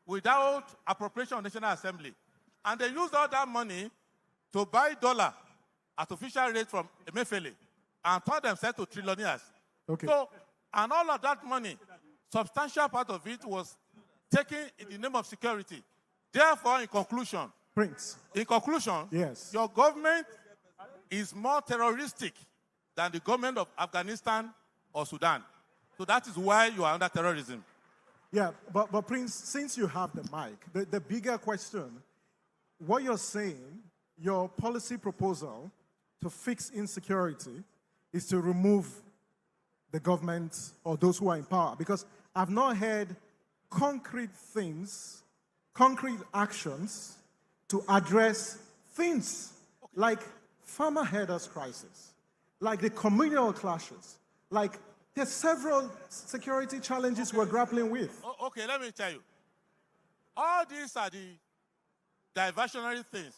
without appropriation of National Assembly. And they used all that money to buy dollar at official rate from Emefiele and turned themselves to trillionaires. Okay. So, and all of that money, substantial part of it was taken in the name of security. Therefore, in conclusion, Prince. In conclusion, yes, your government is more terroristic than the government of Afghanistan or Sudan. So that is why you are under terrorism. Yeah, but Prince, since you have the mic, the bigger question, what you're saying, your policy proposal to fix insecurity is to remove the government or those who are in power. Because I've not heard concrete things, concrete actions to address things like farmer herders crisis, like the communal clashes, like there's several security challenges we're grappling with. Okay, let me tell you. All these are the diversionary things.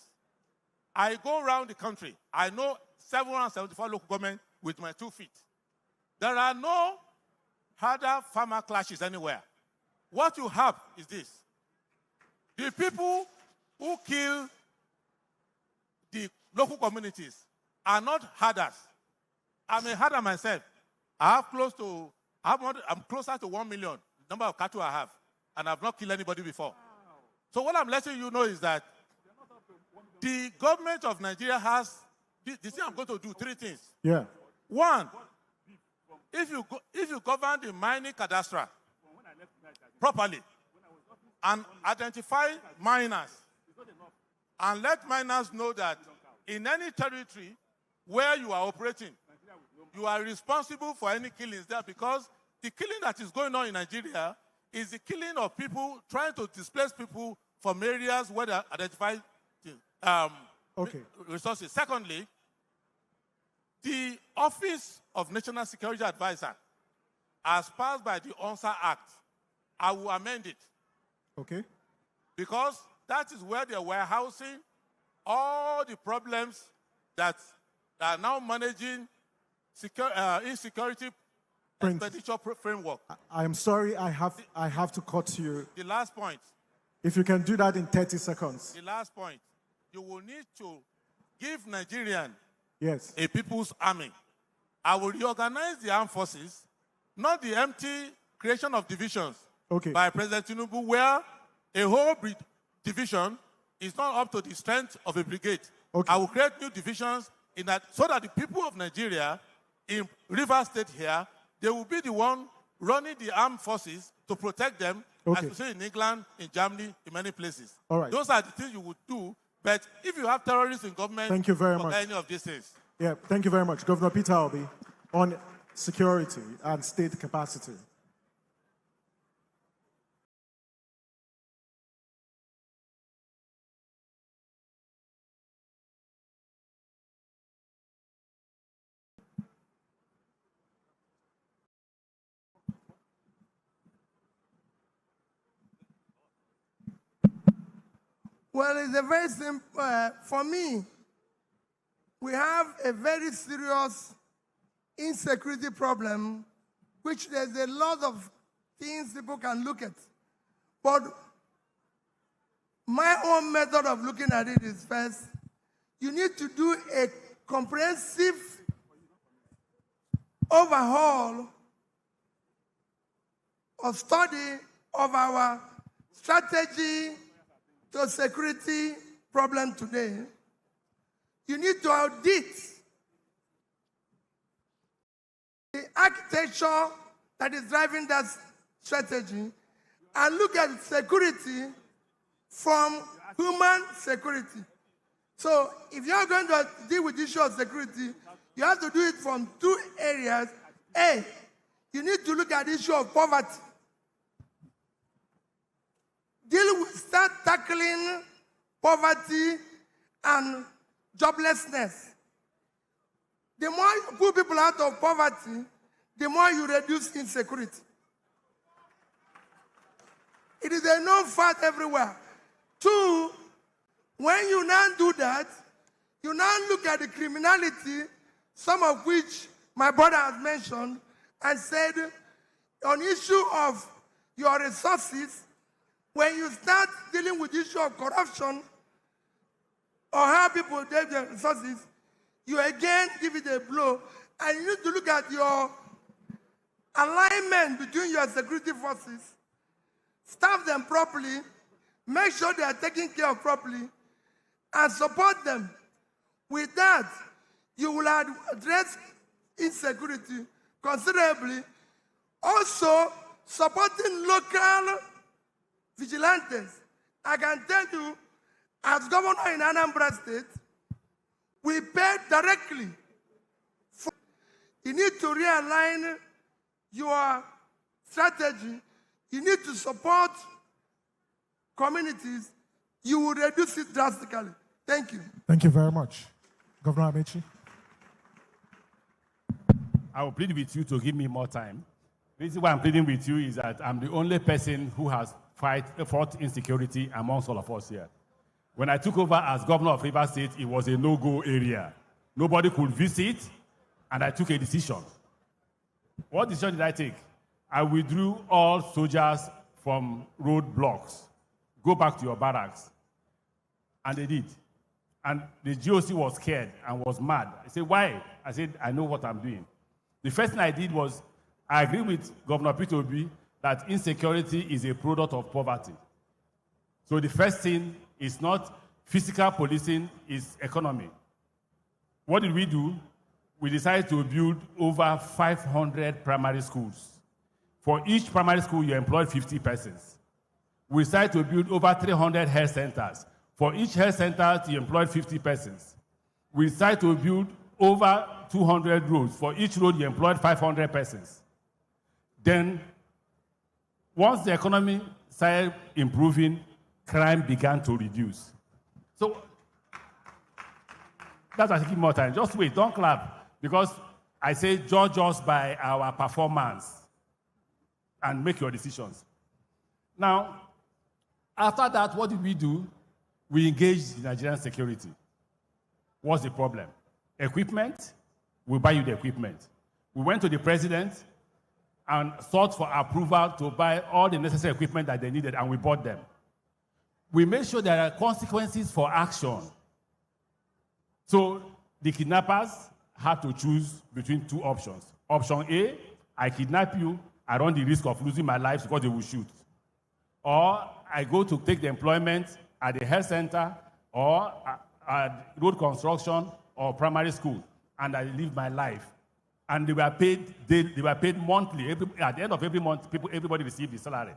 I go around the country. I know 774 local governments with my 2 feet. There are no harder farmer clashes anywhere. What you have is this. The people who kill the local communities are not herders. I'm a herder myself. I'm closer to 1 million number of cattle I have, and I've not killed anybody before. So what I'm letting you know is that the government of Nigeria has, the thing I'm going to do, 3 things. Yeah. 1, if you govern the mining cadastre properly and identify miners and let miners know that in any territory where you are operating, you are responsible for any killings there, because the killing that is going on in Nigeria is the killing of people trying to displace people from areas where they are identified resources. Secondly, the Office of National Security Advisor, as passed by the ONSA Act, I will amend it. Okay. Because that is where they are warehousing all the problems that are now managing insecurity expenditure framework. I am sorry, I have to cut you. The last point. If you can do that in 30 seconds. The last point. You will need to give Nigerian a people's army. I will reorganize the armed forces, not the empty creation of divisions by President Tinubu, where a whole division is not up to the strength of a brigade. I will create new divisions in that, so that the people of Nigeria in Rivers State here, they will be the one running the armed forces to protect them, as you say in England, in Germany, in many places. All right. Those are the things you would do. But if you have terrorists in government, thank you very much. Any of these things. Yeah, thank you very much. Governor Peter Obi, on security and state capacity. Well, it's a very simple, for me, we have a very serious insecurity problem, which there's a lot of things people can look at. But my own method of looking at it is, first, you need to do a comprehensive overhaul or study of our strategy to security problem today. You need to audit the architecture that is driving that strategy and look at security from human security. So if you're going to deal with the issue of security, you have to do it from 2 areas. A, you need to look at the issue of poverty. Start tackling poverty and joblessness. The more you put people out of poverty, the more you reduce insecurity. It is a known fact everywhere. 2, when you now do that, you now look at the criminality, some of which my brother has mentioned, and said on issue of your resources, when you start dealing with the issue of corruption or how people take their resources, you again give it a blow. And you need to look at your alignment between your security forces, staff them properly, make sure they are taken care of properly, and support them. With that, you will address insecurity considerably. Also, supporting local vigilantes. I can tell you, as governor in Anambra State, we pay directly. You need to realign your strategy. You need to support communities. You will reduce it drastically. Thank you. Thank you very much. Governor Amaechi. I will plead with you to give me more time. The reason why I'm pleading with you is that I'm the only person who has fought insecurity amongst all of us here. When I took over as governor of Rivers State, it was a no-go area. Nobody could visit, and I took a decision. What decision did I take? I withdrew all soldiers from roadblocks. Go back to your barracks. And they did. And the GOC was scared and was mad. I said, why? I said, I know what I'm doing. The first thing I did was, I agree with Governor Peter Obi that insecurity is a product of poverty. So the first thing is not physical policing, it's economy. What did we do? We decided to build over 500 primary schools. For each primary school, you employed 50 persons. We decided to build over 300 health centers. For each health center, you employed 50 persons. We decided to build over 200 roads. For each road, you employed 500 persons. Then, once the economy started improving, crime began to reduce. So, that's why I give more time. Just wait, don't clap. Because I say, judge us by our performance and make your decisions. Now, after that, what did we do? We engaged the Nigerian security. What's the problem? Equipment, we'll buy you the equipment. We went to the president and sought for approval to buy all the necessary equipment that they needed, and we bought them. We made sure there are consequences for action. So the kidnappers had to choose between two options. Option A, I kidnap you, I run the risk of losing my life because they will shoot. Or I go to take the employment at the health center or at road construction or primary school, and I live my life. And they were paid monthly. At the end of every month, everybody received the salary.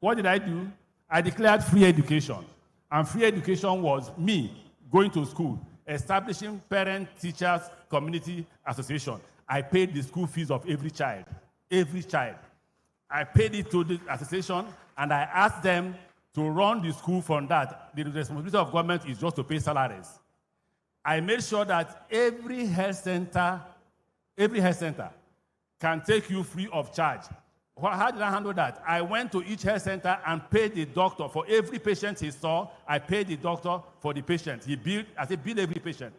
What did I do? I declared free education. And free education was me going to school, establishing parent-teachers community association. I paid the school fees of every child. Every child. I paid it to the association, and I asked them to run the school from that. The responsibility of government is just to pay salaries. I made sure that every health center can take you free of charge. How did I handle that? I went to each health center and paid the doctor for every patient he saw. I paid the doctor for the patient. Bill every patient.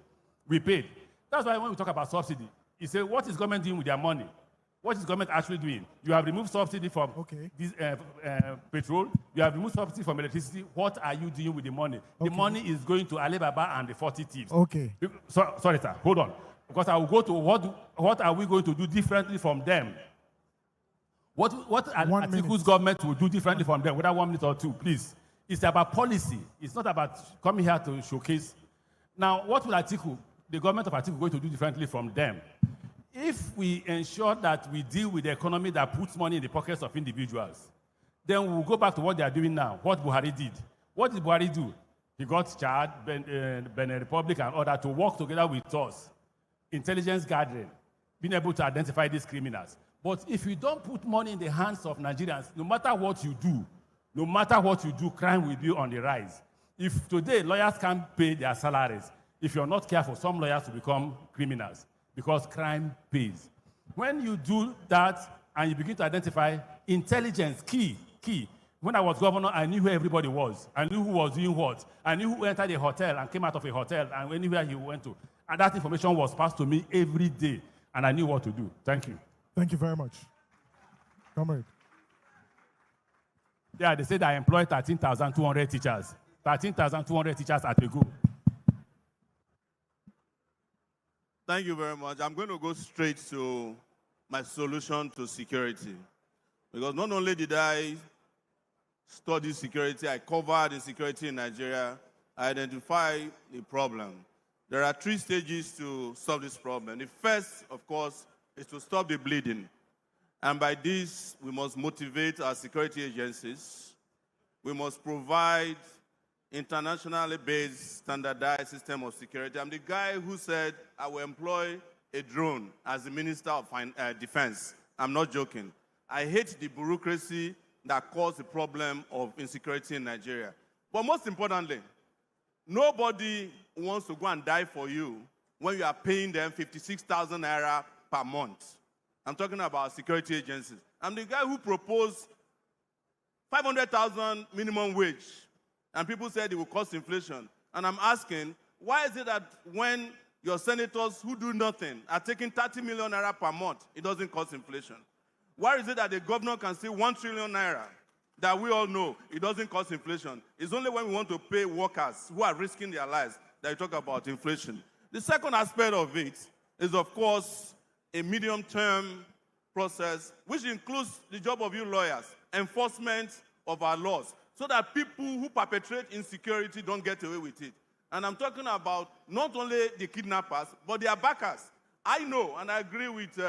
We paid. That's why when we talk about subsidy, he said, what is government doing with their money? What is government actually doing? You have removed subsidy from petrol. You have removed subsidy from electricity. What are you doing with the money? Okay. The money is going to Alibaba and the 40 thieves. Okay. Sorry, sir. Hold on. Because I will go to what are we going to do differently from them? What Atiku's government will do differently from them? Without 1 minute or two, please. It's about policy. It's not about coming here to showcase. Now, what will the government of Atiku, going to do differently from them? If we ensure that we deal with the economy that puts money in the pockets of individuals, then we'll go back to what they are doing now, what Buhari did. What did Buhari do? He got Chad, Benin Republic, and others to work together with us. Intelligence gathering, being able to identify these criminals. But if you don't put money in the hands of Nigerians, no matter what you do, crime will be on the rise. If today lawyers can't pay their salaries, if you're not careful, some lawyers will become criminals because crime pays. When you do that and you begin to identify intelligence, key. When I was governor, I knew where everybody was. I knew who was doing what. I knew who entered a hotel and came out of a hotel and anywhere he went to. And that information was passed to me every day, and I knew what to do. Thank you. Thank you very much. Comrade. Yeah, they said I employ 13,200 teachers. 13,200 teachers at a go. Thank you very much. I'm going to go straight to my solution to security. Because not only did I study security, I covered insecurity in Nigeria, I identified the problem. There are 3 stages to solve this problem. The first, of course, is to stop the bleeding. And by this, we must motivate our security agencies. We must provide internationally based standardized system of security. I'm the guy who said I will employ a drone as the Minister of Defense. I'm not joking. I hate the bureaucracy that caused the problem of insecurity in Nigeria. But most importantly, nobody wants to go and die for you when you are paying them 56,000 naira per month. I'm talking about security agencies. I'm the guy who proposed 500,000 minimum wage, and people said it will cause inflation. And I'm asking, why is it that when your senators who do nothing are taking 30 million naira per month, it doesn't cause inflation? Why is it that the governor can see 1 trillion naira that we all know it doesn't cause inflation? It's only when we want to pay workers who are risking their lives that you talk about inflation. The second aspect of it is, of course, a medium-term process, which includes the job of you lawyers, enforcement of our laws, so that people who perpetrate insecurity don't get away with it. And I'm talking about not only the kidnappers, but their backers. I know, and I agree with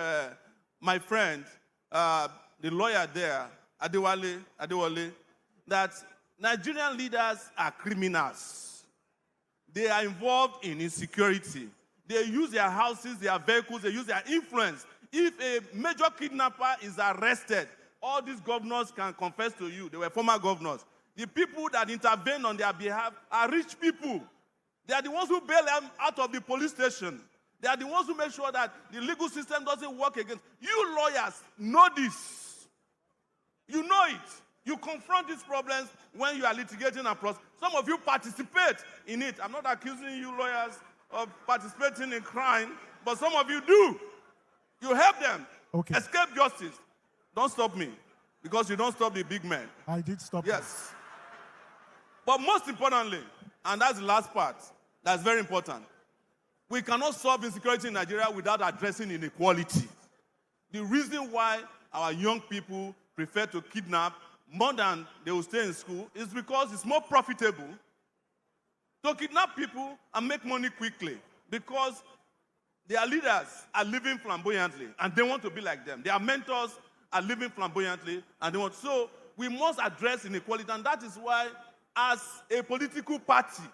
my friend, the lawyer there, Adewale, that Nigerian leaders are criminals. They are involved in insecurity. They use their houses, their vehicles, they use their influence. If a major kidnapper is arrested, all these governors can confess to you. They were former governors. The people that intervene on their behalf are rich people. They are the ones who bail them out of the police station. They are the ones who make sure that the legal system doesn't work against. You lawyers know this. You know it. You confront these problems when you are litigating and process. Some of you participate in it. I'm not accusing you lawyers of participating in crime, but some of you do. You help them escape justice. Don't stop me, because you don't stop the big men. I did stop. Yes. But most importantly, and that's the last part, that's very important, we cannot solve insecurity in Nigeria without addressing inequality. The reason why our young people prefer to kidnap more than they will stay in school is because it's more profitable to kidnap people and make money quickly, because their leaders are living flamboyantly and they want to be like them. Their mentors are living flamboyantly and they want. So we must address inequality, and that is why, as a political party,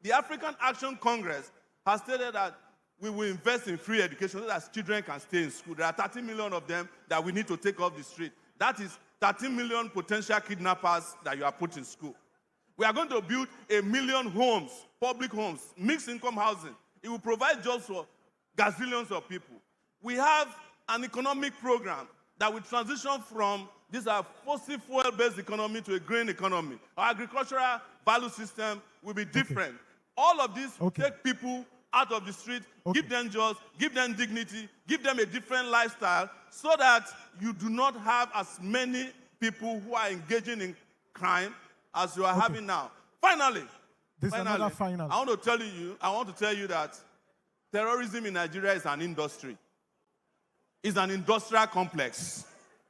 the African Action Congress has stated that we will invest in free education so that children can stay in school. There are 30 million of them that we need to take off the street. That is 30 million potential kidnappers that you are put in school. We are going to build 1 million homes, public homes, mixed income housing. It will provide jobs for gazillions of people. We have an economic program that will transition from this fossil fuel-based economy to a green economy. Our agricultural value system will be different. All of this take people out of the street, give them jobs, give them dignity, give them a different lifestyle, so that you do not have as many people who are engaging in crime as you are having now. Finally, Another final. I want to tell you that terrorism in Nigeria is an industry. It's an industrial complex.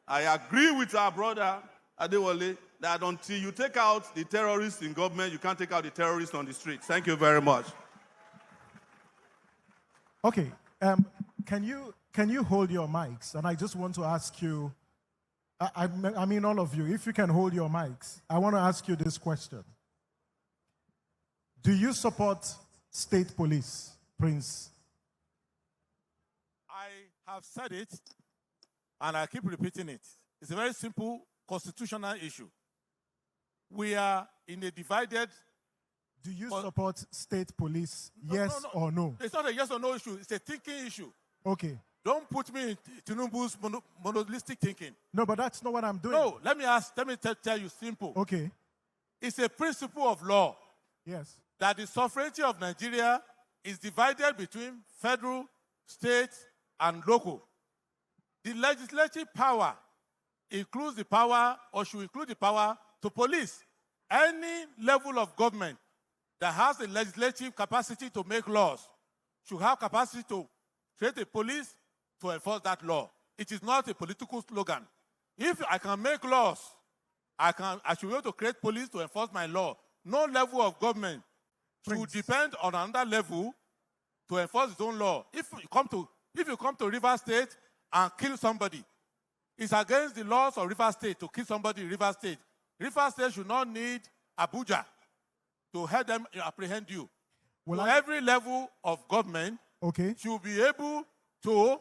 I agree with our brother Adewale that until you take out the terrorists in government, you can't take out the terrorists on the street. Thank you very much. Okay, can you hold your mics? And I just want to ask you, I mean all of you, if you can hold your mics, I want to ask you this question. Do you support state police, Prince? I have said it, and I keep repeating it. It's a very simple constitutional issue. We are in a divided... Do you support state police, yes or no? It's not a yes or no issue. It's a thinking issue. Okay. Don't put me in Tinubu's monolistic thinking. No, but that's not what I'm doing. No, let me tell you simple. Okay. It's a principle of law. Yes. That the sovereignty of Nigeria is divided between federal, state, and local. The legislative power includes the power, or should include the power, to police. Any level of government that has the legislative capacity to make laws should have capacity to create a police to enforce that law. It is not a political slogan. If I can make laws, I should be able to create police to enforce my law. No level of government should depend on another level to enforce its own law. If you come to River State and kill somebody, it's against the laws of River State to kill somebody in River State. River State should not need Abuja to help them apprehend you. Well, so every level of government should be able to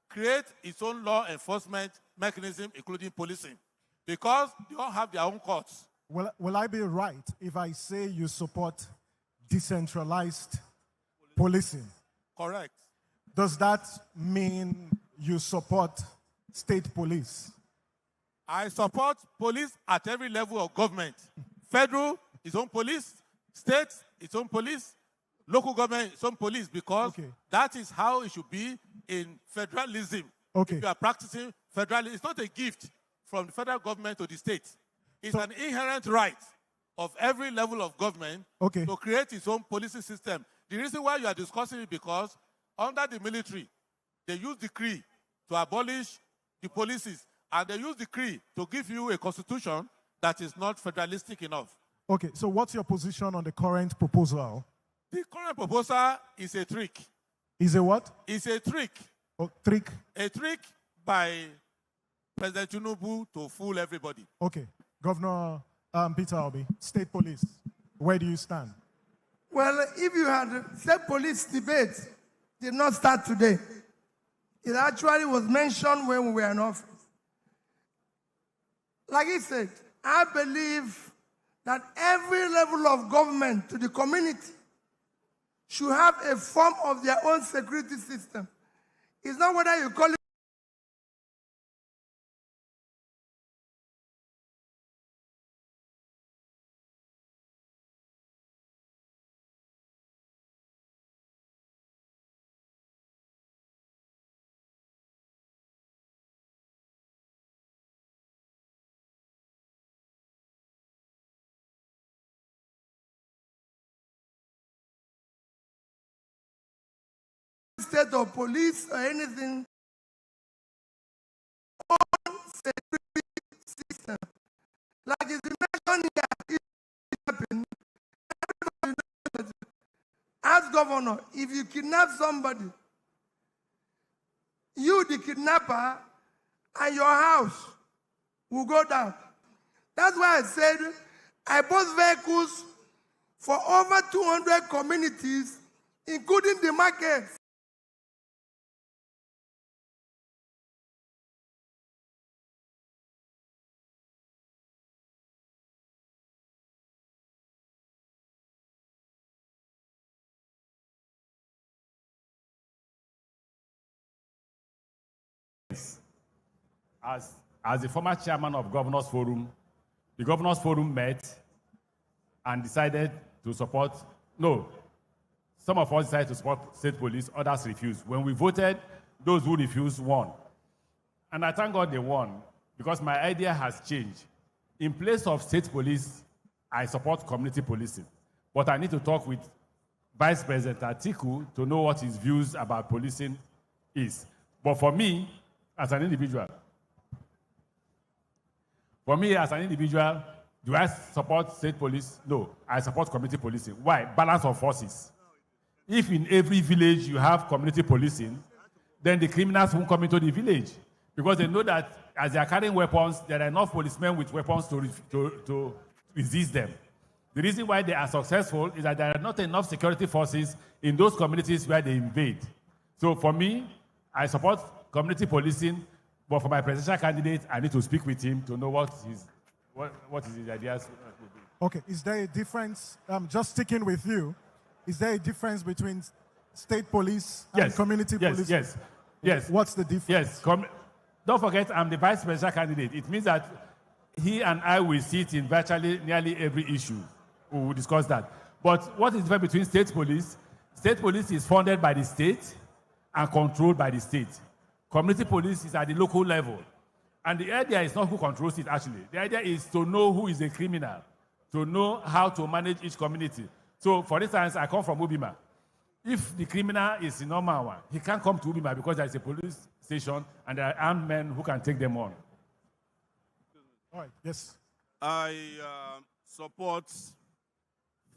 create its own law enforcement mechanism, including policing, because they all have their own courts. Will I be right if I say you support decentralized policing? Correct. Does that mean you support state police? I support police at every level of government. Federal, its own police. State, its own police. Local government, its own police, because that is how it should be in federalism. If you are practicing federalism, it's not a gift from the federal government to the state. It's an inherent right of every level of government to create its own policy system. The reason why you are discussing it is because under the military, they use decree to abolish the policies, and they use decree to give you a constitution that is not federalistic enough. Okay, so what's your position on the current proposal? The current proposal is a trick. Is a what? It's a trick. Trick? A trick by President Tinubu to fool everybody. Okay. Governor Peter Obi, state police, where do you stand? Well, if you had state police debate, did not start today. It actually was mentioned when we were in office. Like he said, I believe that every level of government to the community should have a form of their own security system. It's not whether you call it state of police or anything, own security system. Like it's mentioned here, it happened. Everybody knows it. As governor, if you kidnap somebody, you, the kidnapper, and your house will go down. That's why I said I bought vehicles for over 200 communities, including the markets. As the former chairman of Governors Forum, the Governors Forum met and decided to support, some of us decided to support state police, others refused. When we voted, those who refused won. And I thank God they won, because my idea has changed. In place of state police, I support community policing. But I need to talk with Vice President Atiku to know what his views about policing is. But for me, as an individual, do I support state police? No, I support community policing. Why? Balance of forces. If in every village you have community policing, then the criminals won't come into the village, because they know that as they are carrying weapons, there are enough policemen with weapons to resist them. The reason why they are successful is that there are not enough security forces in those communities where they invade. So for me, I support community policing, but for my presidential candidate, I need to speak with him to know what his ideas will be. Okay, is there a difference, just sticking with you, is there a difference between state police and community police? Yes. What's the difference? Yes. Don't forget, I'm the vice presidential candidate. It means that he and I will sit in virtually nearly every issue. We will discuss that. But what is the difference between state police? State police is funded by the state and controlled by the state. Community police is at the local level. And the idea is not who controls it, actually. The idea is to know who is a criminal, to know how to manage each community. So, for instance, I come from Ubima. If the criminal is in normal one, he can't come to Ubima because there is a police station and there are armed men who can take them on. All right, yes. I support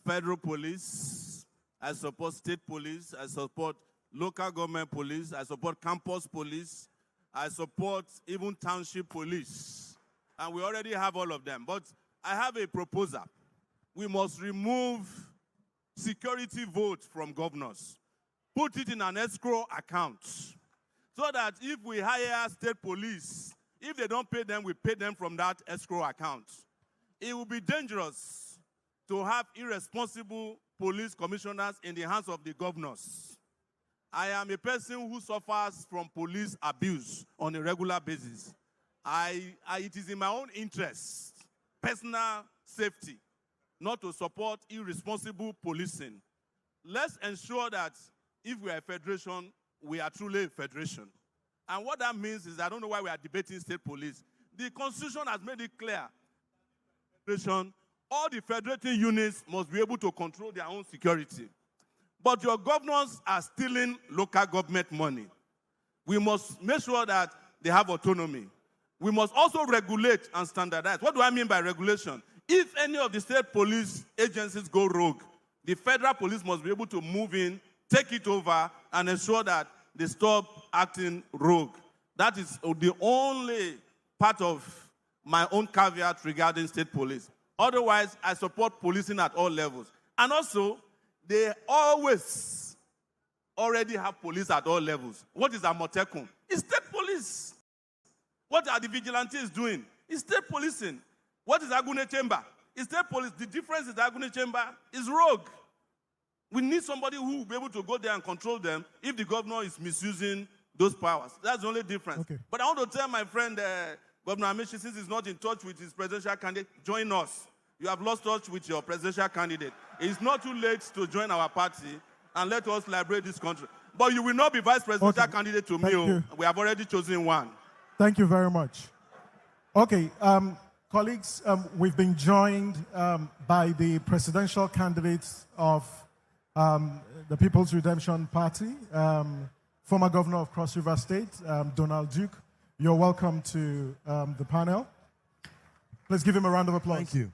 federal police. I support state police. I support local government police. I support campus police. I support even township police. And we already have all of them. But I have a proposal. We must remove security votes from governors. Put it in an escrow account. So that if we hire state police, if they don't pay them, we pay them from that escrow account. It will be dangerous to have irresponsible police commissioners in the hands of the governors. I am a person who suffers from police abuse on a regular basis. It is in my own interest, personal safety, not to support irresponsible policing. Let's ensure that if we are a federation, we are truly a federation. And what that means is, I don't know why we are debating state police. The Constitution has made it clear, all the federating units must be able to control their own security. But your governors are stealing local government money. We must make sure that they have autonomy. We must also regulate and standardize. What do I mean by regulation? If any of the state police agencies go rogue, the federal police must be able to move in, take it over, and ensure that they stop acting rogue. That is the only part of my own caveat regarding state police. Otherwise, I support policing at all levels. And also, they always already have police at all levels. What is Amotekun? It's state police. What are the vigilantes doing? It's state policing. What is Agune Chamber? It's state police. The difference is Agune Chamber is rogue. We need somebody who will be able to go there and control them if the governor is misusing those powers. That's the only difference. Okay. But I want to tell my friend, Governor Amaechi, since he's not in touch with his presidential candidate, join us. You have lost touch with your presidential candidate. It's not too late to join our party and let us liberate this country. But you will not be vice presidential candidate to me. We have already chosen one. Thank you very much. Okay, colleagues, we've been joined by the presidential candidates of the People's Redemption Party, former governor of Cross River State, Donald Duke. You're welcome to the panel. Let's give him a round of applause. Thank you.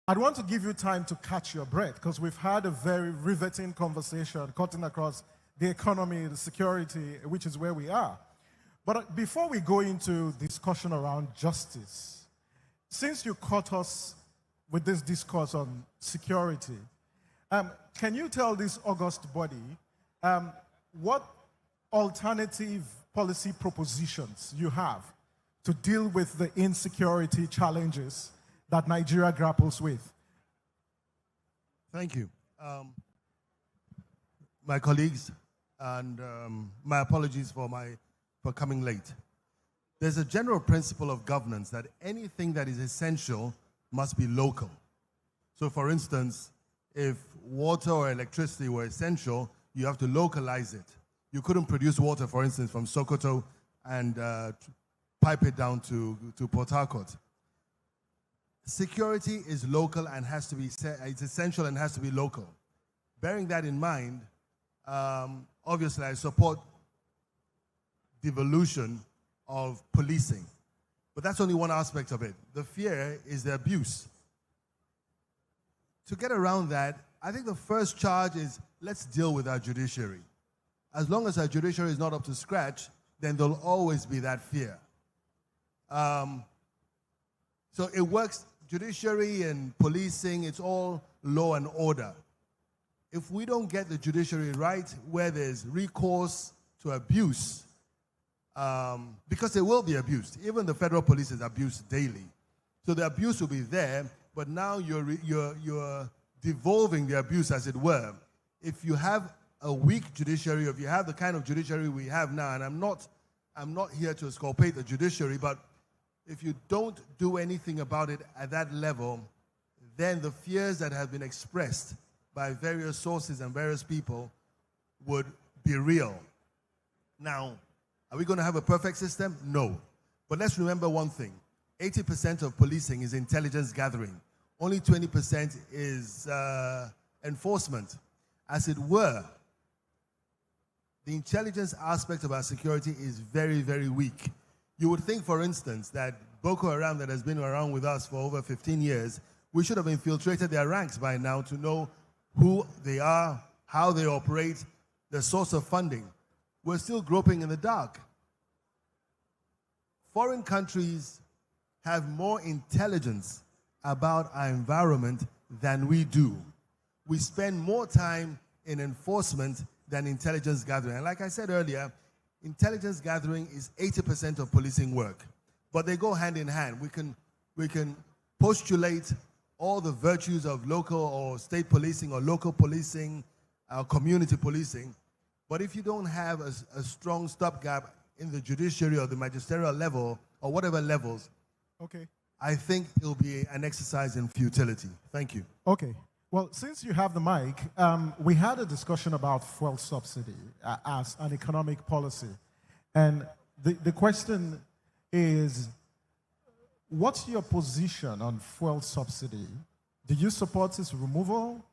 I'd want to give you time to catch your breath because we've had a very riveting conversation cutting across the economy, the security, which is where we are. But before we go into discussion around justice, since you caught us with this discourse on security, can you tell this august body what alternative policy propositions you have to deal with the insecurity challenges that Nigeria grapples with? Thank you. My colleagues, and my apologies for coming late. There's a general principle of governance that anything that is essential must be local. So for instance, if water or electricity were essential, you have to localize it. You couldn't produce water, for instance, from Sokoto and pipe it down to Port Harcourt. Security is local and has to be, it's essential and has to be local. Bearing that in mind, obviously I support devolution of policing, but that's only one aspect of it. The fear is the abuse. To get around that, I think the first charge is let's deal with our judiciary. As long as our judiciary is not up to scratch, then there'll always be that fear. So it works, judiciary and policing, it's all law and order. If we don't get the judiciary right, where there's recourse to abuse, because there will be abuse. Even the federal police is abused daily. So the abuse will be there, but now you're devolving the abuse, as it were. If you have a weak judiciary, if you have the kind of judiciary we have now, and I'm not here to exculpate the judiciary, but if you don't do anything about it at that level, then the fears that have been expressed by various sources and various people would be real. Now, are we going to have a perfect system? No. But let's remember one thing. 80% of policing is intelligence gathering. Only 20% is enforcement. As it were, the intelligence aspect of our security is very, very weak. You would think, for instance, that Boko Haram, that has been around with us for over 15 years, we should have infiltrated their ranks by now to know who they are, how they operate, the source of funding. We're still groping in the dark. Foreign countries have more intelligence about our environment than we do. We spend more time in enforcement than intelligence gathering. And like I said earlier, intelligence gathering is 80% of policing work. But they go hand in hand. We can postulate all the virtues of local or state policing or local policing, community policing. But if you don't have a strong stopgap in the judiciary or the magisterial level or whatever levels, okay, I think it'll be an exercise in futility. Thank you. Okay. Well, since you have the mic, we had a discussion about fuel subsidy as an economic policy. And the question is, what's your position on fuel subsidy? Do you support its removal,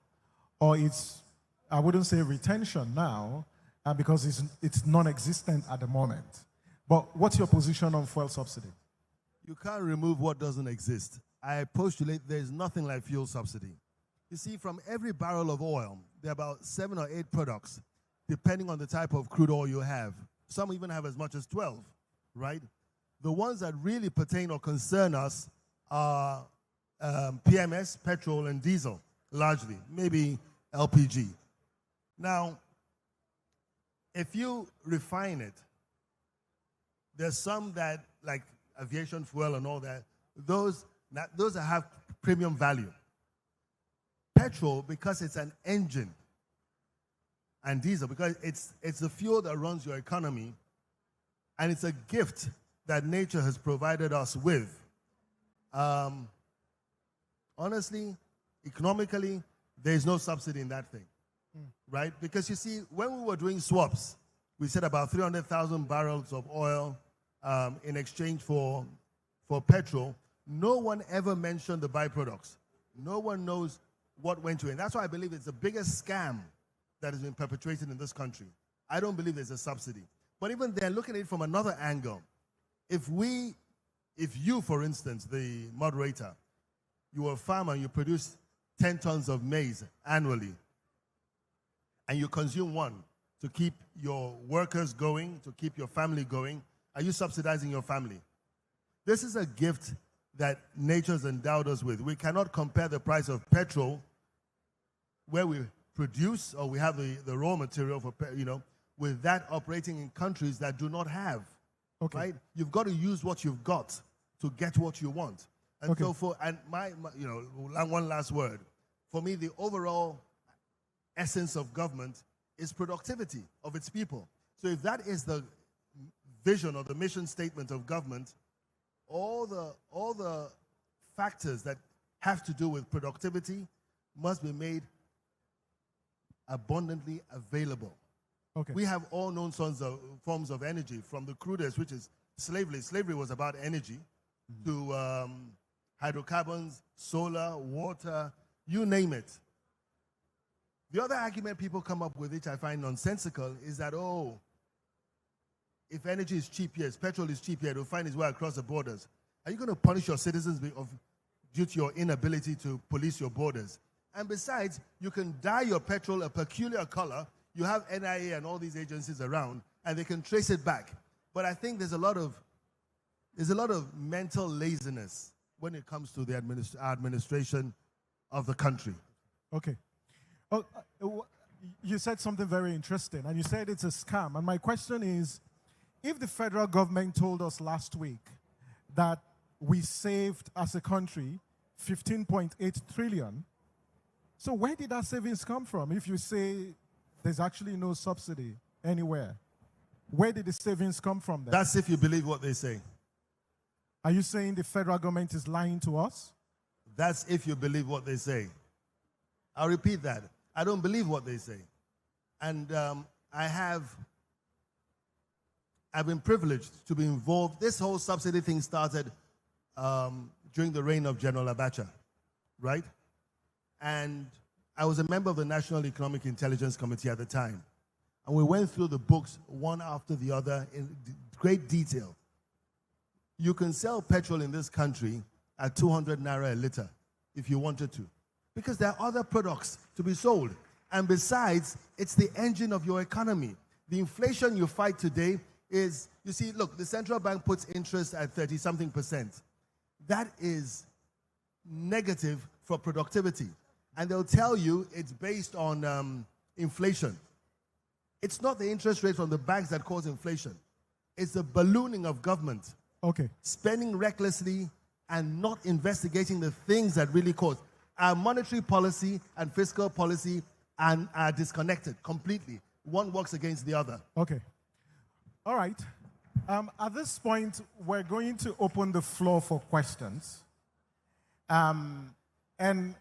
or its, I wouldn't say retention now, because it's non-existent at the moment. But what's your position on fuel subsidy? You can't remove what doesn't exist. I postulate there's nothing like fuel subsidy. You see, from every barrel of oil, there are about 7 or 8 products, depending on the type of crude oil you have. Some even have as much as 12, right? The ones that really pertain or concern us are PMS, petrol, and diesel, largely, maybe LPG. Now, if you refine it, there's some that, like aviation fuel and all that, those that have premium value. Petrol, because it's an engine, and diesel, because it's the fuel that runs your economy, and it's a gift that nature has provided us with. Honestly, economically, there's no subsidy in that thing, right? Because you see, when we were doing swaps, we said about 300,000 barrels of oil in exchange for petrol. No one ever mentioned the byproducts. No one knows what went to it. And that's why I believe it's the biggest scam that has been perpetrated in this country. I don't believe there's a subsidy. But even then, looking at it from another angle, if you, for instance, the moderator, you are a farmer and you produce 10 tons of maize annually, and you consume 1 to keep your workers going, to keep your family going, are you subsidizing your family? This is a gift that nature has endowed us with. We cannot compare the price of petrol, where we produce or we have the raw material for, with that operating in countries that do not have. Okay. Right? You've got to use what you've got to get what you want. And okay. So my one last word. For me, the overall essence of government is productivity of its people. So if that is the vision or the mission statement of government, all the factors that have to do with productivity must be made abundantly available. Okay. We have all known forms of energy, from the crudest, which is slavery. Slavery was about energy, to hydrocarbons, solar, water, you name it. The other argument people come up with, which I find nonsensical, is that, if energy is cheap here, petrol is cheap here, it'll find its way across the borders. Are you going to punish your citizens due to your inability to police your borders? And besides, you can dye your petrol a peculiar color. You have NIA and all these agencies around, and they can trace it back. But I think there's a lot of mental laziness when it comes to the administration of the country. Okay. You said something very interesting, and you said it's a scam. And my question is, if the federal government told us last week that we saved, as a country, 15.8 trillion, so where did that savings come from? If you say there's actually no subsidy anywhere, where did the savings come from then? That's if you believe what they say. Are you saying the federal government is lying to us? That's if you believe what they say. I'll repeat that. I don't believe what they say. And I've been privileged to be involved. This whole subsidy thing started during the reign of General Abacha, right? And I was a member of the National Economic Intelligence Committee at the time. And we went through the books one after the other in great detail. You can sell petrol in this country at 200 naira a liter if you wanted to, because there are other products to be sold. And besides, it's the engine of your economy. The inflation you fight today is, you see, look, the central bank puts interest at 30-something%. That is negative for productivity. And they'll tell you it's based on inflation. It's not the interest rate from the banks that cause inflation. It's the ballooning of government. Okay. Spending recklessly and not investigating the things that really cause. Our monetary policy and fiscal policy are disconnected completely. One works against the other. Okay. All right. At this point, we're going to open the floor for questions. And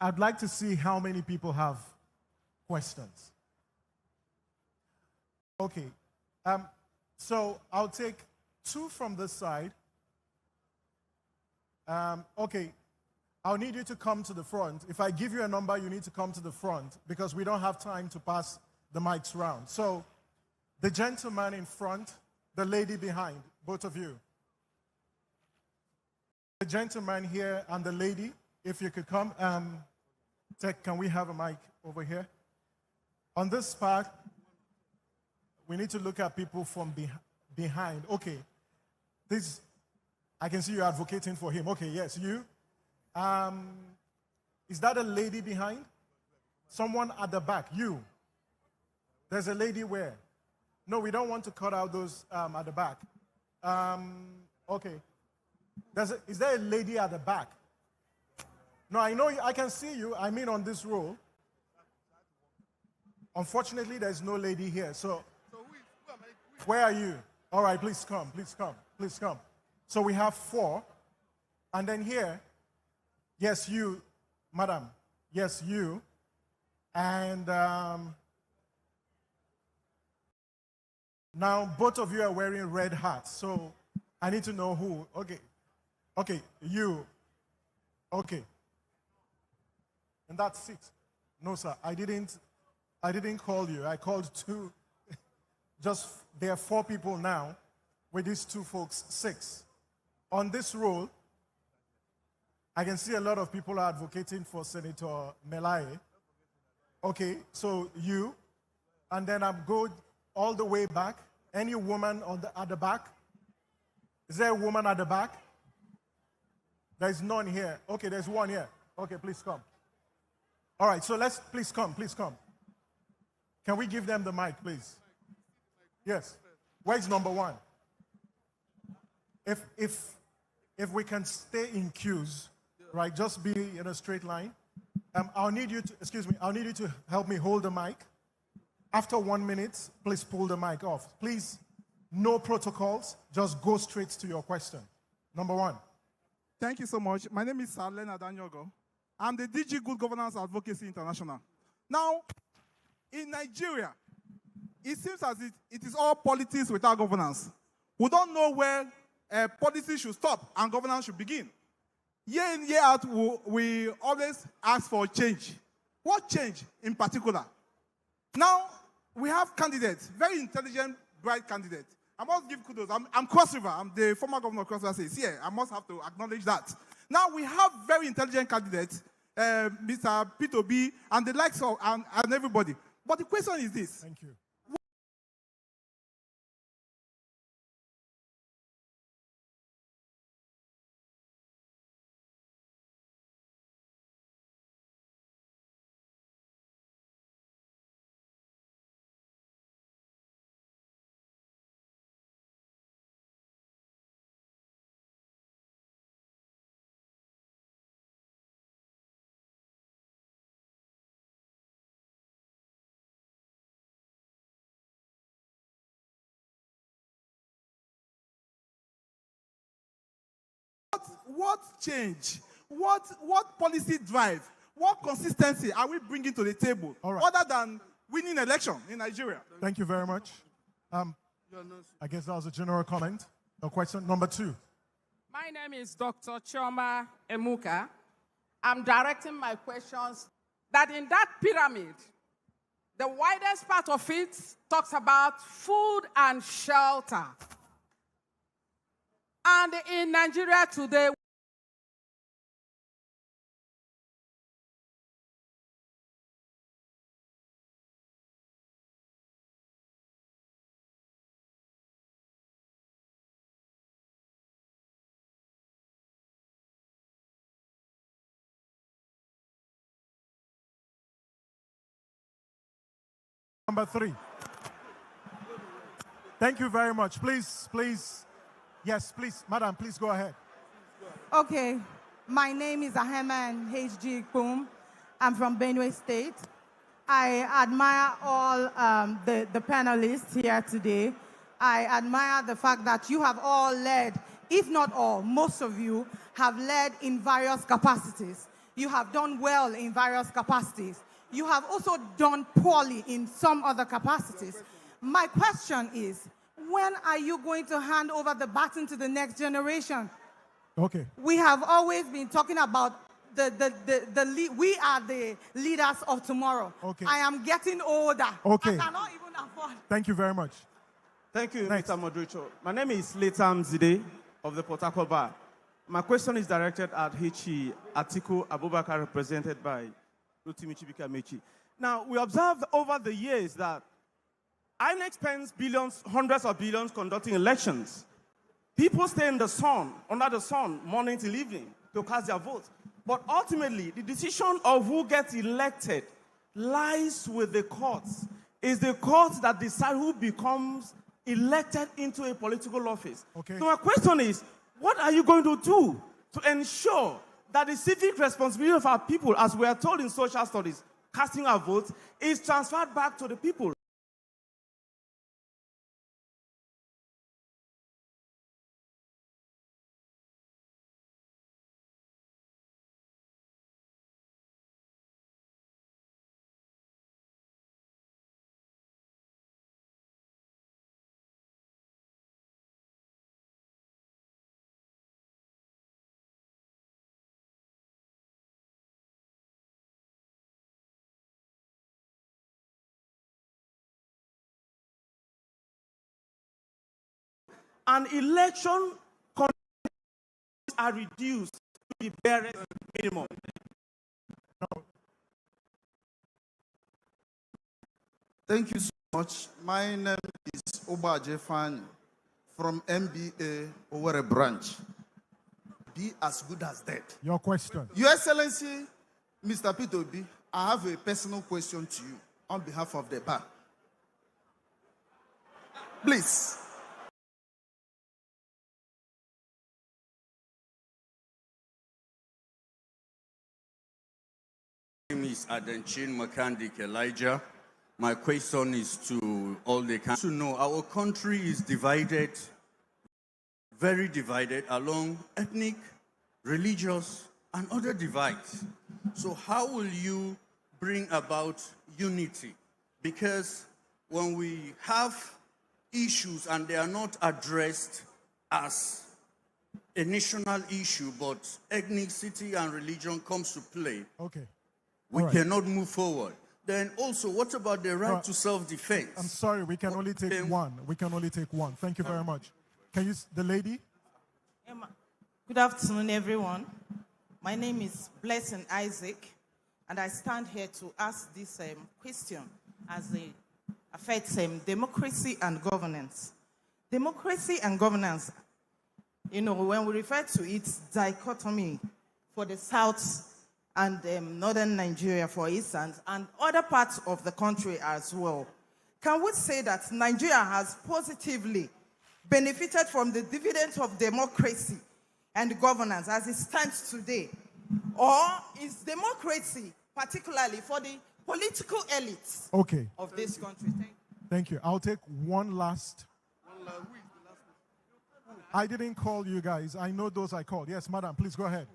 I'd like to see how many people have questions. Okay. So I'll take 2 from this side. Okay. I'll need you to come to the front. If I give you a number, you need to come to the front because we don't have time to pass the mics around. So the gentleman in front, the lady behind, both of you. The gentleman here and the lady, if you could come. Tech, can we have a mic over here? On this part, we need to look at people from behind. Okay. This, I can see you advocating for him. Okay, yes, you. Is that a lady behind? Someone at the back, you. There's a lady where? No, we don't want to cut out those at the back. Okay. Is there a lady at the back? No, I know, I can see you. I mean on this row. Unfortunately, there's no lady here. So where are you? All right, please come, please come, please come. So we have 4. And then here, yes, you, madam. Yes, you. And now both of you are wearing red hats. So I need to know who. Okay. Okay, you. Okay. And that's it. No, sir, I didn't call you. I called 2. There are 4 people now. With these 2 folks, 6. On this roll, I can see a lot of people are advocating for Senator Melaye. Okay, so you, and then I'm going all the way back. Any woman at the back? Is there a woman at the back? There's none here. Okay, there's one here. Okay, please come. All right, so please come, please come. Can we give them the mic, please? Yes. Where's number 1? If we can stay in queues, right, just be in a straight line. I'll need you to help me hold the mic. After 1 minute, please pull the mic off. Please, no protocols, just go straight to your question. Number 1. Thank you so much. My name is Salena Danyogo. I'm the DG Good Governance Advocacy International. Now, in Nigeria, it seems as if it is all politics without governance. We don't know where policy should stop and governance should begin. Year in, year out, we always ask for change. What change in particular? Now, we have candidates, very intelligent, bright candidates. I must give kudos. I'm Cross River. I'm the former governor of Cross River State. Yeah, I must have to acknowledge that. Now, we have very intelligent candidates, Mr. P2B, and the likes of, and everybody. But the question is this. Thank you. What change? What policy drive? What consistency are we bringing to the table? All right. Other than winning election in Nigeria. Thank you very much. I guess that was a general comment. No question. Number 2. My name is Dr. Chioma Emuka. I'm directing my questions that in that pyramid, the widest part of it talks about food and shelter. And in Nigeria today, Number 3. Thank you very much. Please, please. Yes, please. Madam, please go ahead. Okay. My name is Aheman H.G. Ikpum. I'm from Benue State. I admire all the panelists here today. I admire the fact that you have all led, if not all, most of you have led in various capacities. You have done well in various capacities. You have also done poorly in some other capacities. My question is, when are you going to hand over the baton to the next generation? Okay. We have always been talking about we are the leaders of tomorrow. Okay. I am getting older. Okay. I cannot even afford. Thank you very much. Thank you, Next. Mr. Moderator. My name is Letam Zide of the Port Harcourt Bar. My question is directed at H.E. Atiku Abubakar, represented by Rotimi Chibike Amaechi. Now, we observed over the years that INEC spends billions, hundreds of billions conducting elections. People stay in the sun, under the sun, morning till evening to cast their votes. But ultimately, the decision of who gets elected lies with the courts. It's the courts that decide who becomes elected into a political office. Okay. So my question is, what are you going to do to ensure that the civic responsibility of our people, as we are told in social studies, casting our votes, is transferred back to the people? An election are reduced to the barest minimum. Thank you so much. My name is Oba Jefani from MBA Sowore branch. Be as good as dead. Your question. Your Excellency, Mr. Peter Obi, I have a personal question to you on behalf of the bar. Please. My name is Adenchin Makandik Elijah. My question is to all the country. To know our country is divided, very divided along ethnic, religious, and other divides. So how will you bring about unity? Because when we have issues and they are not addressed as a national issue, but ethnicity and religion comes to play, Okay. we All right. cannot move forward. Then also, what about the right to self-defense? I'm sorry, we can only take one. We can only take one. Thank you very much. Can you, the lady? Good afternoon, everyone. My name is Blessing Isaac, and I stand here to ask this question as it affects democracy and governance. Democracy and governance, you know, when we refer to its dichotomy for the South and northern Nigeria, for instance, and other parts of the country as well, can we say that Nigeria has positively benefited from the dividends of democracy and governance as it stands today? Or is democracy particularly for the political elites of this country? Thank you. I'll take one last. I didn't call you guys. I know those I called. Yes, madam, please go ahead.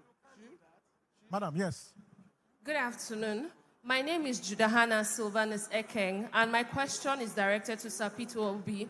Madam, yes. Good afternoon. My name is Judahana Sylvanus Ekeng, and my question is directed to Sir Peter Obi.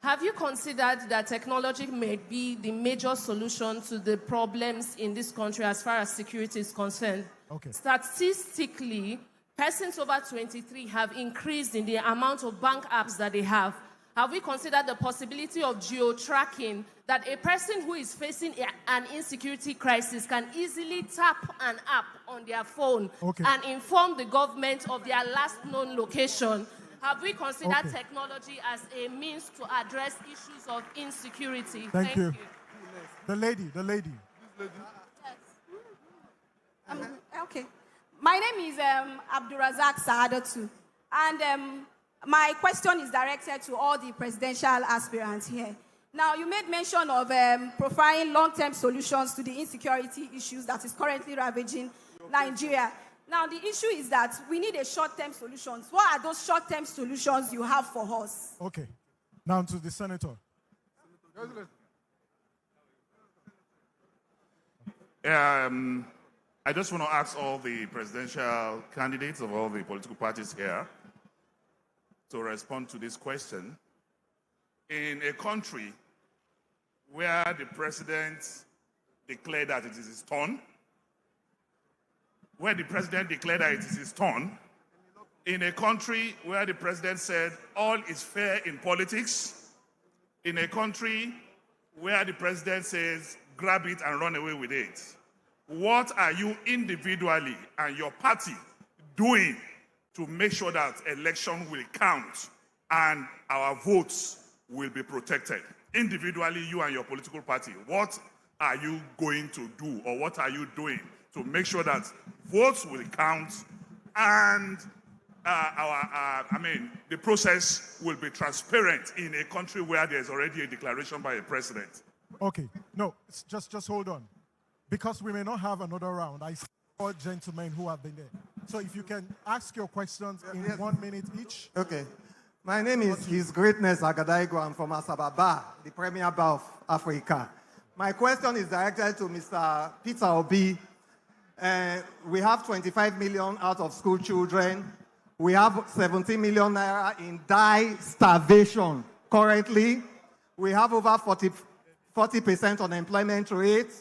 Have you considered that technology may be the major solution to the problems in this country as far as security is concerned? Okay. Statistically, persons over 23 have increased in the amount of bank apps that they have. Have we considered the possibility of geo-tracking, that a person who is facing an insecurity crisis can easily tap an app on their phone and inform the government of their last known location? Have we considered technology as a means to address issues of insecurity? Thank you. The lady. Okay. My name is Abdurazak Saadatu, and my question is directed to all the presidential aspirants here. Now, you made mention of providing long-term solutions to the insecurity issues that is currently ravaging Nigeria. Now, the issue is that we need a short-term solutions. What are those short-term solutions you have for us? Okay. Now to the senator. I just want to ask all the presidential candidates of all the political parties here to respond to this question. In a country where the president declared that it is his turn, in a country where the president said all is fair in politics, in a country where the president says grab it and run away with it, what are you individually and your party doing to make sure that election will count and our votes will be protected? Individually, you and your political party, what are you going to do, or what are you doing to make sure that votes will count and the process will be transparent in a country where there's already a declaration by a president? Okay, no, just hold on. Because we may not have another round, I see all gentlemen who have been there. So if you can ask your questions in 1 minute each. Okay. My name is His Greatness Adebayo. I'm from Asababa, the Premier Bar of Africa. My question is directed to Mr. Peter Obi. We have 25 million out of school children. We have 17 million naira in die starvation currently. We have over 40% unemployment rate,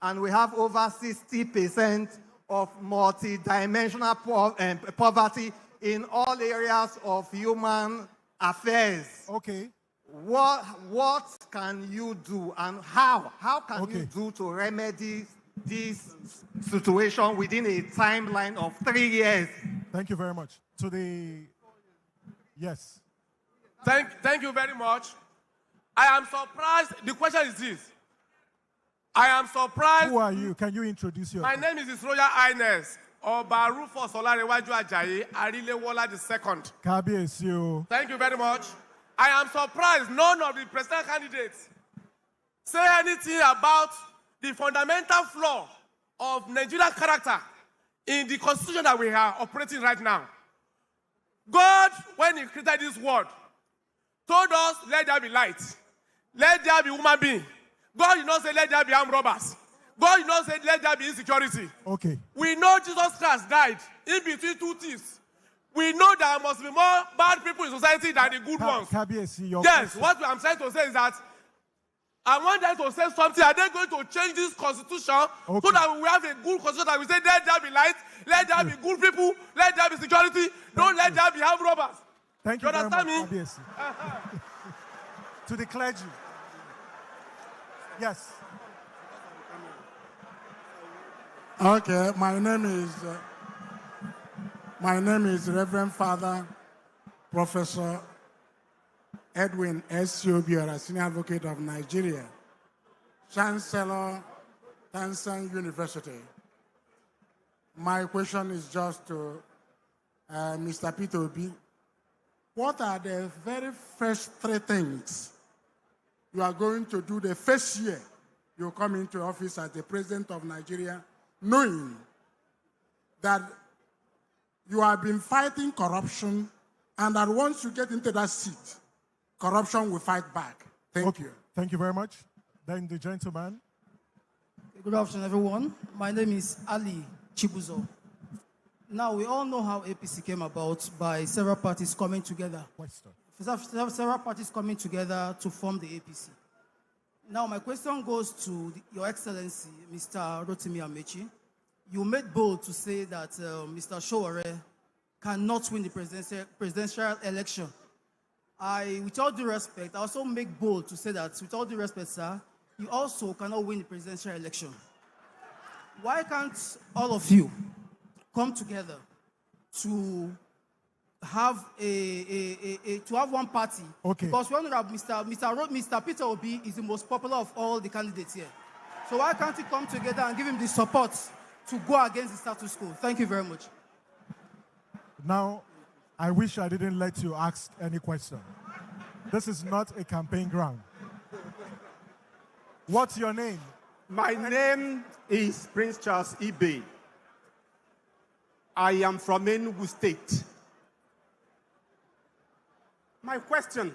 and we have over 60% of multi-dimensional poverty in all areas of human affairs. Okay. What can you do, and how can you do to remedy this situation within a timeline of 3 years? Thank you very much. To the, yes. Thank you very much. I am surprised. The question is this. I am surprised. Who are you? Can you introduce yourself? My name is His Royal Highness Oba Rufus Olarewaju Ajayi Arilewola II. Kabiyesi. Thank you very much. I am surprised none of the presidential candidates say anything about the fundamental flaw of Nigerian character in the constitution that we are operating right now. God, when he created this world, told us, let there be light. Let there be human being. God did not say, let there be armed robbers. God did not say, let there be insecurity. Okay. We know Jesus Christ died in between two thieves. We know there must be more bad people in society than the good ones. Yes, what I'm trying to say is that I want them to say something. Are they going to change this constitution so that we have a good constitution that we say, let there be light, let there be good people, let there be security, don't let there be armed robbers. Thank you very much, understand me? To the clergy. Yes. Okay, my name is Reverend Father Professor Edwin S. Obiora, Senior Advocate of Nigeria, Chancellor, Tansen University. My question is just to Mr. Peter Obi. What are the very first 3 things you are going to do the first year you come into office as the President of Nigeria, knowing that you have been fighting corruption, and that once you get into that seat, corruption will fight back? Thank you. Thank you very much. Then the gentleman. Good afternoon, everyone. My name is Ali Chibuzo. Now, we all know how APC came about by several parties coming together. Several parties coming together to form the APC. Now, my question goes to Your Excellency, Mr. Rotimi Amaechi. You made bold to say that Mr. Sowore cannot win the presidential election. With all due respect, I also make bold to say that, with all due respect, sir, you also cannot win the presidential election. Why can't all of you come together to have one party? Okay. Because we all know that Mr. Peter Obi is the most popular of all the candidates here. So why can't you come together and give him the support to go against the status quo? Thank you very much. Now, I wish I didn't let you ask any question. This is not a campaign ground. What's your name? My name is Prince Charles Ibe. I am from Enugu State. My question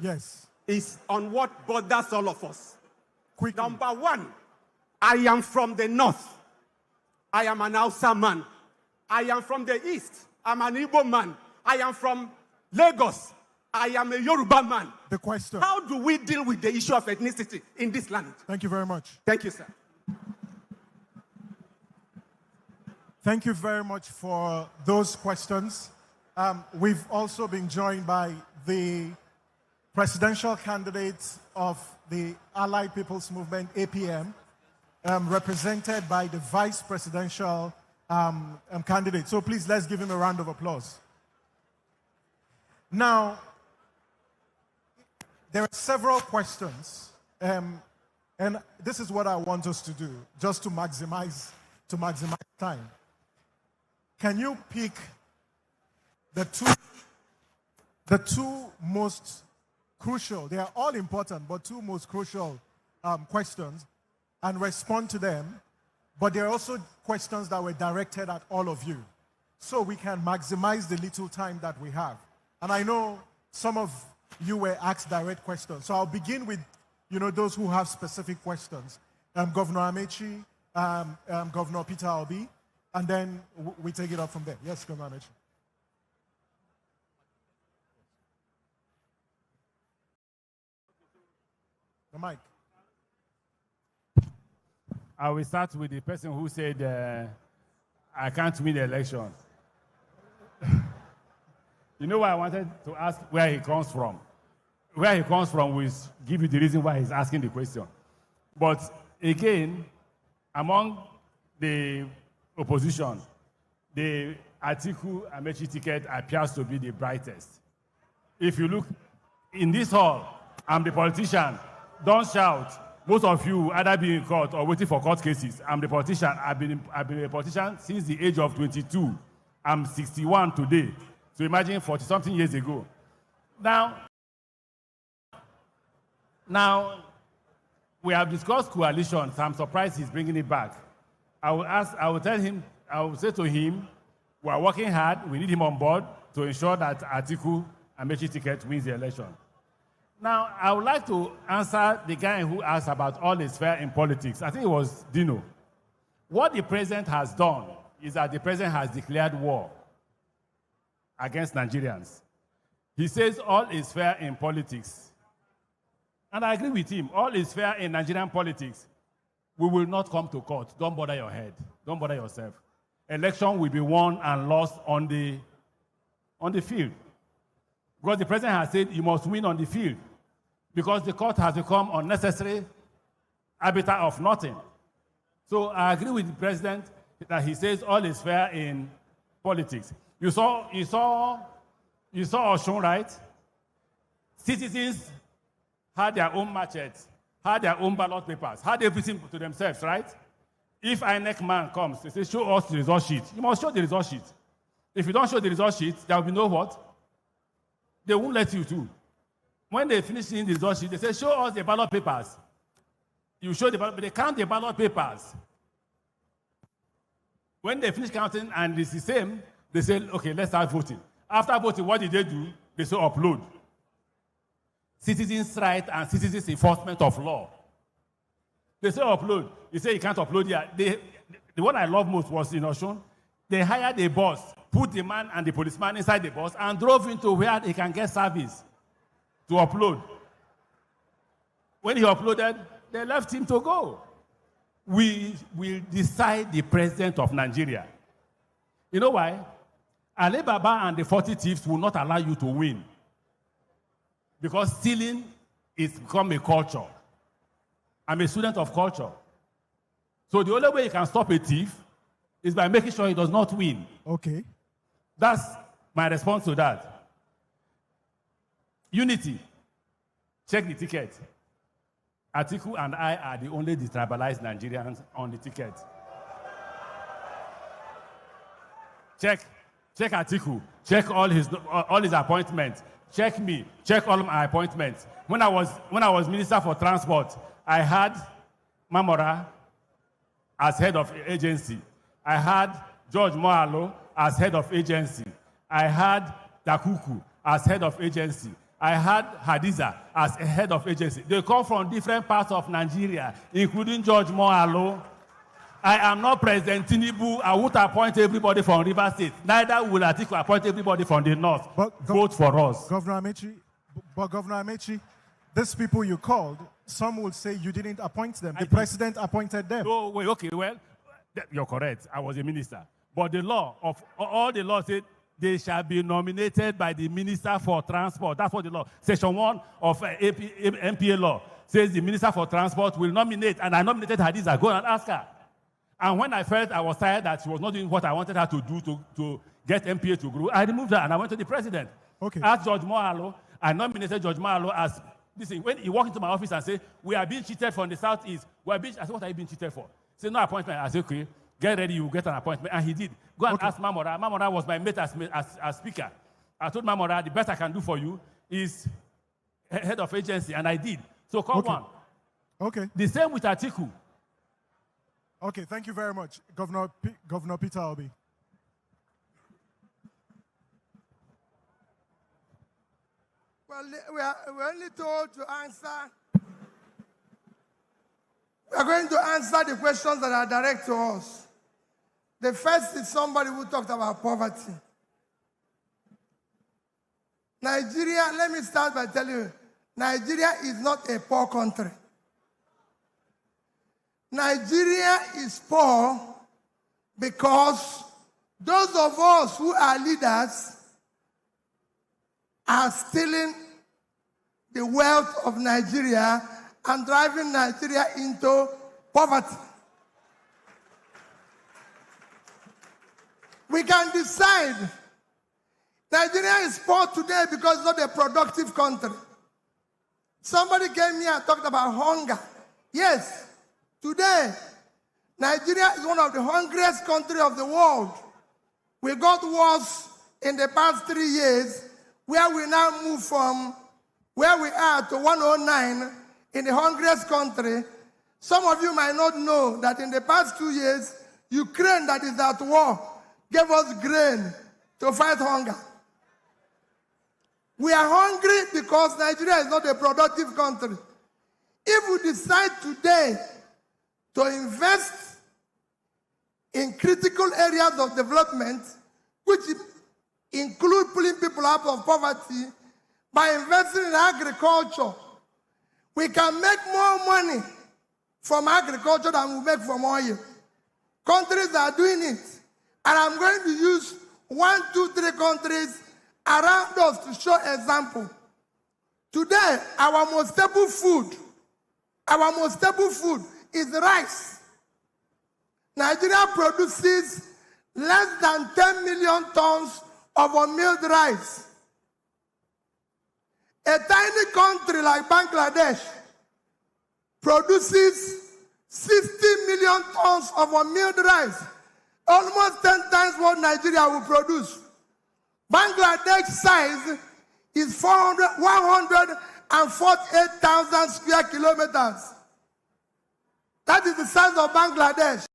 is on what bothers all of us. Number one, I am from the north. I am an Hausa man. I am from the east. I'm an Igbo man. I am from Lagos. I am a Yoruba man. The question. How do we deal with the issue of ethnicity in this land? Thank you very much. Thank you, sir. Thank you very much for those questions. We've also been joined by the presidential candidate of the Allied People's Movement, APM, represented by the vice presidential candidate. So please, let's give him a round of applause. Now, there are several questions, and this is what I want us to do, just to maximize time. Can you pick the two most crucial, they are all important, but two most crucial questions, and respond to them? But there are also questions that were directed at all of you, so we can maximize the little time that we have. And I know some of you were asked direct questions, so I'll begin with those who have specific questions. Governor Amaechi, Governor Peter Obi, and then we take it up from there. Yes, Governor Amaechi. The mic. I will start with the person who said, I can't win the election. You know why I wanted to ask where he comes from? Where he comes from will give you the reason why he's asking the question. But again, among the opposition, the Atiku Amaechi ticket appears to be the brightest. If you look in this hall, I'm the politician. Don't shout. Most of you either be in court or waiting for court cases. I'm the politician. I've been a politician since the age of 22. I'm 61 today. So imagine 40-something years ago. Now, we have discussed coalitions. I'm surprised he's bringing it back. I will say to him, we are working hard. We need him on board to ensure that Atiku Amaechi ticket wins the election. Now, I would like to answer the guy who asked about all is fair in politics. I think it was Dino. What the president has done is that the president has declared war against Nigerians. He says all is fair in politics. And I agree with him. All is fair in Nigerian politics. We will not come to court. Don't bother your head. Don't bother yourself. Election will be won and lost on the field. Because the president has said you must win on the field. Because the court has become unnecessary arbiter of nothing. So I agree with the president that he says all is fair in politics. You saw Oshun, right? Citizens had their own machetes, had their own ballot papers, had everything to themselves, right? If INEC man comes, they say, show us the result sheet. You must show the result sheet. If you don't show the result sheet, there will be no what? They won't let you to. When they finish seeing the result sheet, they say, show us the ballot papers. You show the ballot, but they count the ballot papers. When they finish counting and it's the same, they say, okay, let's start voting. After voting, what did they do? They say upload. Citizens' rights and citizens' enforcement of law. They say upload. You say you can't upload here. The one I love most was in Oshun. They hired a bus, put the man and the policeman inside the bus, and drove into where he can get service to upload. When he uploaded, they left him to go. We will decide the president of Nigeria. You know why? Alibaba and the 40 thieves will not allow you to win. Because stealing is become a culture. I'm a student of culture. So the only way you can stop a thief is by making sure he does not win. Okay. That's my response to that. Unity. Check the ticket. Atiku and I are the only detribalized Nigerians on the ticket. Check Atiku. Check all his appointments. Check me. Check all my appointments. When I was Minister for Transport, I had Mamora as head of agency. I had George Moalo as head of agency. I had Dakuku as head of agency. I had Hadiza as a head of agency. They come from different parts of Nigeria, including George Moalo. I am not President Tinubu. I would appoint everybody from River State. Neither will Atiku appoint everybody from the north. Vote for us. Governor Amaechi, these people you called, some will say you didn't appoint them. The president appointed them. Oh, wait, okay, well, you're correct. I was a minister. But the law of all the laws said they shall be nominated by the Minister for Transport. That's what the law. Section 1 of MPA law says the Minister for Transport will nominate, and I nominated Hadiza. Go and ask her. And when I felt I was tired that she was not doing what I wanted her to do to get MPA to grow, I removed her and I went to the president. Okay. Asked George Moalo. I nominated George Moalo as, listen, when he walked into my office and said, we are being cheated from the southeast. I said, what are you being cheated for? He said, no appointment. I said, okay, get ready, you get an appointment. And he did. Go and ask Mamora. Mamora was my mate as speaker. I told Mamora, the best I can do for you is head of agency, and I did. So call one. Okay. The same with Atiku. Okay, thank you very much, Governor Peter Obi. Well, we're only told to answer. We are going to answer the questions that are direct to us. The first is somebody who talked about poverty. Nigeria, let me start by telling you, Nigeria is not a poor country. Nigeria is poor because those of us who are leaders are stealing the wealth of Nigeria and driving Nigeria into poverty. We can decide Nigeria is poor today because it's not a productive country. Somebody came here and talked about hunger. Yes, today, Nigeria is one of the hungriest countries of the world. We got worse in the past 3 years, where we now move from where we are to 109 in the hungriest country. Some of you might not know that in the past 2 years, Ukraine, that is at war, gave us grain to fight hunger. We are hungry because Nigeria is not a productive country. If we decide today to invest in critical areas of development, which include pulling people out of poverty, by investing in agriculture, we can make more money from agriculture than we make from oil. Countries are doing it. And I'm going to use 1, 2, 3 countries around us to show example. Today, our most staple food is rice. Nigeria produces less than 10 million tons of unmilled rice. A tiny country like Bangladesh produces 60 million tons of unmilled rice, almost 10 times what Nigeria will produce. Bangladesh's size is 148,000 square kilometers. That is the size of Bangladesh.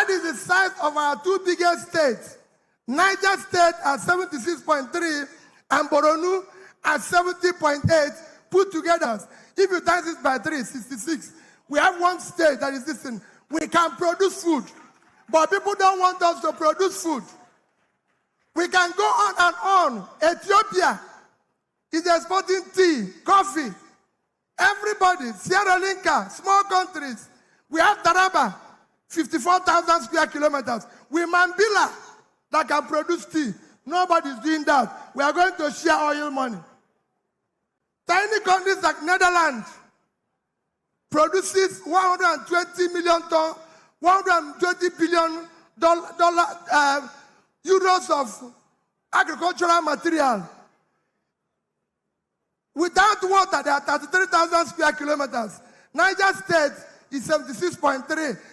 That is the size of our two biggest states. Niger State at 76.3 and Borno at 70.8 put together. If you times it by 3, 66. We have one state that is this thing. We can produce food, but people don't want us to produce food. We can go on and on. Ethiopia is exporting tea, coffee. Everybody, Sierra Leone, small countries. We have Taraba, 54,000 square kilometers. We Mambila that can produce tea. Nobody's doing that. We are going to share oil money. Tiny countries like Netherlands produces 120 million ton, 120 billion euros of agricultural material. Without water, there are 33,000 square kilometers. Niger State is 76.3,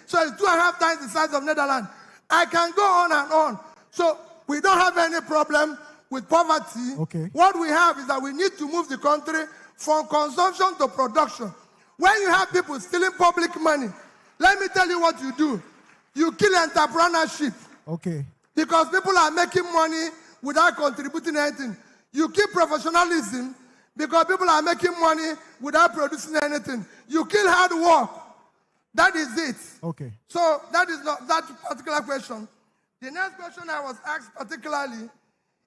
so it's 2.5 times the size of Netherlands. I can go on and on. So we don't have any problem with poverty. Okay. What we have is that we need to move the country from consumption to production. When you have people stealing public money, let me tell you what you do. You kill entrepreneurship. Okay. Because people are making money without contributing anything. You keep professionalism because people are making money without producing anything. You kill hard work. That is it. Okay. So that is not that particular question. The next question I was asked particularly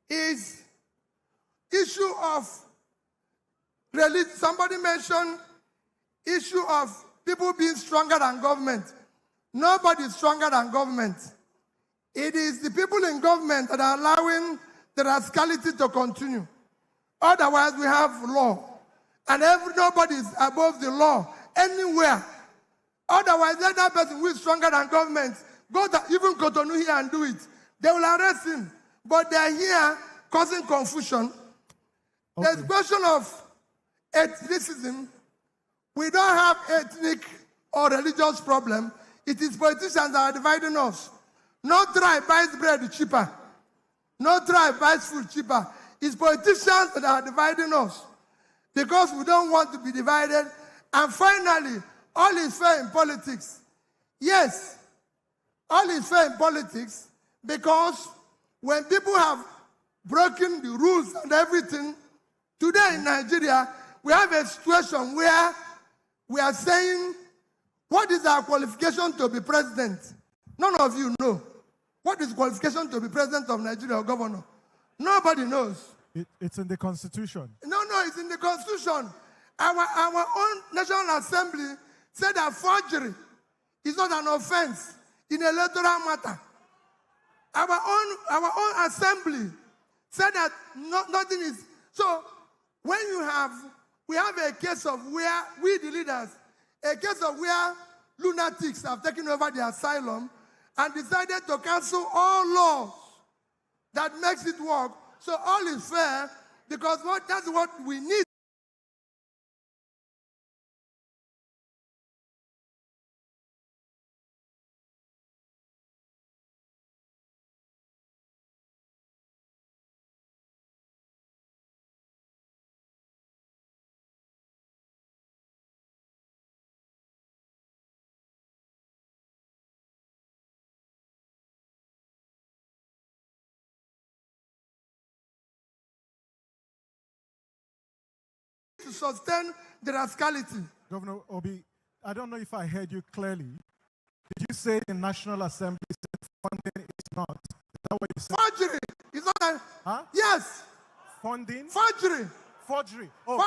is issue of religion. Somebody mentioned issue of people being stronger than government. Nobody is stronger than government. It is the people in government that are allowing the rascality to continue. Otherwise, we have law. And nobody is above the law anywhere. Otherwise, let that person who is stronger than government go to even Cotonou here and do it. They will arrest him. But they are here causing confusion. Okay. There's a question of ethnicism. We don't have ethnic or religious problem. It is politicians that are dividing us. No tribe buys bread cheaper. No tribe buys food cheaper. It's politicians that are dividing us because we don't want to be divided. And finally, all is fair in politics. Yes, all is fair in politics because when people have broken the rules and everything, today in Nigeria, we have a situation where we are saying, what is our qualification to be president? None of you know. What is qualification to be president of Nigeria or governor? Nobody knows. It's in the Constitution. No, it's in the Constitution. Our own National Assembly said that forgery is not an offense in electoral matter. Our own assembly said that nothing is. So when we have a case of where we, the leaders, a case of where lunatics have taken over the asylum and decided to cancel all laws that makes it work. So all is fair because that's what we need. To sustain the rascality. Governor Obi, I don't know if I heard you clearly. Did you say the National Assembly said funding is not? Is that what you said? Forgery is not a... Huh? Yes. Funding? Forgery. Forgery. Oh,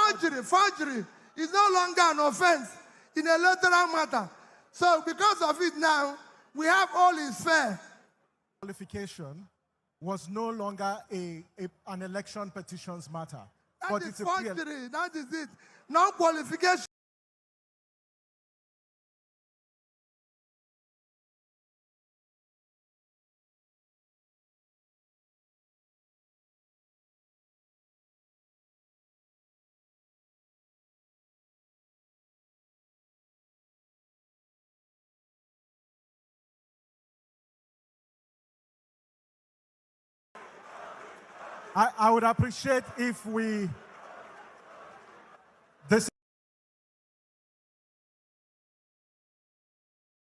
forgery is no longer an offense in electoral matter. So because of it now, we have all is fair. Qualification was no longer an election petitions matter. That but is it's forgery. That is it. No qualification. I would appreciate if this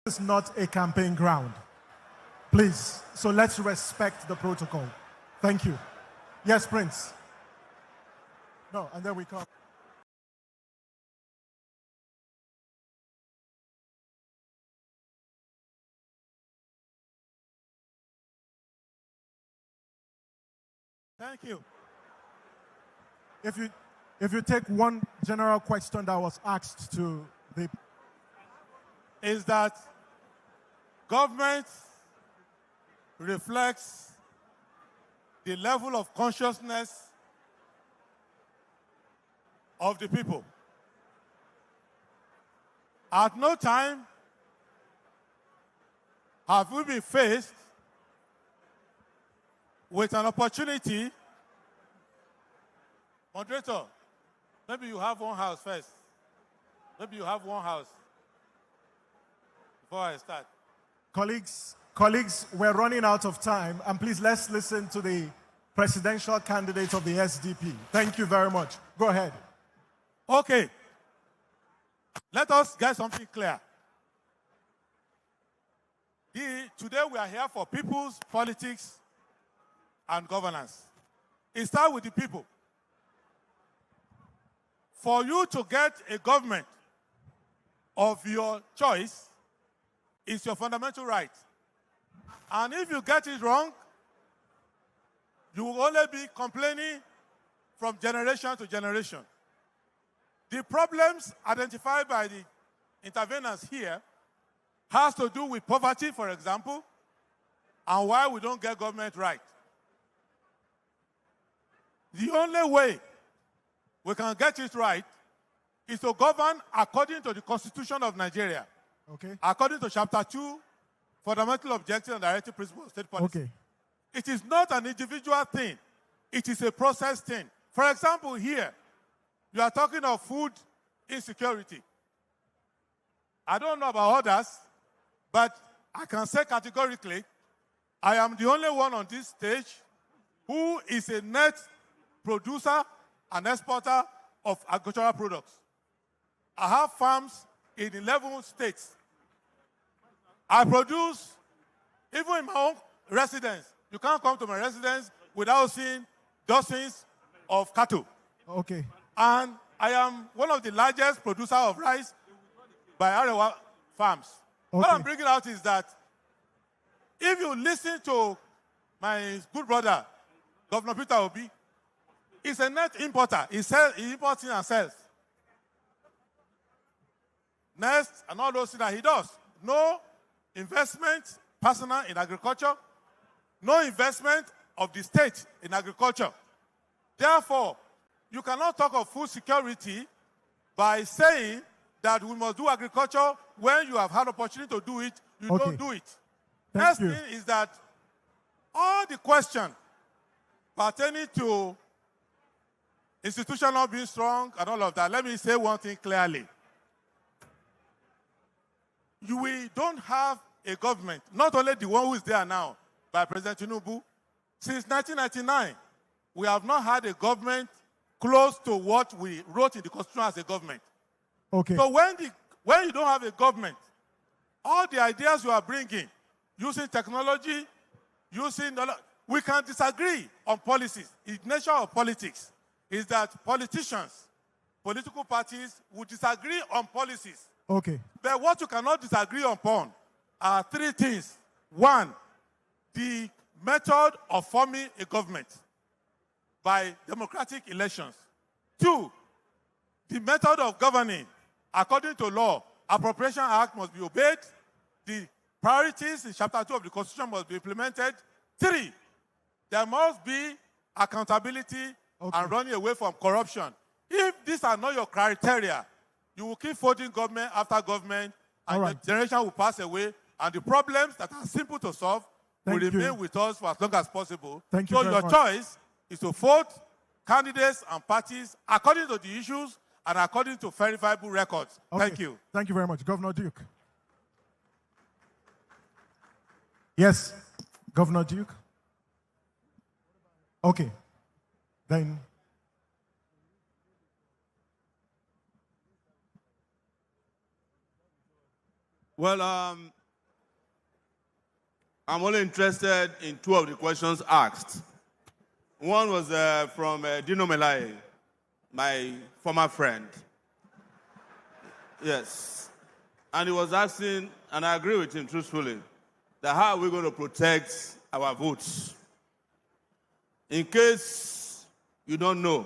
is not a campaign ground. Please, so let's respect the protocol. Thank you. Yes, Prince. No, and then we come. Thank you. If you take one general question that was asked to the is that government reflects the level of consciousness of the people. At no time have we been faced with an opportunity. Moderator, maybe you have one house first. Maybe you have one house before I start. Colleagues, we're running out of time, and please let's listen to the presidential candidate of the SDP. Thank you very much. Go ahead. Okay. Let us get something clear. Today we are here for people's politics and governance. It starts with the people. For you to get a government of your choice is your fundamental right. And if you get it wrong, you will only be complaining from generation to generation. The problems identified by the interveners here has to do with poverty, for example, and why we don't get government right. The only way we can get it right is to govern according to the Constitution of Nigeria. Okay. According to Chapter 2, Fundamental Objectives and Directive Principles of State Policy. Okay. It is not an individual thing. It is a process thing. For example, here, you are talking of food insecurity. I don't know about others, but I can say categorically, I am the only one on this stage who is a net producer and exporter of agricultural products. I have farms in 11 states. I produce, even in my own residence, you can't come to my residence without seeing dozens of cattle. Okay. And I am one of the largest producers of rice by Arewa farms. Okay. What I'm bringing out is that if you listen to my good brother, Governor Peter Obi, he's a net importer. He imports and sells. Next, and all those things that he does. No investment personal in agriculture. No investment of the state in agriculture. Therefore, you cannot talk of food security by saying that we must do agriculture when you have had opportunity to do it, you don't do it. Next thing is that all the questions pertaining to institution not being strong and all of that, let me say one thing clearly. We don't have a government, not only the one who is there now by President Tinubu. Since 1999, we have not had a government close to what we wrote in the Constitution as a government. Okay. So when you don't have a government, all the ideas you are bringing, using technology, we can disagree on policies. The nature of politics is that politicians, political parties will disagree on policies. Okay. But what you cannot disagree upon are three things. One, the method of forming a government by democratic elections. Two, the method of governing. According to law, Appropriation Act must be obeyed. The priorities in Chapter 2 of the Constitution must be implemented. Three, there must be accountability and running away from corruption. If these are not your criteria, you will keep folding government after government, and the generation will pass away, and the problems that are simple to solve will remain with us for as long as possible. Thank you so very your much. choice is to vote candidates and parties according to the issues and according to verifiable records. Okay. Thank you. Thank you very much. Governor Duke. Yes, Governor Duke. Okay. Then. Well, I'm only interested in two of the questions asked. One was from Dino Melai, my former friend. Yes. And he was asking, and I agree with him truthfully, that how are we going to protect our votes? In case you don't know,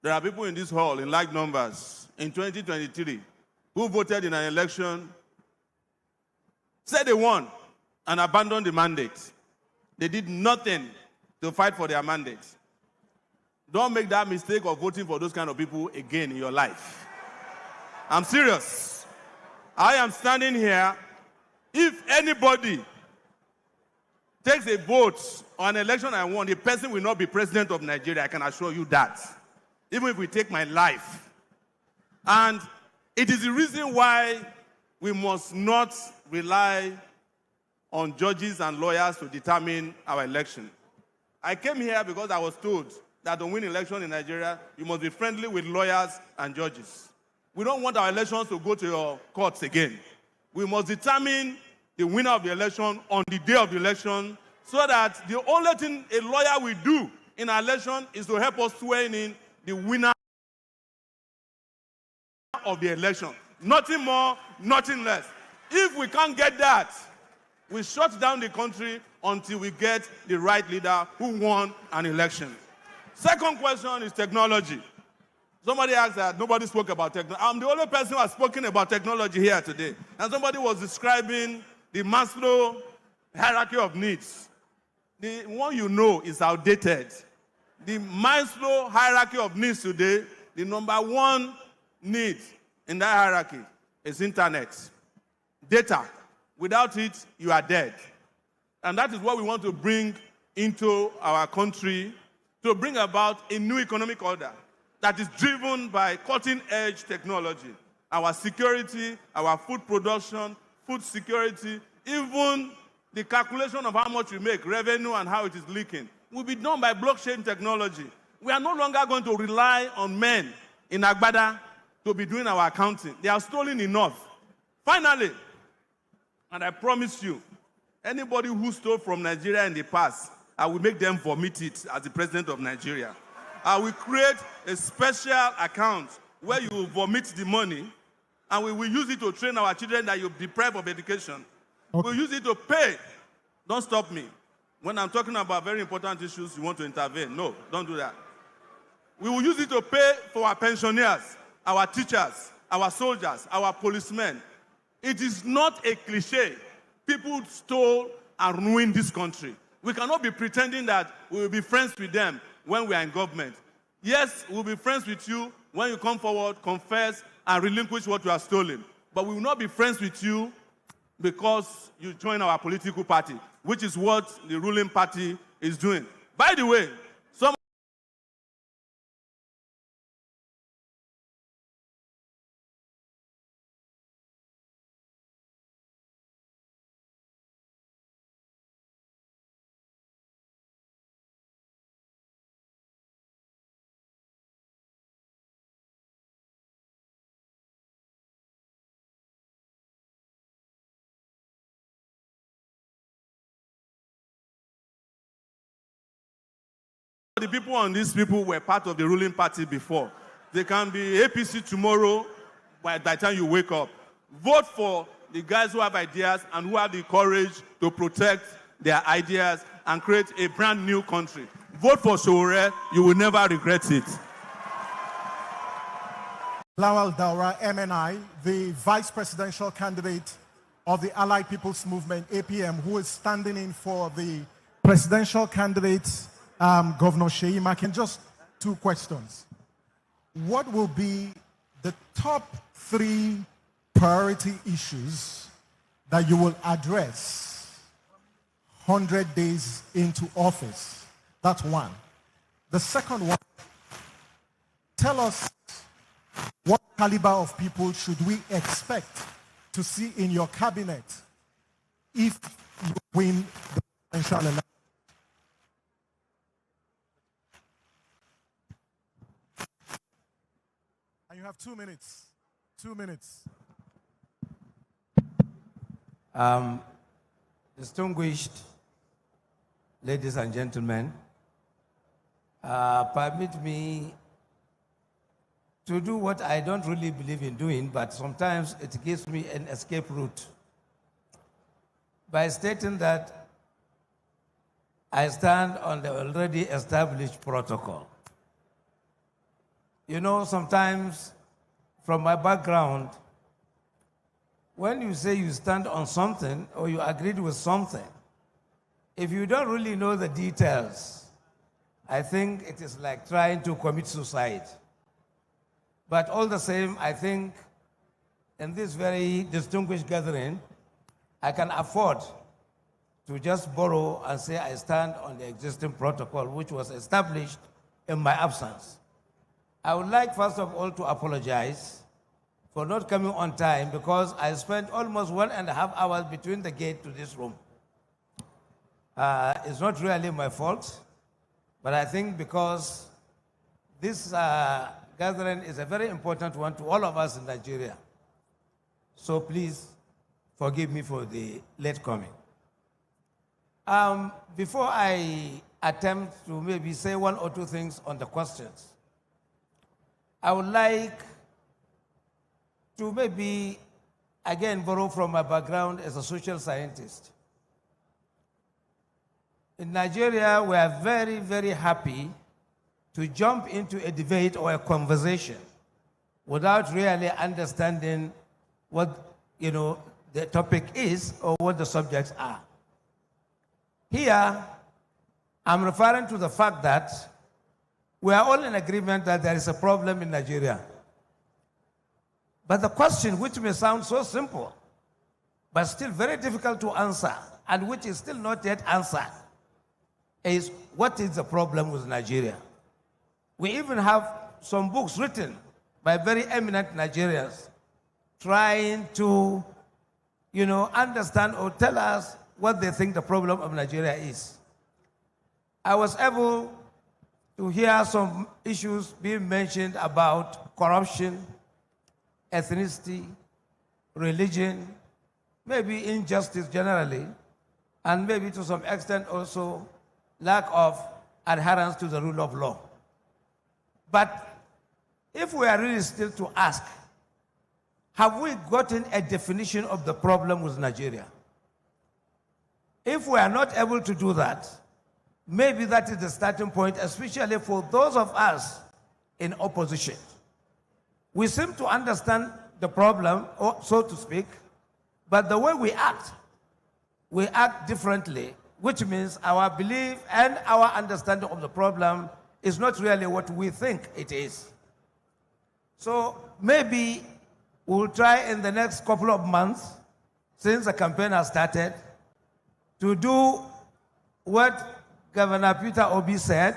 there are people in this hall in large numbers in 2023 who voted in an election, said they won, and abandoned the mandate. They did nothing to fight for their mandate. Don't make that mistake of voting for those kind of people again in your life. I'm serious. I am standing here. If anybody takes a vote on an election I won, the person will not be president of Nigeria, I can assure you that. Even if we take my life. And it is the reason why we must not rely on judges and lawyers to determine our election. I came here because I was told that to win election in Nigeria, you must be friendly with lawyers and judges. We don't want our elections to go to your courts again. We must determine the winner of the election on the day of the election, so that the only thing a lawyer will do in an election is to help us swear in the winner of the election. Nothing more, nothing less. If we can't get that, we shut down the country until we get the right leader who won an election. Second question is technology. Somebody asked that nobody spoke about technology. I'm the only person who has spoken about technology here today. And somebody was describing the Maslow hierarchy of needs. The one you know is outdated. The Maslow hierarchy of needs today, the number one need in that hierarchy is internet, data. Without it, you are dead. And that is what we want to bring into our country, to bring about a new economic order that is driven by cutting-edge technology. Our security, our food production, food security, even the calculation of how much we make, revenue and how it is leaking, will be done by blockchain technology. We are no longer going to rely on men in Agbada to be doing our accounting. They are stolen enough. Finally, and I promise you, anybody who stole from Nigeria in the past, I will make them vomit it as the president of Nigeria. I will create a special account where you will vomit the money, and we will use it to train our children that you deprive of education. Okay. We'll use it to pay. Don't stop me. When I'm talking about very important issues, you want to intervene. No, don't do that. We will use it to pay for our pensioners, our teachers, our soldiers, our policemen. It is not a cliche. People stole and ruined this country. We cannot be pretending that we will be friends with them when we are in government. Yes, we'll be friends with you when you come forward, confess, and relinquish what you have stolen. But we will not be friends with you because you join our political party, which is what the ruling party is doing. By the way, some the people on these people were part of the ruling party before. They can be APC tomorrow by the time you wake up. Vote for the guys who have ideas and who have the courage to protect their ideas and create a brand new country. Vote for Sowore. You will never regret it. Lawal Daura, MNI, the vice presidential candidate of the Allied People's Movement, APM, who is standing in for the presidential candidate, Governor Seyi Makinde. Just two questions. What will be the top 3 priority issues that you will address 100 days into office? That's one. The second one, tell us what caliber of people should we expect to see in your cabinet if you win the presidential election? And you have 2 minutes. 2 minutes. Distinguished ladies and gentlemen, permit me to do what I don't really believe in doing, but sometimes it gives me an escape route by stating that I stand on the already established protocol. You know, sometimes from my background, when you say you stand on something or you agreed with something, if you don't really know the details, I think it is like trying to commit suicide. But all the same, I think in this very distinguished gathering, I can afford to just borrow and say I stand on the existing protocol which was established in my absence. I would like, first of all, to apologize for not coming on time because I spent almost 1.5 hours between the gate to this room. It's not really my fault, but I think because this gathering is a very important one to all of us in Nigeria. So please forgive me for the late coming. Before I attempt to maybe say one or two things on the questions, I would like to maybe, again, borrow from my background as a social scientist. In Nigeria, we are very, very happy to jump into a debate or a conversation without really understanding what, the topic is or what the subjects are. Here, I'm referring to the fact that we are all in agreement that there is a problem in Nigeria. But the question, which may sound so simple, but still very difficult to answer, and which is still not yet answered, is what is the problem with Nigeria? We even have some books written by very eminent Nigerians trying to, understand or tell us what they think the problem of Nigeria is. I was able to hear some issues being mentioned about corruption, ethnicity, religion, maybe injustice generally, and maybe to some extent also lack of adherence to the rule of law. But if we are really still to ask, have we gotten a definition of the problem with Nigeria? If we are not able to do that, maybe that is the starting point, especially for those of us in opposition. We seem to understand the problem, or so to speak, but the way we act differently, which means our belief and our understanding of the problem is not really what we think it is. So maybe we'll try in the next couple of months, since the campaign has started, to do what Governor Peter Obi said,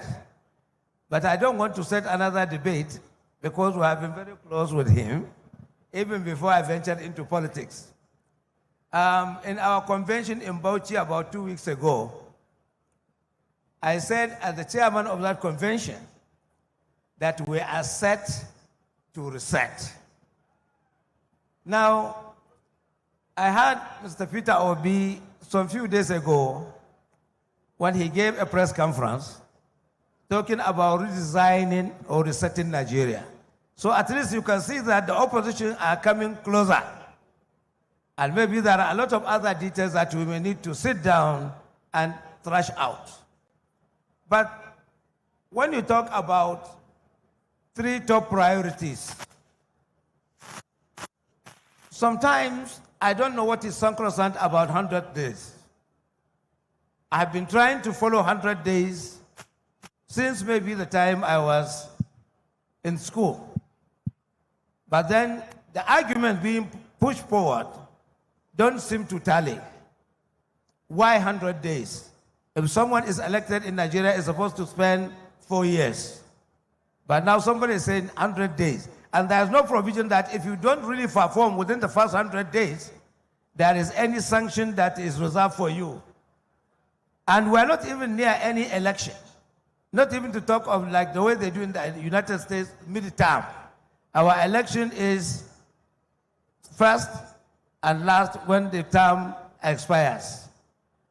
but I don't want to set another debate because we have been very close with him, even before I ventured into politics. In our convention in Bauchi about 2 weeks ago, I said as the chairman of that convention that we are set to reset. Now, I heard Mr. Peter Obi some few days ago when he gave a press conference talking about redesigning or resetting Nigeria. So at least you can see that the opposition are coming closer. And maybe there are a lot of other details that we may need to sit down and thrash out. But when you talk about 3 top priorities, sometimes I don't know what is sacrosanct about 100 days. I've been trying to follow 100 days since maybe the time I was in school. But then the argument being pushed forward don't seem to tally. Why 100 days? If someone is elected in Nigeria, is supposed to spend 4 years. But now somebody is saying 100 days. And there's no provision that if you don't really perform within the first 100 days, there is any sanction that is reserved for you. And we're not even near any election. Not even to talk of like the way they do in the United States, mid-term. Our election is first and last when the term expires.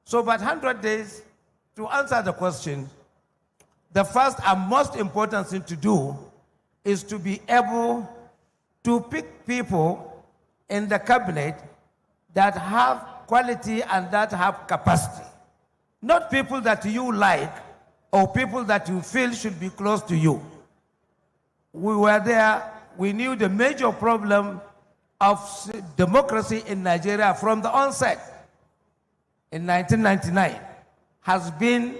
So, but 100 days, to answer the question, the first and most important thing to do is to be able to pick people in the cabinet that have quality and that have capacity. Not people that you like or people that you feel should be close to you. We were there, we knew the major problem of democracy in Nigeria from the onset in 1999 has been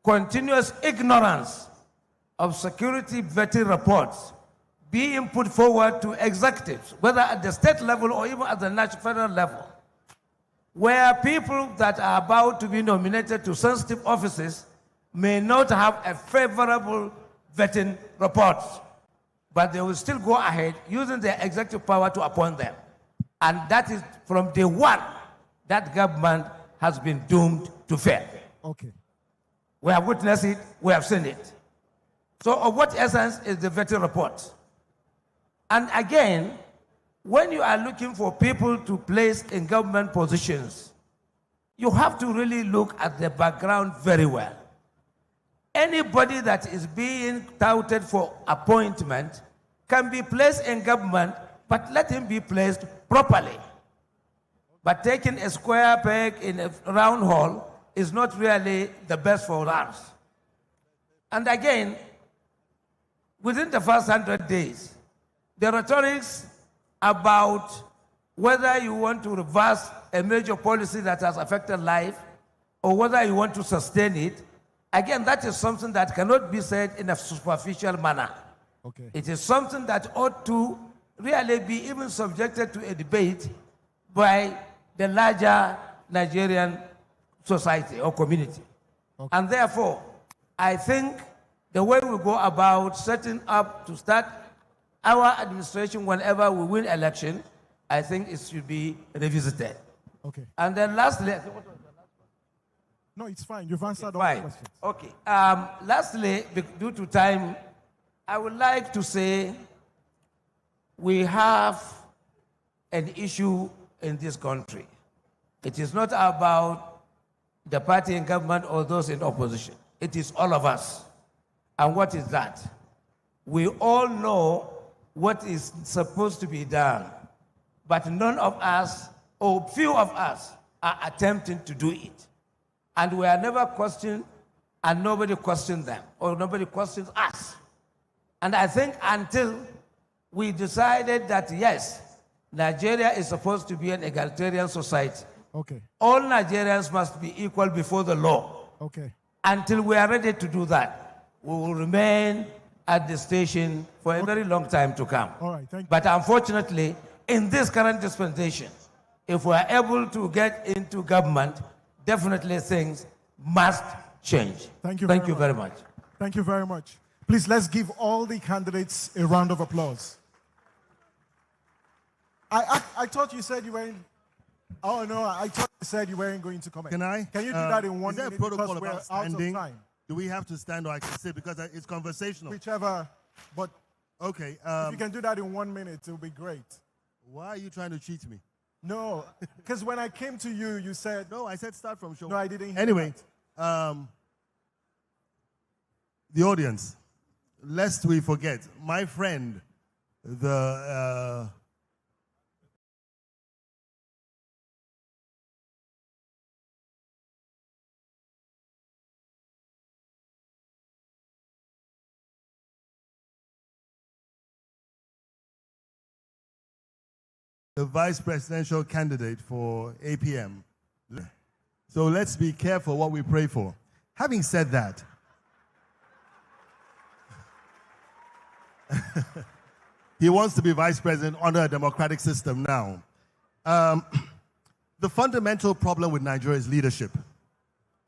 continuous ignorance of security vetting reports being put forward to executives, whether at the state level or even at the national federal level, where people that are about to be nominated to sensitive offices may not have a favorable vetting report, but they will still go ahead using their executive power to appoint them. And that is from day one, that government has been doomed to fail. Okay. We have witnessed it, we have seen it. So of what essence is the vetting report? And again, when you are looking for people to place in government positions, you have to really look at the background very well. Anybody that is being touted for appointment can be placed in government, but let him be placed properly. But taking a square peg in a round hole is not really the best for us. And again, within the first 100 days, the rhetorics about whether you want to reverse a major policy that has affected life or whether you want to sustain it, again, that is something that cannot be said in a superficial manner. Okay. It is something that ought to really be even subjected to a debate by the larger Nigerian society or community. Okay. And therefore, I think the way we go about setting up to start our administration whenever we win election, I think it should be revisited. Okay. And then lastly, no, it's fine. You've answered all fine. the questions. Okay. Lastly, due to time, I would like to say we have an issue in this country. It is not about the party in government or those in opposition. It is all of us. And what is that? We all know what is supposed to be done, but none of us, or few of us, are attempting to do it. And we are never questioned, and nobody questions them, or nobody questions us. And I think until we decided that, yes, Nigeria is supposed to be an egalitarian society, okay, all Nigerians must be equal before the law. Okay. Until we are ready to do that, we will remain at the station for a very long time to come. All right, thank you. But unfortunately, in this current dispensation, if we are able to get into government, definitely things must change. Thank you. Thank you very much. Thank you very much. Please, let's give all the candidates a round of applause. I thought you said you weren't. Oh no, I thought you said you weren't going to comment. Can I? Can you do that in 1 is there minute? a protocol because we're about out of standing? time. Do we have to stand or I can sit because it's conversational? Whichever, but okay. If you can do that in 1 minute, it will be great. Why are you trying to cheat me? No, because when I came to you, you said no. I said start from show. No, I didn't hear Anyway, that. The audience, lest we forget, my friend, the vice presidential candidate for APM. So let's be careful what we pray for. Having said that, he wants to be vice president under a democratic system now. The fundamental problem with Nigeria is leadership.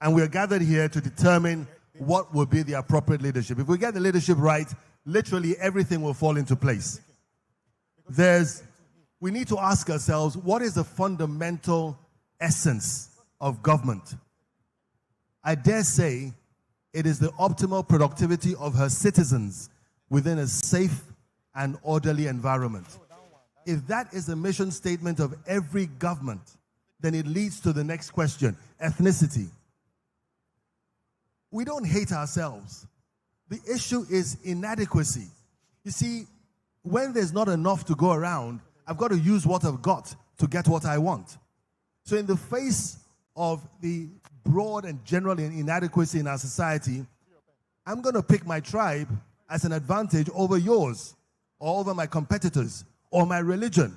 And we are gathered here to determine what will be the appropriate leadership. If we get the leadership right, literally everything will fall into place. We need to ask ourselves, what is the fundamental essence of government? I dare say it is the optimal productivity of her citizens within a safe and orderly environment. If that is the mission statement of every government, then it leads to the next question, ethnicity. We don't hate ourselves. The issue is inadequacy. You see, when there's not enough to go around, I've got to use what I've got to get what I want. So in the face of the broad and general inadequacy in our society, I'm going to pick my tribe as an advantage over yours, or over my competitors, or my religion.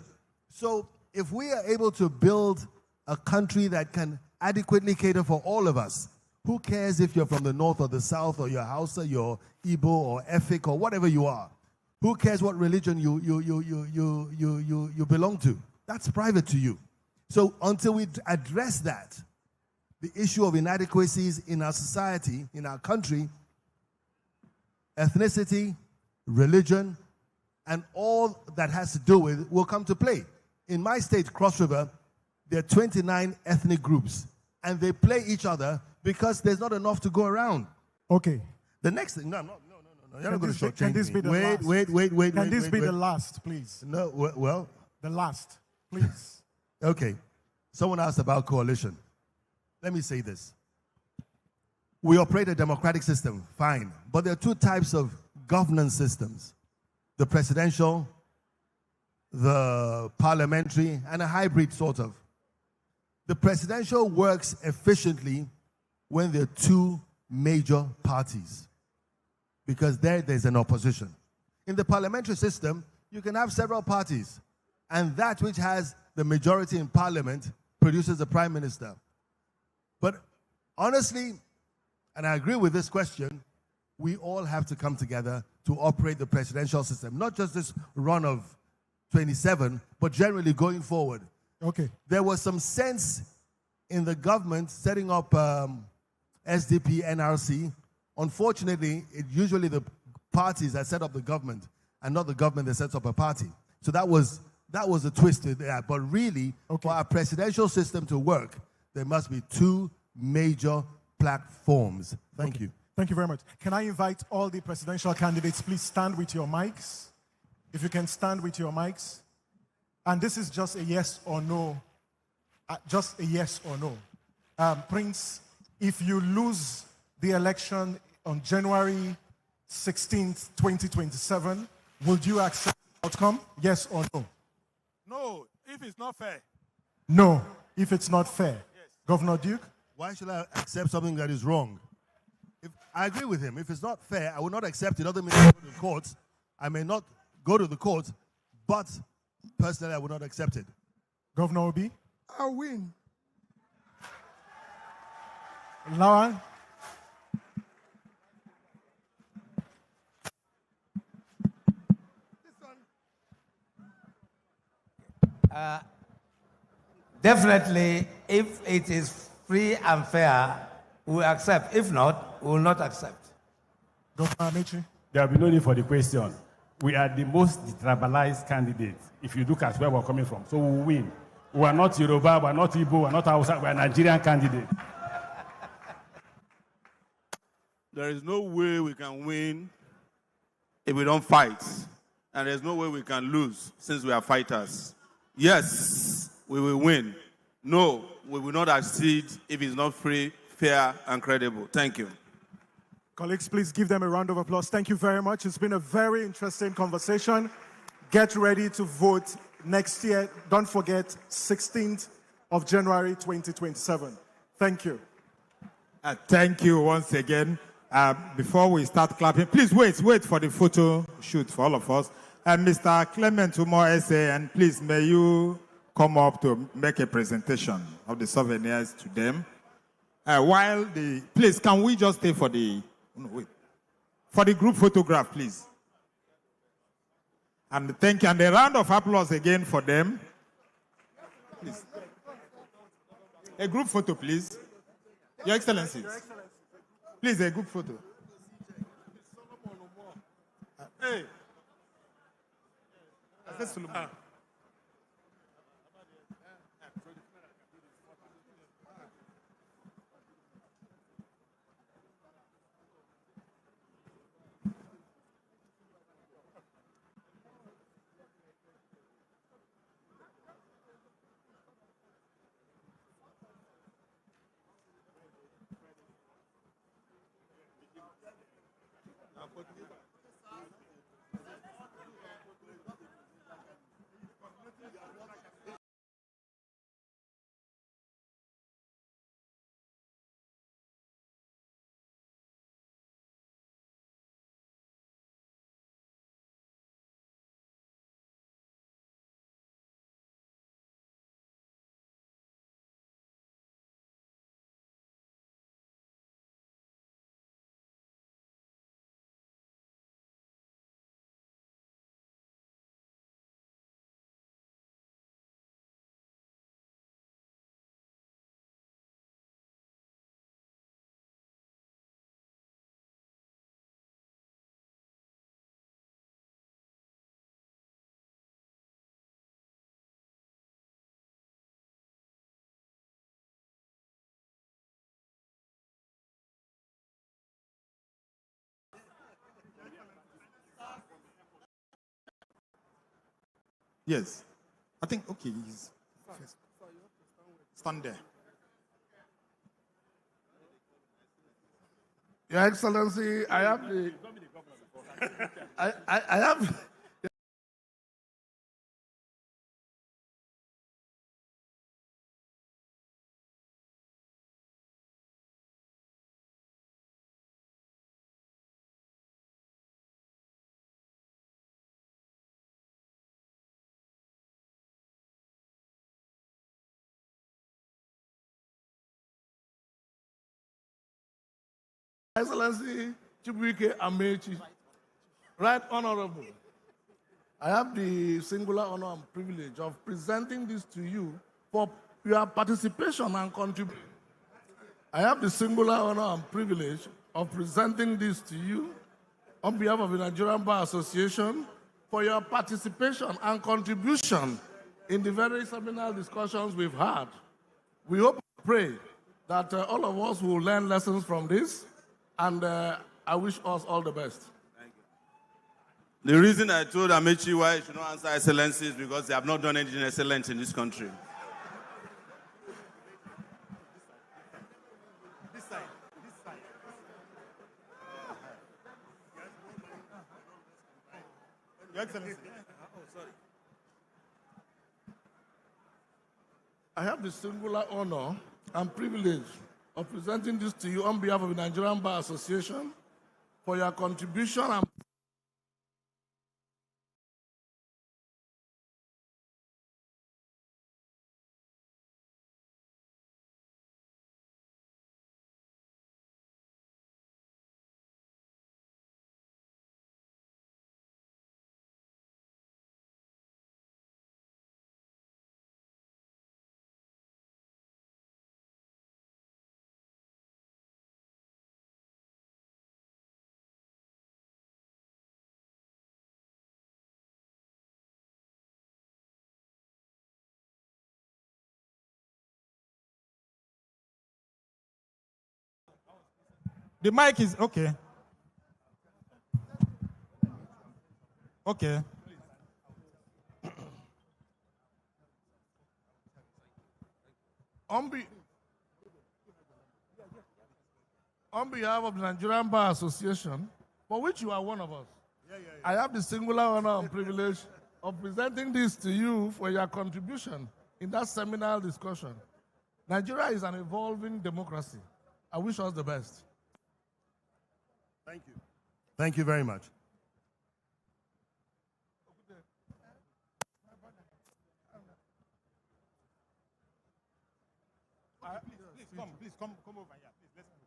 So if we are able to build a country that can adequately cater for all of us, who cares if you're from the north or the south, or you're Hausa, you're Igbo, or Efik, or whatever you are? Who cares what religion you belong to? That's private to you. So until we address that, the issue of inadequacies in our society, in our country, ethnicity, religion, and all that has to do with it will come to play. In my state, Cross River, there are 29 ethnic groups, and they play each other because there's not enough to go around. Okay. The next thing, no. You're not going to shortchange Can this be the last? Wait. Can this be the last, please? No, well. The last, please. Okay. Someone asked about coalition. Let me say this. We operate a democratic system, fine. But there are two types of governance systems. The presidential, the parliamentary, and a hybrid sort of. The presidential works efficiently when there are two major parties, because there's an opposition. In the parliamentary system, you can have several parties, and that which has the majority in parliament produces a prime minister. But honestly, and I agree with this question, we all have to come together to operate the presidential system, not just this run of 27, but generally going forward. Okay. There was some sense in the government setting up SDP, NRC. Unfortunately, usually the parties that set up the government and not the government that sets up a party. So that was a twist to that. But really, for our presidential system to work, there must be two major platforms. Thank you. Thank you very much. Can I invite all the presidential candidates, please stand with your mics. If you can stand with your mics. And this is just a yes or no. Just a yes or no. Prince, if you lose the election on January 16th, 2027, would you accept the outcome? Yes or no? No, if it's not fair. No, if it's not fair. Yes. Governor Duke? Why should I accept something that is wrong? If I agree with him. If it's not fair, I will not accept it. Doesn't mean I go to the courts. I may not go to the courts, but personally, I will not accept it. Governor Obi? I'll win. Lawan? Definitely, if it is free and fair, we will accept. If not, we will not accept. Governor Amaechi? There will be no need for the question. We are the most detribalized candidates, if you look at where we're coming from. So we will win. We are not Yoruba, we are not Igbo, we are not Hausa, we are Nigerian candidates. There is no way we can win if we don't fight. And there's no way we can lose since we are fighters. Yes, we will win. No, we will not accede if it's not free, fair, and credible. Thank you. Colleagues, please give them a round of applause. Thank you very much. It's been a very interesting conversation. Get ready to vote next year. Don't forget, 16th of January 2027. Thank you. Thank you once again. Before we start clapping, please wait for the photo shoot for all of us. Mr. Clement Umo Ese, and please may you come up to make a presentation of the souvenirs to them. Please, can we just stay for the group photograph, please? And thank you, and a round of applause again for them. Please. A group photo, please. Your Excellencies. Please, a group photo. Hey. Yes. I think, okay, he's first. Stand there. Your Excellency, I have the. I have. Excellency Chibuike Amaechi, Right Honorable, I have the singular honor and privilege of presenting this to you for your participation and contribution. I have the singular honor and privilege of presenting this to you on behalf of the Nigerian Bar Association for your participation and contribution in the very seminal discussions we've had. We hope and pray that all of us will learn lessons from this, and I wish us all the best. The reason I told Amaechi why he should not answer Excellency is because they have not done anything excellent in this country. This side. This side. Your Excellency. Oh, sorry. I have the singular honor and privilege of presenting this to you on behalf of the Nigerian Bar Association for your contribution and The mic is okay. Okay. on behalf of the Nigerian Bar Association, for which you are one of us, I have the singular honor and privilege of presenting this to you for your contribution in that seminal discussion. Nigeria is an evolving democracy. I wish us the best. Thank you. Thank you very much. Please come over here. Please, let's move.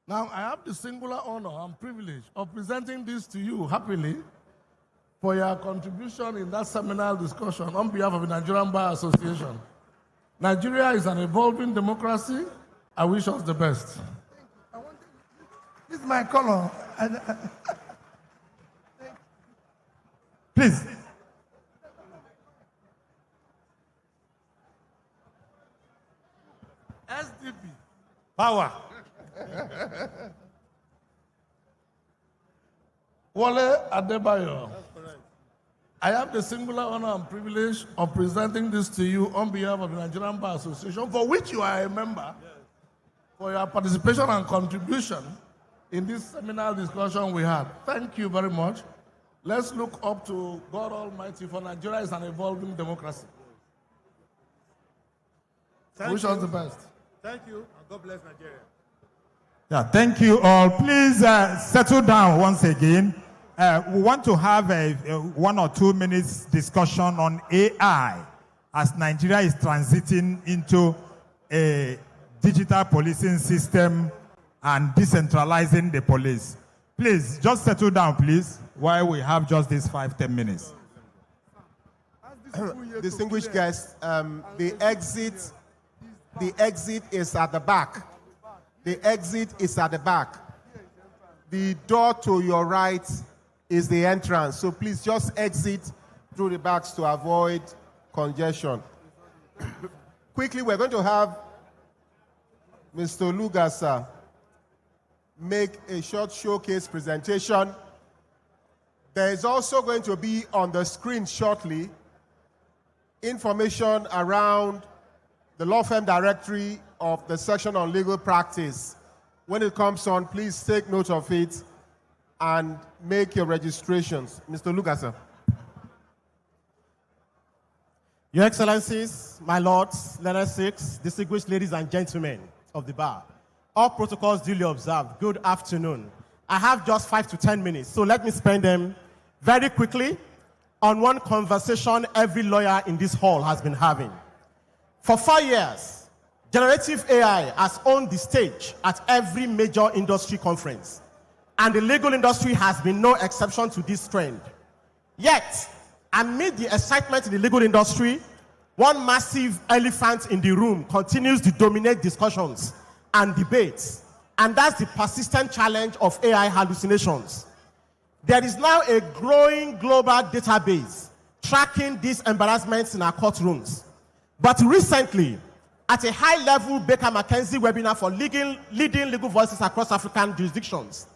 Now, I have the singular honor and privilege of presenting this to you happily for your contribution in that seminal discussion on behalf of the Nigerian Bar Association. Nigeria is an evolving democracy. I wish us the best. This is my color. Please. SDP. Power. Wale Adebayo. I have the singular honor and privilege of presenting this to you on behalf of the Nigerian Bar Association, for which you are a member, for your participation and contribution in this seminal discussion we had. Thank you very much. Let's look up to God Almighty, for Nigeria is an evolving democracy. Wish us the best. Thank you, and God bless Nigeria. Yeah, thank you all. Please settle down once again. We want to have a 1 or 2 minutes discussion on AI as Nigeria is transiting into a digital policing system and decentralizing the police. Please, just settle down, please, while we have just these 5-10 minutes. Distinguished guests, the exit is at the back. The exit is at the back. The door to your right is the entrance. So please just exit through the backs to avoid congestion. Quickly, we're going to have Mr. Lugasa make a short showcase presentation. There is also going to be on the screen shortly information around the law firm directory of the section on legal practice. When it comes on, please take note of it and make your registrations. Mr. Lugasa. Your Excellencies, my lords, learned six, distinguished ladies and gentlemen of the bar, all protocols duly observed, good afternoon. I have just 5 to 10 minutes, so let me spend them very quickly on one conversation every lawyer in this hall has been having. For 4 years, generative AI has owned the stage at every major industry conference, and the legal industry has been no exception to this trend. Yet, amid the excitement in the legal industry, one massive elephant in the room continues to dominate discussions and debates, and that's the persistent challenge of AI hallucinations. There is now a growing global database tracking these embarrassments in our courtrooms. But recently, at a high-level Baker McKenzie webinar for leading legal voices across African jurisdictions,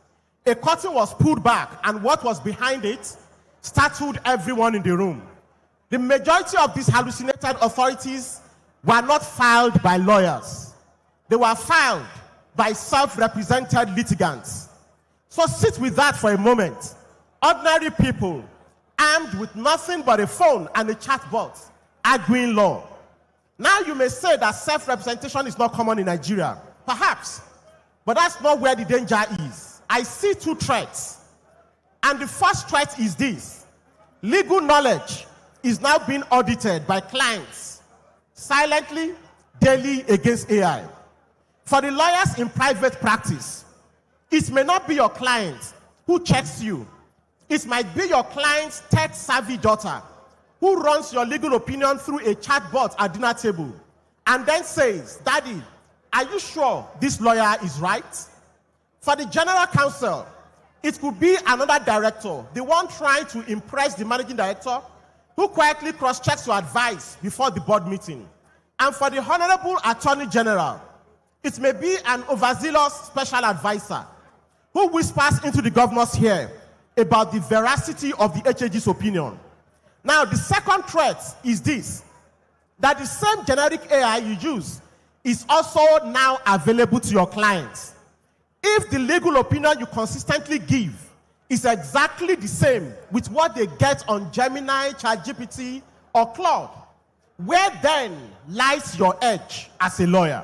a curtain was pulled back, and what was behind it startled everyone in the room. The majority of these hallucinated authorities were not filed by lawyers. They were filed by self-represented litigants. So sit with that for a moment. Ordinary people, armed with nothing but a phone and a chatbot, arguing law. Now you may say that self-representation is not common in Nigeria. Perhaps, but that's not where the danger is. I see 2 threats. And the first threat is this: legal knowledge is now being audited by clients silently, daily, against AI. For the lawyers in private practice, it may not be your client who checks you. It might be your client's tech-savvy daughter who runs your legal opinion through a chatbot at dinner table and then says, "Daddy, are you sure this lawyer is right?" For the general counsel, it could be another director, the one trying to impress the managing director, who quietly cross-checks your advice before the board meeting. And for the Honorable Attorney General, it may be an overzealous special advisor who whispers into the governor's ear about the veracity of the HAG's opinion. Now, the second threat is this: that the same generic AI you use is also now available to your clients. If the legal opinion you consistently give is exactly the same with what they get on Gemini, ChatGPT, or Claude, where then lies your edge as a lawyer?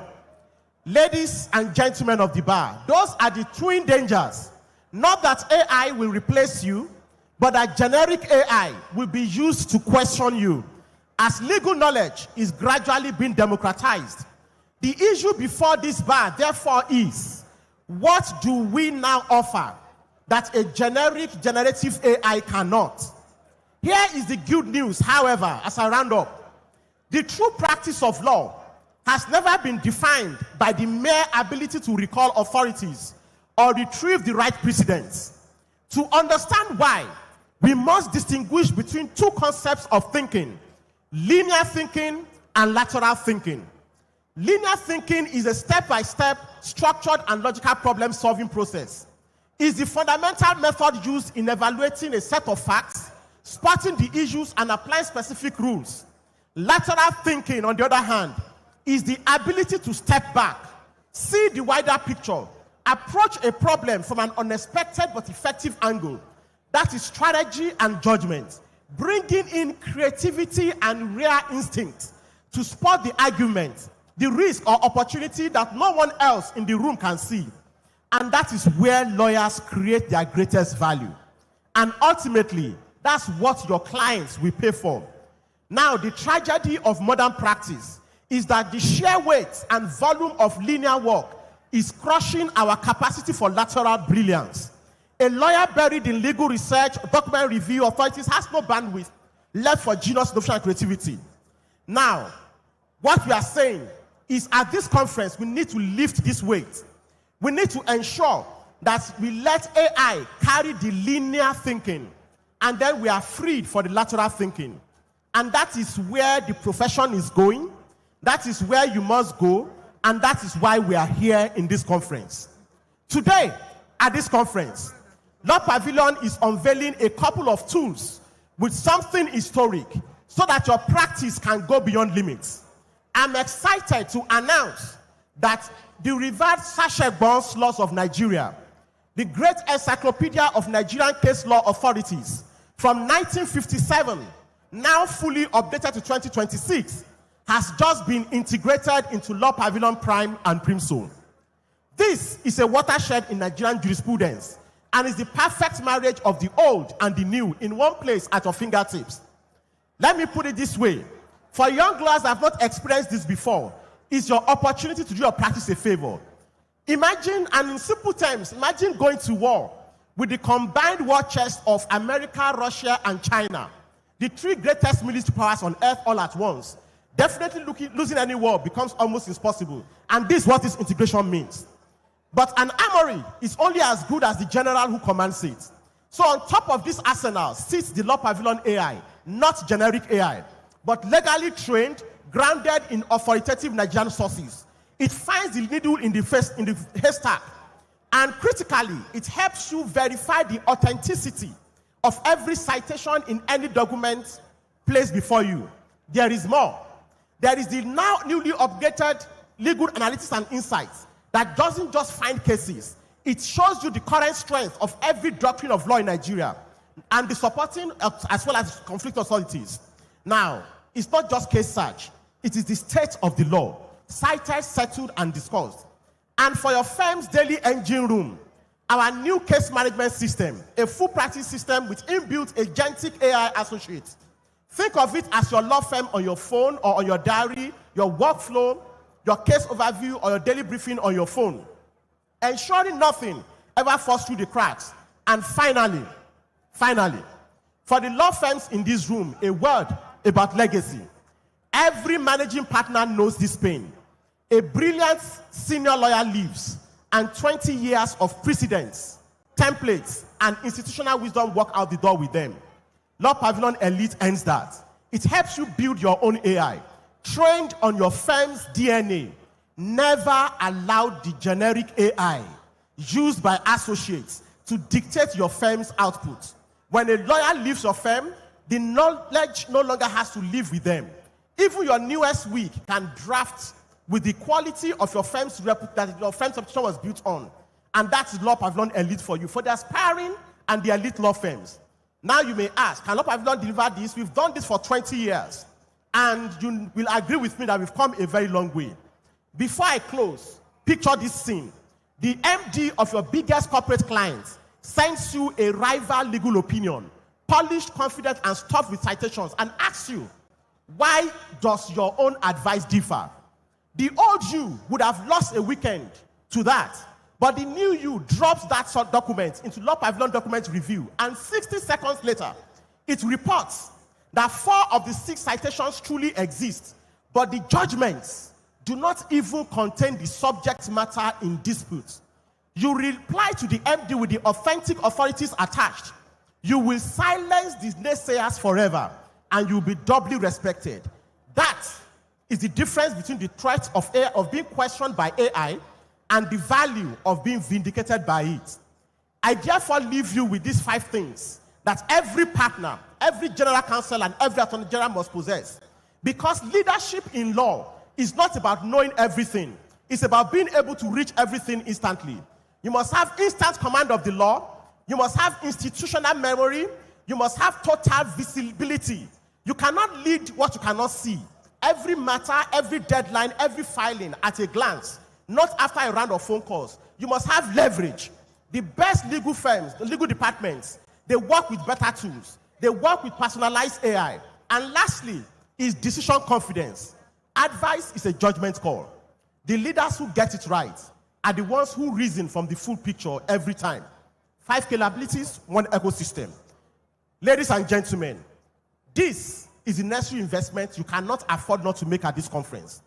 Ladies and gentlemen of the bar, those are the twin dangers. Not that AI will replace you, but that generic AI will be used to question you. As legal knowledge is gradually being democratized, the issue before this bar, therefore, is: what do we now offer that a generative AI cannot? Here is the good news, however, as I round up. The true practice of law has never been defined by the mere ability to recall authorities or retrieve the right precedents. To understand why, we must distinguish between 2 concepts of thinking: linear thinking and lateral thinking. Linear thinking is a step-by-step, structured and logical problem-solving process. It's the fundamental method used in evaluating a set of facts, spotting the issues, and applying specific rules. Lateral thinking, on the other hand, is the ability to step back, See the wider picture. Approach a problem from an unexpected but effective angle. That is strategy and judgment. Bringing in creativity and rare instinct to spot the argument, the risk or opportunity that no one else in the room can see. And that is where lawyers create their greatest value. And ultimately, that's what your clients will pay for. Now, the tragedy of modern practice is that the sheer weight and volume of linear work is crushing our capacity for lateral brilliance. A lawyer buried in legal research, document review, authorities has no bandwidth left for genius, innovation, and creativity. Now, what we are saying is at this conference, we need to lift this weight. We need to ensure that we let AI carry the linear thinking, and then we are freed for the lateral thinking. And that is where the profession is going. That is where you must go. And that is why we are here in this conference. Today, at this conference, Law Pavilion is unveiling a couple of tools with something historic so that your practice can go beyond limits. I'm excited to announce that the revered Sasha-Bonds laws of Nigeria, the great encyclopedia of Nigerian case law authorities from 1957, now fully updated to 2026, has just been integrated into Law Pavilion Prime and Primso. This is a watershed in Nigerian jurisprudence and is the perfect marriage of the old and the new in one place at your fingertips. Let me put it this way. For young lawyers that have not experienced this before, it's your opportunity to do your practice a favor. Imagine, and in simple terms, imagine going to war with the combined war chest of America, Russia, and China, the three greatest military powers on earth all at once. Definitely losing any war becomes almost impossible. And this is what this integration means. But an armory is only as good as the general who commands it. So on top of this arsenal sits the Law Pavilion AI, not generic AI, but legally trained, grounded in authoritative Nigerian sources. It finds the needle in the haystack. And critically, it helps you verify the authenticity of every citation in any document placed before you. There is more. There is the now newly updated legal analytics and insights that doesn't just find cases. It shows you the current strength of every doctrine of law in Nigeria and the supporting as well as conflict authorities. Now, it's not just case search. It is the state of the law, cited, settled, and discussed. And for your firm's daily engine room, our new case management system, a full practice system with inbuilt agentic AI associates. Think of it as your law firm on your phone or on your diary, your workflow, your case overview, or your daily briefing on your phone. Ensuring nothing ever falls through the cracks. And finally, for the law firms in this room, a word about legacy. Every managing partner knows this pain. A brilliant senior lawyer leaves, and 20 years of precedents, templates, and institutional wisdom walk out the door with them. Law Pavilion Elite ends that. It helps you build your own AI, trained on your firm's DNA. Never allow the generic AI used by associates to dictate your firm's output. When a lawyer leaves your firm, the knowledge no longer has to live with them. Even your newest week can draft with the quality of your firm's that your firm's reputation was built on. And that's Law Pavilion Elite for you, for the aspiring and the elite law firms. Now you may ask, can Law Pavilion deliver this? We've done this for 20 years. And you will agree with me that we've come a very long way. Before I close, picture this scene. The MD of your biggest corporate client sends you a rival legal opinion, polished, confident, and stuffed with citations, and asks you, why does your own advice differ? The old you would have lost a weekend to that, but the new you drops that sort of document into Law Pavilion document review, and 60 seconds later, it reports that 4 of the 6 citations truly exist, but the judgments do not even contain the subject matter in dispute. You reply to the MD with the authentic authorities attached. You will silence the naysayers forever, and you'll be doubly respected. That is the difference between the threat of AI, of being questioned by AI, and the value of being vindicated by it. I therefore leave you with these 5 things that every partner, every general counsel, and every attorney general must possess. Because leadership in law is not about knowing everything. It's about being able to reach everything instantly. You must have instant command of the law. You must have institutional memory. You must have total visibility. You cannot lead what you cannot see. Every matter, every deadline, every filing at a glance, not after a round of phone calls. You must have leverage. The best legal firms, the legal departments, they work with better tools. They work with personalized AI. And lastly, is decision confidence. Advice is a judgment call. The leaders who get it right are the ones who reason from the full picture every time. 5 capabilities, 1 ecosystem. Ladies and gentlemen, this is the necessary investment you cannot afford not to make at this conference.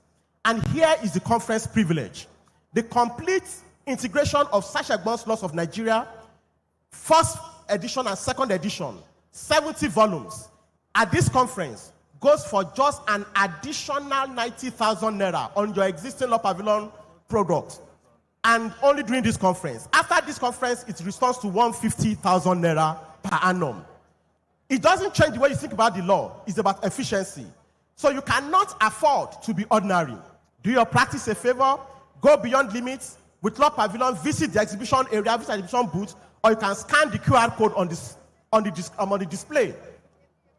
And here is the conference privilege. The complete integration of Sasha-Gbon's Laws of Nigeria, first edition and second edition, 70 volumes, at this conference goes for just an additional 90,000 naira on your existing Law Pavilion product. And only during this conference. After this conference, it restores to 150,000 naira per annum. It doesn't change the way you think about the law. It's about efficiency. So you cannot afford to be ordinary. Do your practice a favor, go beyond limits. With Law Pavilion, visit the exhibition area, visit the exhibition booth, or you can scan the QR code on the display.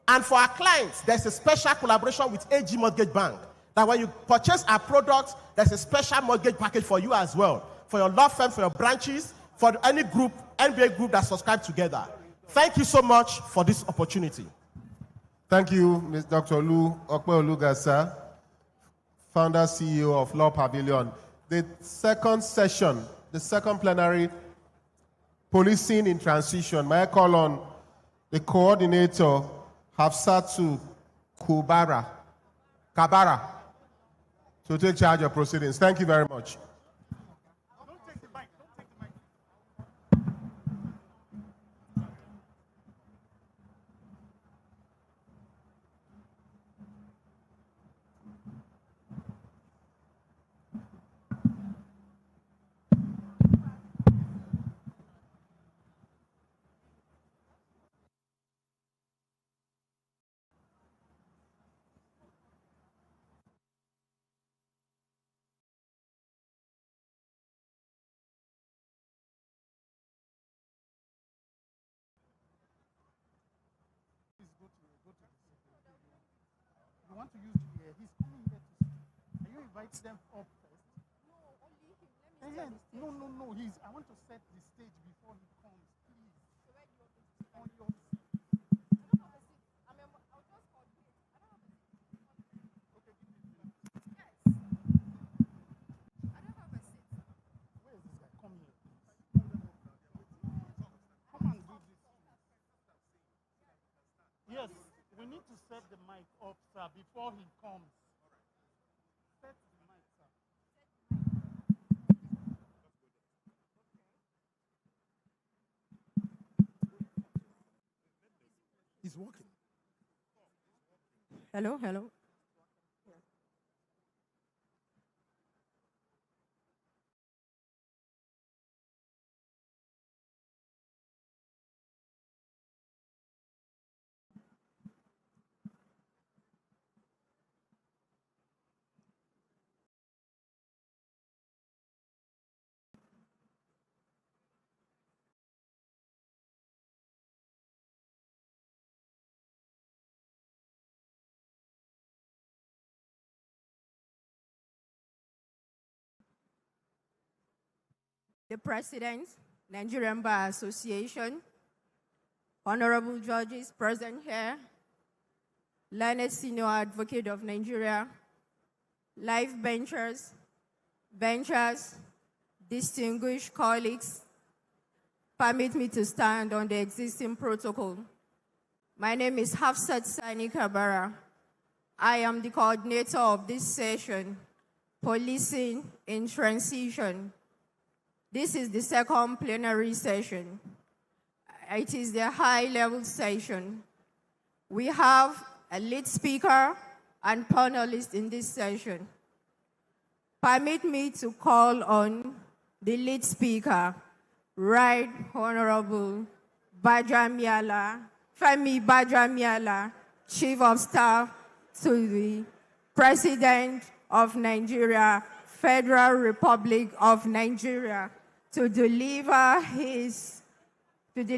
And for our clients, there's a special collaboration with AG Mortgage Bank. That when you purchase our products, there's a special mortgage package for you as well. For your law firm, for your branches, for any group, NBA group that subscribe together. Thank you so much for this opportunity. Thank you, Ms. Dr. Olu Okpe-Olugasa, founder CEO of Law Pavilion. The second session, the second plenary, policing in transition. May I call on the coordinator, Hafsatu Kabara, to take charge of proceedings. Thank you very much. You want to use the he's coming here to speak. Are you inviting them up first? No, only him. Let me set the stage. No. I want to set the stage before he comes, please. So where do you want me to sit? On your seat. I don't have a seat. I'll just coordinate. I don't have a seat. Okay, give me the seat. Yes. I don't have a seat. Where is this guy? Come here, please. Come and do this. Yes. We need to set the mic up, sir, before he comes. Set the mic, sir. He's walking. Hello. The President, Nigerian Bar Association, honorable judges present here, learned senior advocate of Nigeria, live benchers, distinguished colleagues, permit me to stand on the existing protocol. My name is Hafsat Sani Kabara. I am the coordinator of this session, Policing in Transition. This is the second plenary session. It is the high-level session. We have a lead speaker and panelists in this session. Permit me to call on the lead speaker, Right Honorable Femi Bajamiala, Chief of Staff to the President of Nigeria, Federal Republic of Nigeria to deliver the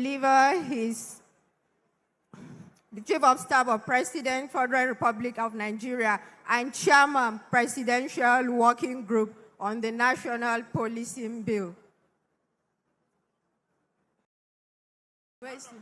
Chief of Staff of President, Federal Republic of Nigeria, and Chairman, Presidential Working Group on the National Policing Bill. Where's he?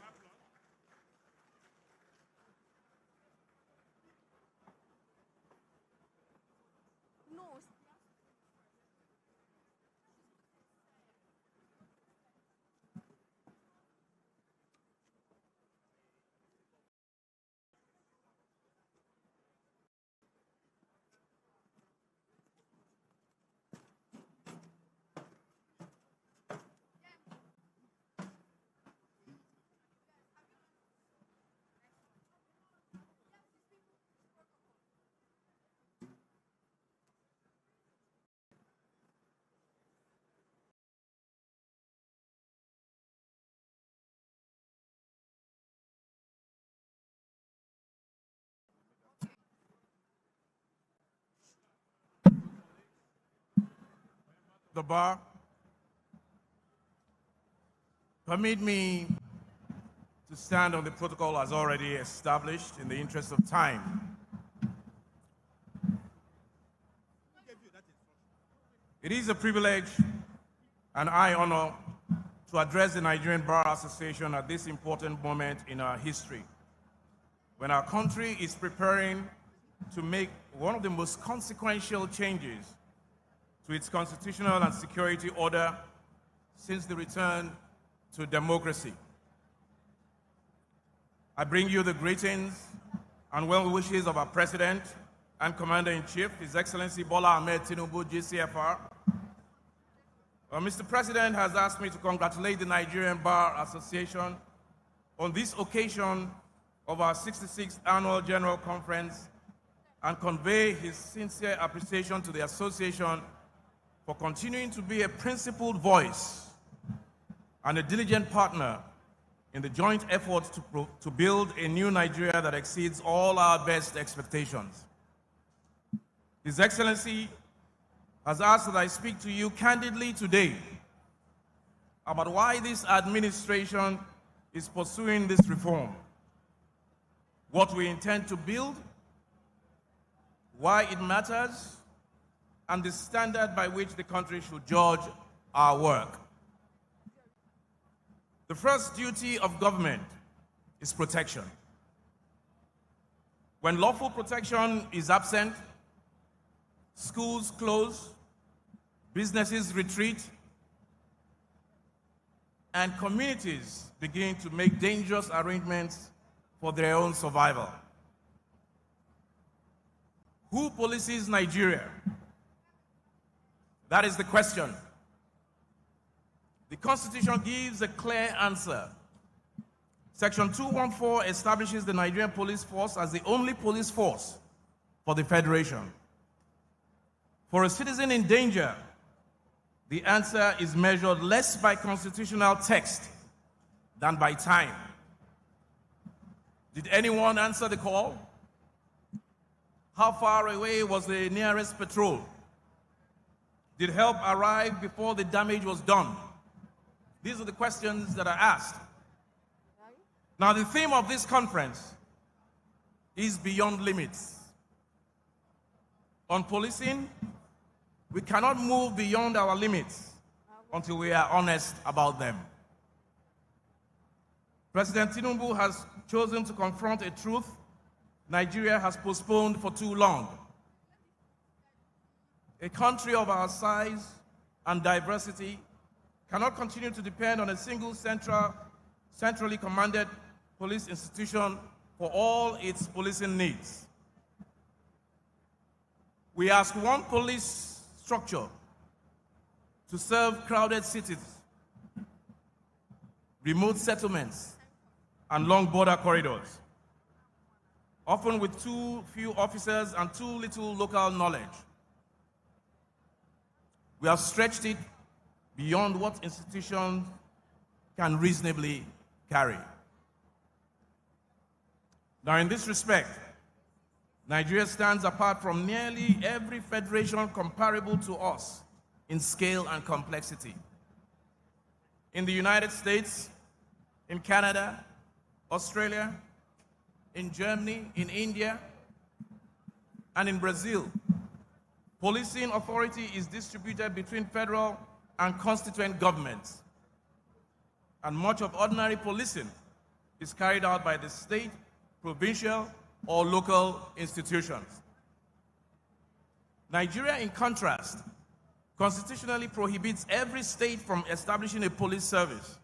The bar. Permit me to stand on the protocol as already established in the interest of time. It is a privilege and high honor to address the Nigerian Bar Association at this important moment in our history, when our country is preparing to make one of the most consequential changes to its constitutional and security order since the return to democracy. I bring you the greetings and well wishes of our President and Commander-in-Chief, His Excellency Bola Ahmed Tinubu, GCFR. Mr. President has asked me to congratulate the Nigerian Bar Association on this occasion of our 66th Annual General Conference and convey his sincere appreciation to the association for continuing to be a principled voice and a diligent partner in the joint effort to build a new Nigeria that exceeds all our best expectations. His Excellency has asked that I speak to you candidly today about why this administration is pursuing this reform, what we intend to build, why it matters, and the standard by which the country should judge our work. The first duty of government is protection. When lawful protection is absent, schools close, businesses retreat, and communities begin to make dangerous arrangements for their own survival. Who polices Nigeria? That is the question. The Constitution gives a clear answer. Section 214 establishes the Nigerian Police Force as the only police force for the Federation. For a citizen in danger, the answer is measured less by constitutional text than by time. Did anyone answer the call? How far away was the nearest patrol? Did help arrive before the damage was done? These are the questions that are asked. Now, the theme of this conference is beyond limits. On policing, we cannot move beyond our limits until we are honest about them. President Tinubu has chosen to confront a truth Nigeria has postponed for too long. A country of our size and diversity cannot continue to depend on a single centrally commanded police institution for all its policing needs. We ask one police structure to serve crowded cities, remote settlements, and long border corridors, often with too few officers and too little local knowledge. We have stretched it beyond what institutions can reasonably carry. Now, in this respect, Nigeria stands apart from nearly every federation comparable to us in scale and complexity. In the United States, in Canada, Australia, in Germany, in India, and in Brazil, policing authority is distributed between federal and constituent governments, and much of ordinary policing is carried out by the state, provincial, or local institutions. Nigeria, in contrast, constitutionally prohibits every state from establishing a police service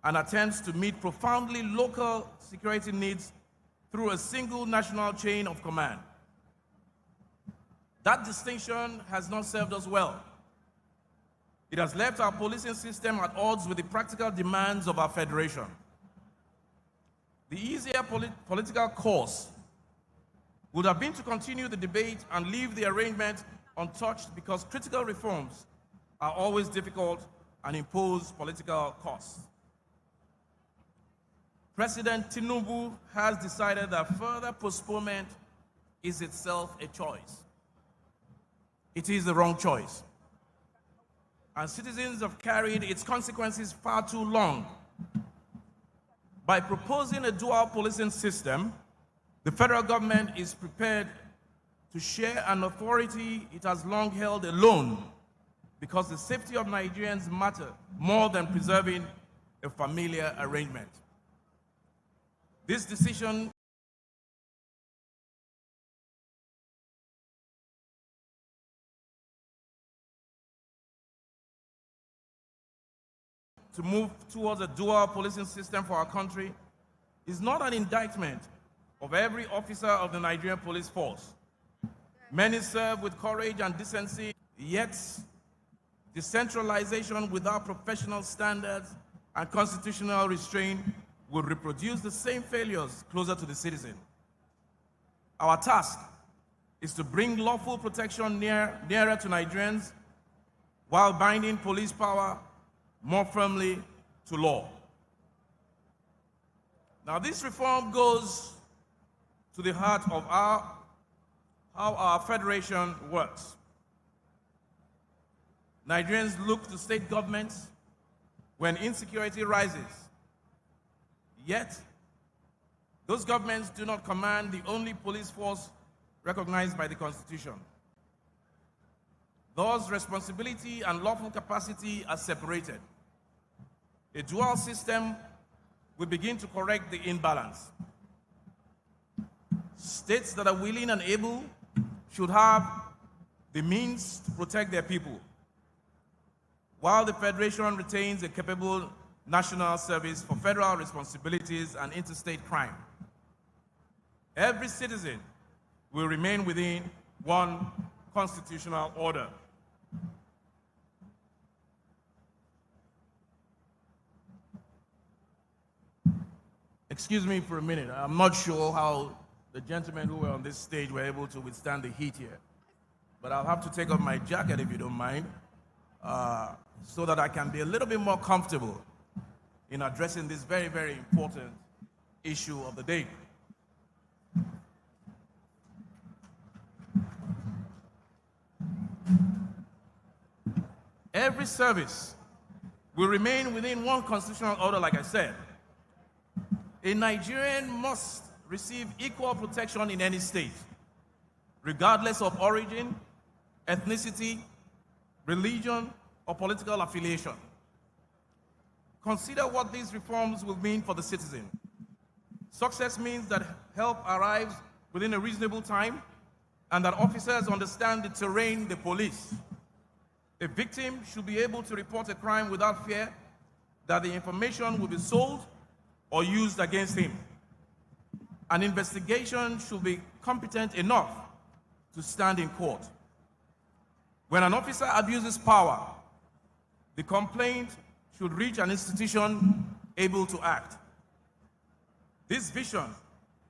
and attempts to meet profoundly local security needs through a single national chain of command. That distinction has not served us well. It has left our policing system at odds with the practical demands of our federation. The easier political course would have been to continue the debate and leave the arrangement untouched, because critical reforms are always difficult and impose political costs. President Tinubu has decided that further postponement is itself a choice. It is the wrong choice. And citizens have carried its consequences far too long. By proposing a dual policing system, the federal government is prepared to share an authority it has long held alone, because the safety of Nigerians matter more than preserving a familiar arrangement. This decision to move towards a dual policing system for our country is not an indictment of every officer of the Nigerian police force. Many serve with courage and decency, yet decentralization without professional standards and constitutional restraint will reproduce the same failures closer to the citizen. Our task is to bring lawful protection nearer to Nigerians while binding police power more firmly to law. Now, this reform goes to the heart of how our federation works. Nigerians look to state governments when insecurity rises. Yet, those governments do not command the only police force recognized by the Constitution. Thus, responsibility and lawful capacity are separated. A dual system will begin to correct the imbalance. States that are willing and able should have the means to protect their people, while the Federation retains a capable national service for federal responsibilities and interstate crime. Every citizen will remain within one constitutional order. Excuse me for a minute. I'm not sure how the gentlemen who were on this stage were able to withstand the heat here. But I'll have to take off my jacket, if you don't mind, so that I can be a little bit more comfortable in addressing this very, very important issue of the day. Every service will remain within one constitutional order, like I said. A Nigerian must receive equal protection in any state, regardless of origin, ethnicity, religion, or political affiliation. Consider what these reforms will mean for the citizen. Success means that help arrives within a reasonable time and that officers understand the terrain they police. A victim should be able to report a crime without fear that the information will be sold or used against him. An investigation should be competent enough to stand in court. When an officer abuses power, the complaint should reach an institution able to act. This vision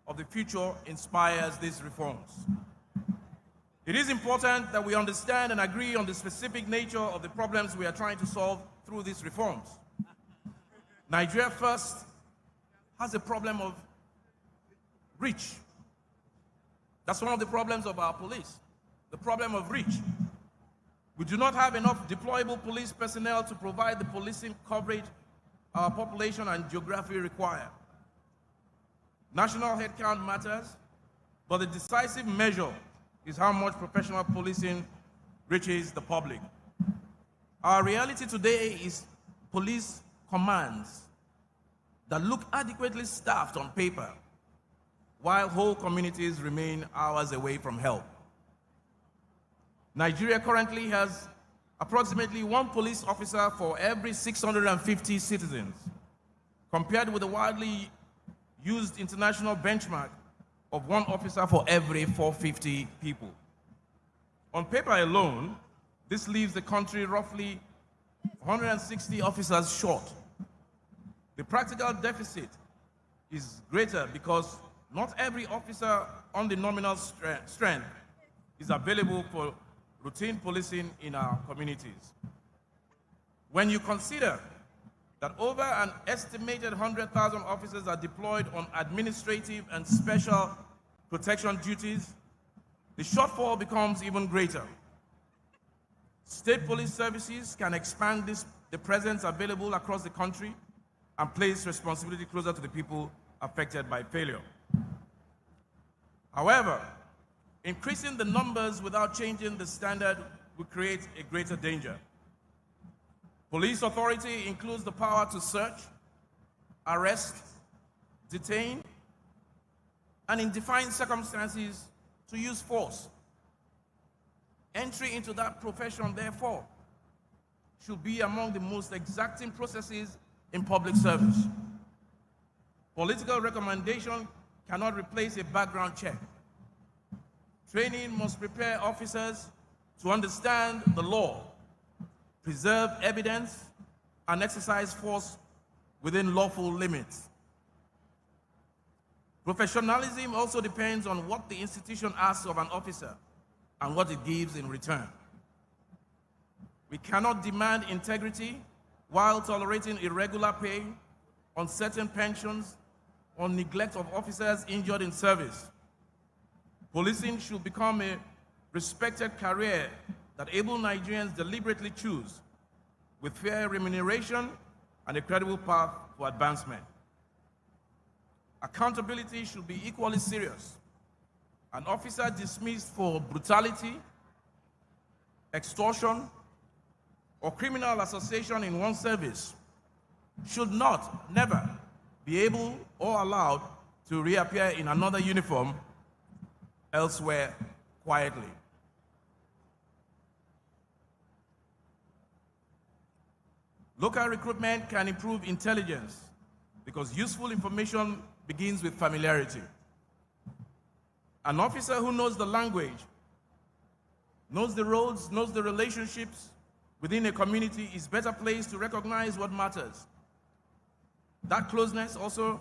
of the future inspires these reforms. It is important that we understand and agree on the specific nature of the problems we are trying to solve through these reforms. Nigeria first has a problem of reach. That's one of the problems of our police, the problem of reach. We do not have enough deployable police personnel to provide the policing coverage our population and geography require. National headcount matters, but the decisive measure is how much professional policing reaches the public. Our reality today is police commands that look adequately staffed on paper, while whole communities remain hours away from help. Nigeria currently has approximately 1 police officer for every 650 citizens, compared with the widely used international benchmark of 1 officer for every 450 people. On paper alone, this leaves the country roughly 160 officers short. The practical deficit is greater because not every officer on the nominal strength is available for routine policing in our communities. When you consider that over an estimated 100,000 officers are deployed on administrative and special protection duties, the shortfall becomes even greater. State police services can expand the presence available across the country and place responsibility closer to the people affected by failure. However, increasing the numbers without changing the standard will create a greater danger. Police authority includes the power to search, arrest, detain, and in defined circumstances, to use force. Entry into that profession, therefore, should be among the most exacting processes in public service. Political recommendation cannot replace a background check. Training must prepare officers to understand the law, preserve evidence, and exercise force within lawful limits. Professionalism also depends on what the institution asks of an officer and what it gives in return. We cannot demand integrity while tolerating irregular pay, uncertain pensions, or neglect of officers injured in service. Policing should become a respected career that able Nigerians deliberately choose, with fair remuneration and a credible path for advancement. Accountability should be equally serious. An officer dismissed for brutality, extortion, or criminal association in one service should never be able or allowed to reappear in another uniform elsewhere quietly. Local recruitment can improve intelligence because useful information begins with familiarity. An officer who knows the language, knows the roads, knows the relationships within a community is better placed to recognize what matters. That closeness also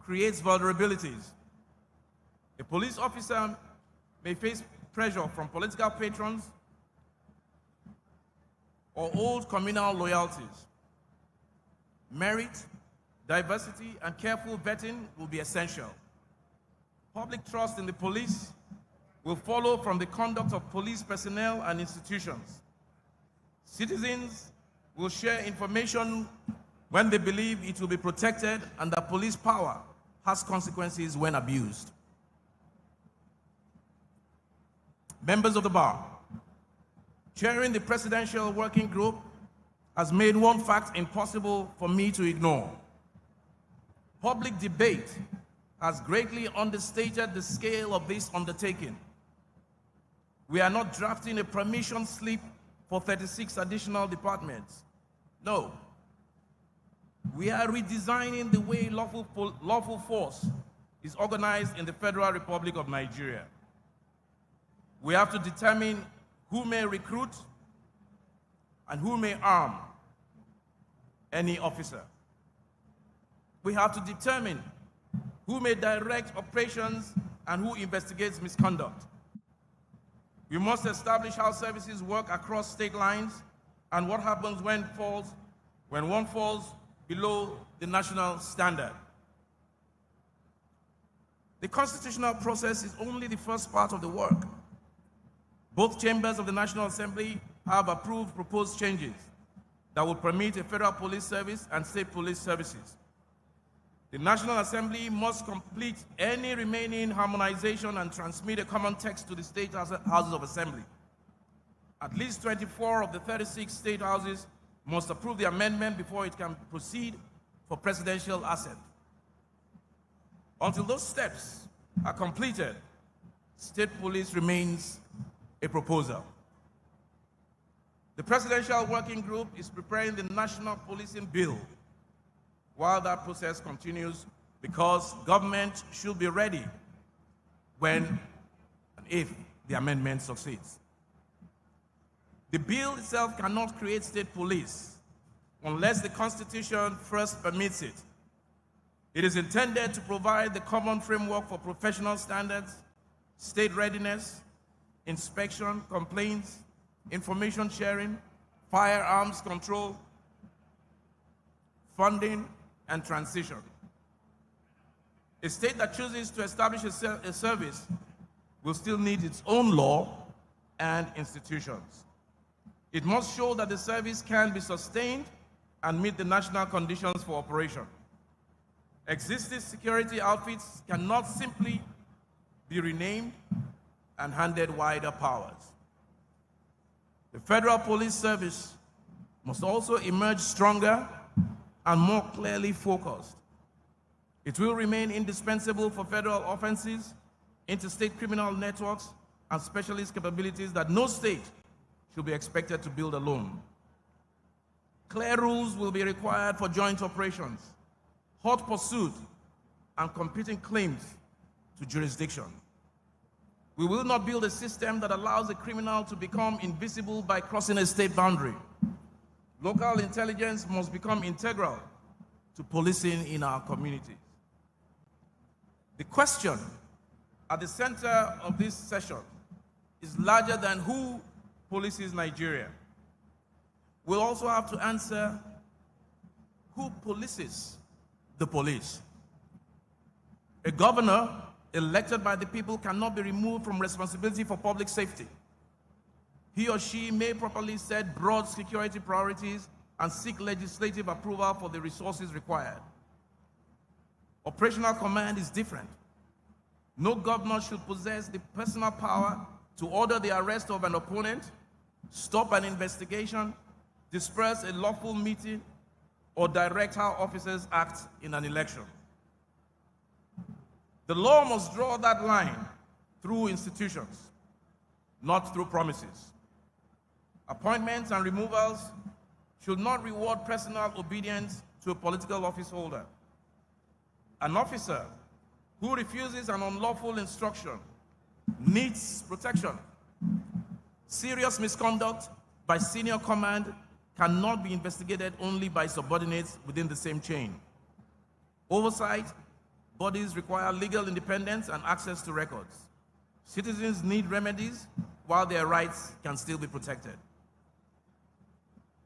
creates vulnerabilities. A police officer may face pressure from political patrons or old communal loyalties. Merit, diversity, and careful vetting will be essential. Public trust in the police will follow from the conduct of police personnel and institutions. Citizens will share information when they believe it will be protected and that police power has consequences when abused. Members of the bar, chairing the Presidential Working Group has made one fact impossible for me to ignore. Public debate has greatly understated the scale of this undertaking. We are not drafting a permission slip for 36 additional departments. No. We are redesigning the way lawful force is organized in the Federal Republic of Nigeria. We have to determine who may recruit and who may arm any officer. We have to determine who may direct operations and who investigates misconduct. We must establish how services work across state lines and what happens when one falls below the national standard. The constitutional process is only the first part of the work. Both chambers of the National Assembly have approved proposed changes that will permit a federal police service and state police services. The National Assembly must complete any remaining harmonization and transmit a common text to the state houses of assembly. At least 24 of the 36 state houses must approve the amendment before it can proceed for presidential assent. Until those steps are completed, state police remains a proposal. The Presidential Working Group is preparing the National Policing Bill while that process continues, because government should be ready when and if the amendment succeeds. The bill itself cannot create state police unless the Constitution first permits it. It is intended to provide the common framework for professional standards, state readiness, inspection, complaints, information sharing, firearms control, funding, and transition. A state that chooses to establish a service will still need its own law and institutions. It must show that the service can be sustained and meet the national conditions for operation. Existing security outfits cannot simply be renamed and handed wider powers. The Federal Police Service must also emerge stronger and more clearly focused. It will remain indispensable for federal offenses, interstate criminal networks, and specialist capabilities that no state should be expected to build alone. Clear rules will be required for joint operations, hot pursuit, and competing claims to jurisdiction. We will not build a system that allows a criminal to become invisible by crossing a state boundary. Local intelligence must become integral to policing in our communities. The question at the center of this session is larger than who polices Nigeria. We'll also have to answer who polices the police. A governor elected by the people cannot be removed from responsibility for public safety. He or she may properly set broad security priorities and seek legislative approval for the resources required. Operational command is different. No governor should possess the personal power to order the arrest of an opponent, stop an investigation, disperse a lawful meeting, or direct how officers act in an election. The law must draw that line through institutions, not through promises. Appointments and removals should not reward personal obedience to a political office holder. An officer who refuses an unlawful instruction needs protection. Serious misconduct by senior command cannot be investigated only by subordinates within the same chain. Oversight bodies require legal independence and access to records. Citizens need remedies while their rights can still be protected.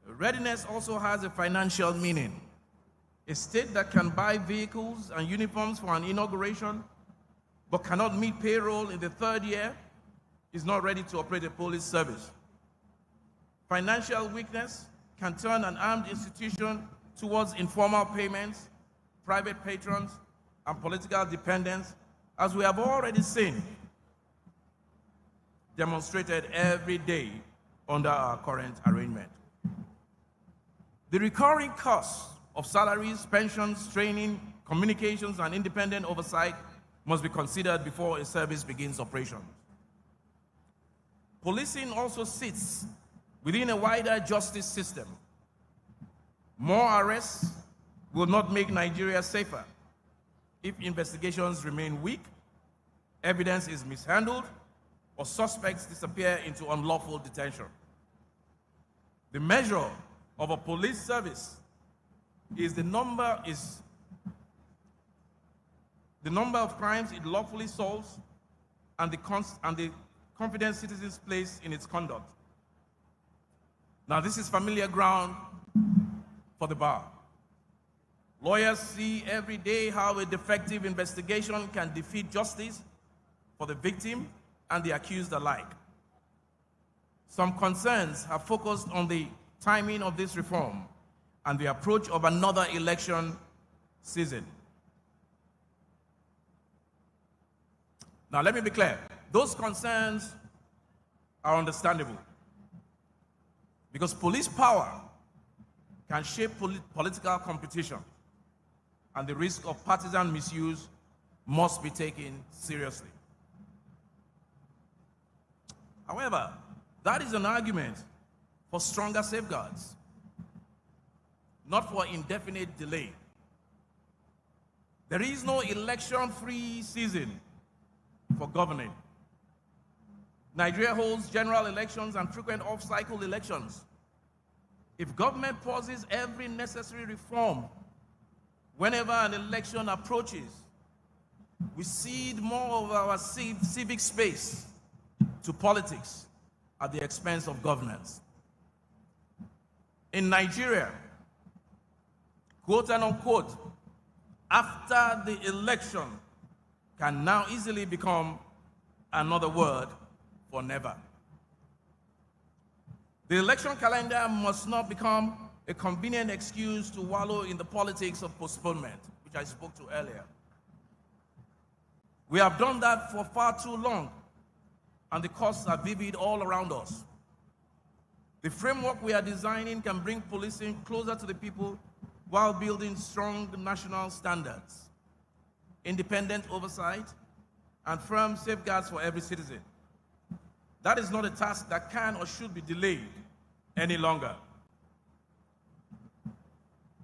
Readiness also has a financial meaning. A state that can buy vehicles and uniforms for an inauguration but cannot meet payroll in the third year is not ready to operate a police service. Financial weakness can turn an armed institution towards informal payments, private patrons, and political dependence, as we have already seen demonstrated every day under our current arrangement. The recurring costs of salaries, pensions, training, communications, and independent oversight must be considered before a service begins operations. Policing also sits within a wider justice system. More arrests will not make Nigeria safer if investigations remain weak, evidence is mishandled, or suspects disappear into unlawful detention. The measure of a police service is the number of crimes it lawfully solves and the confidence citizens place in its conduct. Now, this is familiar ground for the bar. Lawyers see every day how a defective investigation can defeat justice for the victim and the accused alike. Some concerns have focused on the timing of this reform and the approach of another election season. Now, let me be clear. Those concerns are understandable because police power can shape political competition, and the risk of partisan misuse must be taken seriously. However, that is an argument for stronger safeguards, not for indefinite delay. There is no election-free season for governing. Nigeria holds general elections and frequent off-cycle elections. If government pauses every necessary reform whenever an election approaches, we cede more of our civic space to politics at the expense of governance. In Nigeria, quote and unquote, after the election can now easily become another word for never. The election calendar must not become a convenient excuse to wallow in the politics of postponement, which I spoke to earlier. We have done that for far too long, and the costs are vivid all around us. The framework we are designing can bring policing closer to the people while building strong national standards, independent oversight, and firm safeguards for every citizen. That is not a task that can or should be delayed any longer.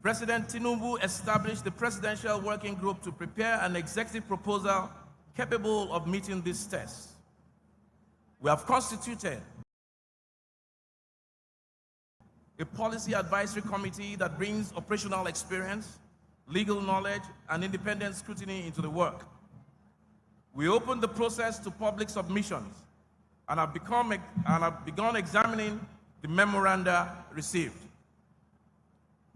President Tinubu established the Presidential Working Group to prepare an executive proposal capable of meeting this test. We have constituted a policy advisory committee that brings operational experience, legal knowledge, and independent scrutiny into the work. We opened the process to public submissions and have begun examining the memoranda received.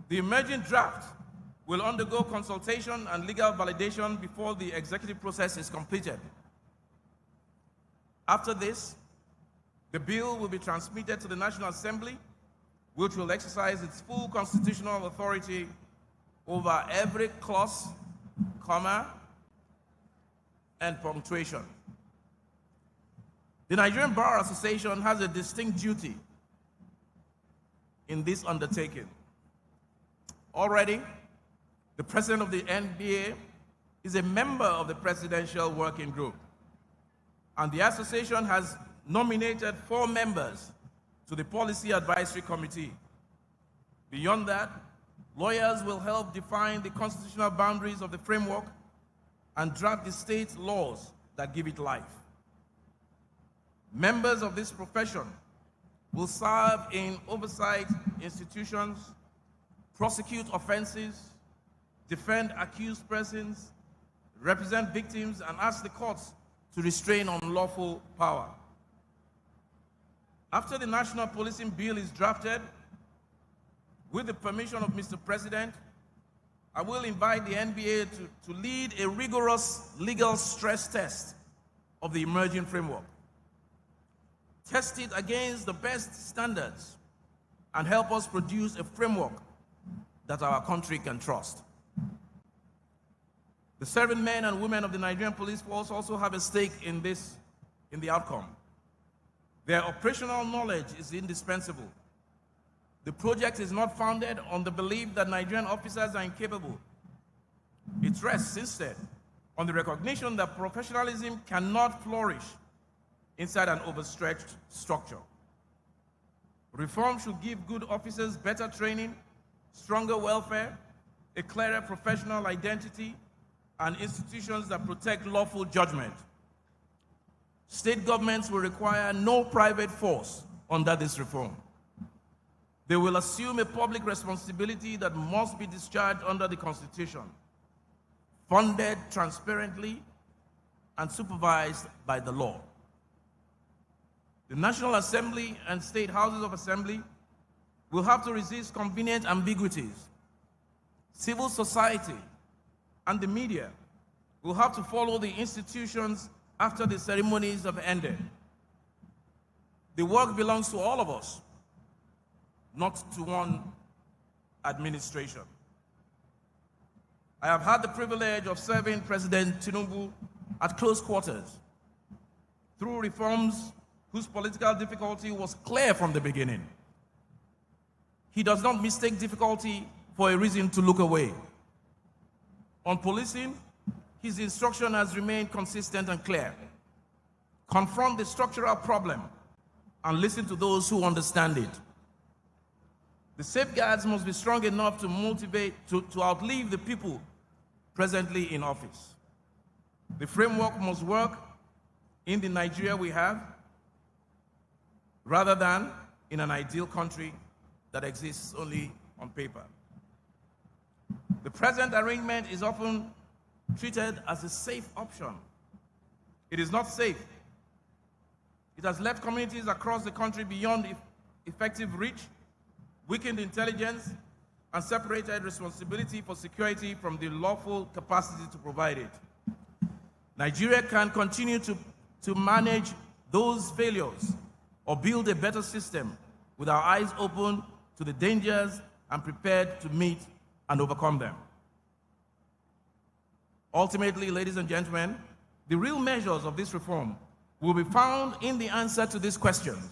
The emerging draft will undergo consultation and legal validation before the executive process is completed. After this, the bill will be transmitted to the National Assembly, which will exercise its full constitutional authority over every clause, comma, and punctuation. The Nigerian Bar Association has a distinct duty in this undertaking. Already, the president of the NBA is a member of the Presidential Working Group, and the association has nominated 4 members to the Policy Advisory Committee. Beyond that, lawyers will help define the constitutional boundaries of the framework and draft the state laws that give it life. Members of this profession will serve in oversight institutions, prosecute offenses, defend accused persons, represent victims, and ask the courts to restrain unlawful power. After the National Policing Bill is drafted, with the permission of Mr. President, I will invite the NBA to lead a rigorous legal stress test of the emerging framework. Test it against the best standards and help us produce a framework that our country can trust. The serving men and women of the Nigerian police force also have a stake in the outcome. Their operational knowledge is indispensable. The project is not founded on the belief that Nigerian officers are incapable. It rests instead on the recognition that professionalism cannot flourish inside an overstretched structure. Reform should give good officers better training, stronger welfare, a clearer professional identity, and institutions that protect lawful judgment. State governments will require no private force under this reform. They will assume a public responsibility that must be discharged under the Constitution, funded transparently and supervised by the law. The National Assembly and state houses of assembly will have to resist convenient ambiguities, civil society, and the media will have to follow the institutions after the ceremonies have ended. The work belongs to all of us, not to one administration. I have had the privilege of serving President Tinubu at close quarters through reforms whose political difficulty was clear from the beginning. He does not mistake difficulty for a reason to look away. On policing, his instruction has remained consistent and clear. Confront the structural problem and listen to those who understand it. The safeguards must be strong enough to motivate, to outlive the people presently in office. The framework must work in the Nigeria we have, rather than in an ideal country that exists only on paper. The present arrangement is often treated as a safe option. It is not safe. It has left communities across the country beyond effective reach, weakened intelligence, and separated responsibility for security from the lawful capacity to provide it. Nigeria can continue to manage those failures or build a better system with our eyes open to the dangers and prepared to meet and overcome them. Ultimately, ladies and gentlemen, the real measures of this reform will be found in the answer to these questions.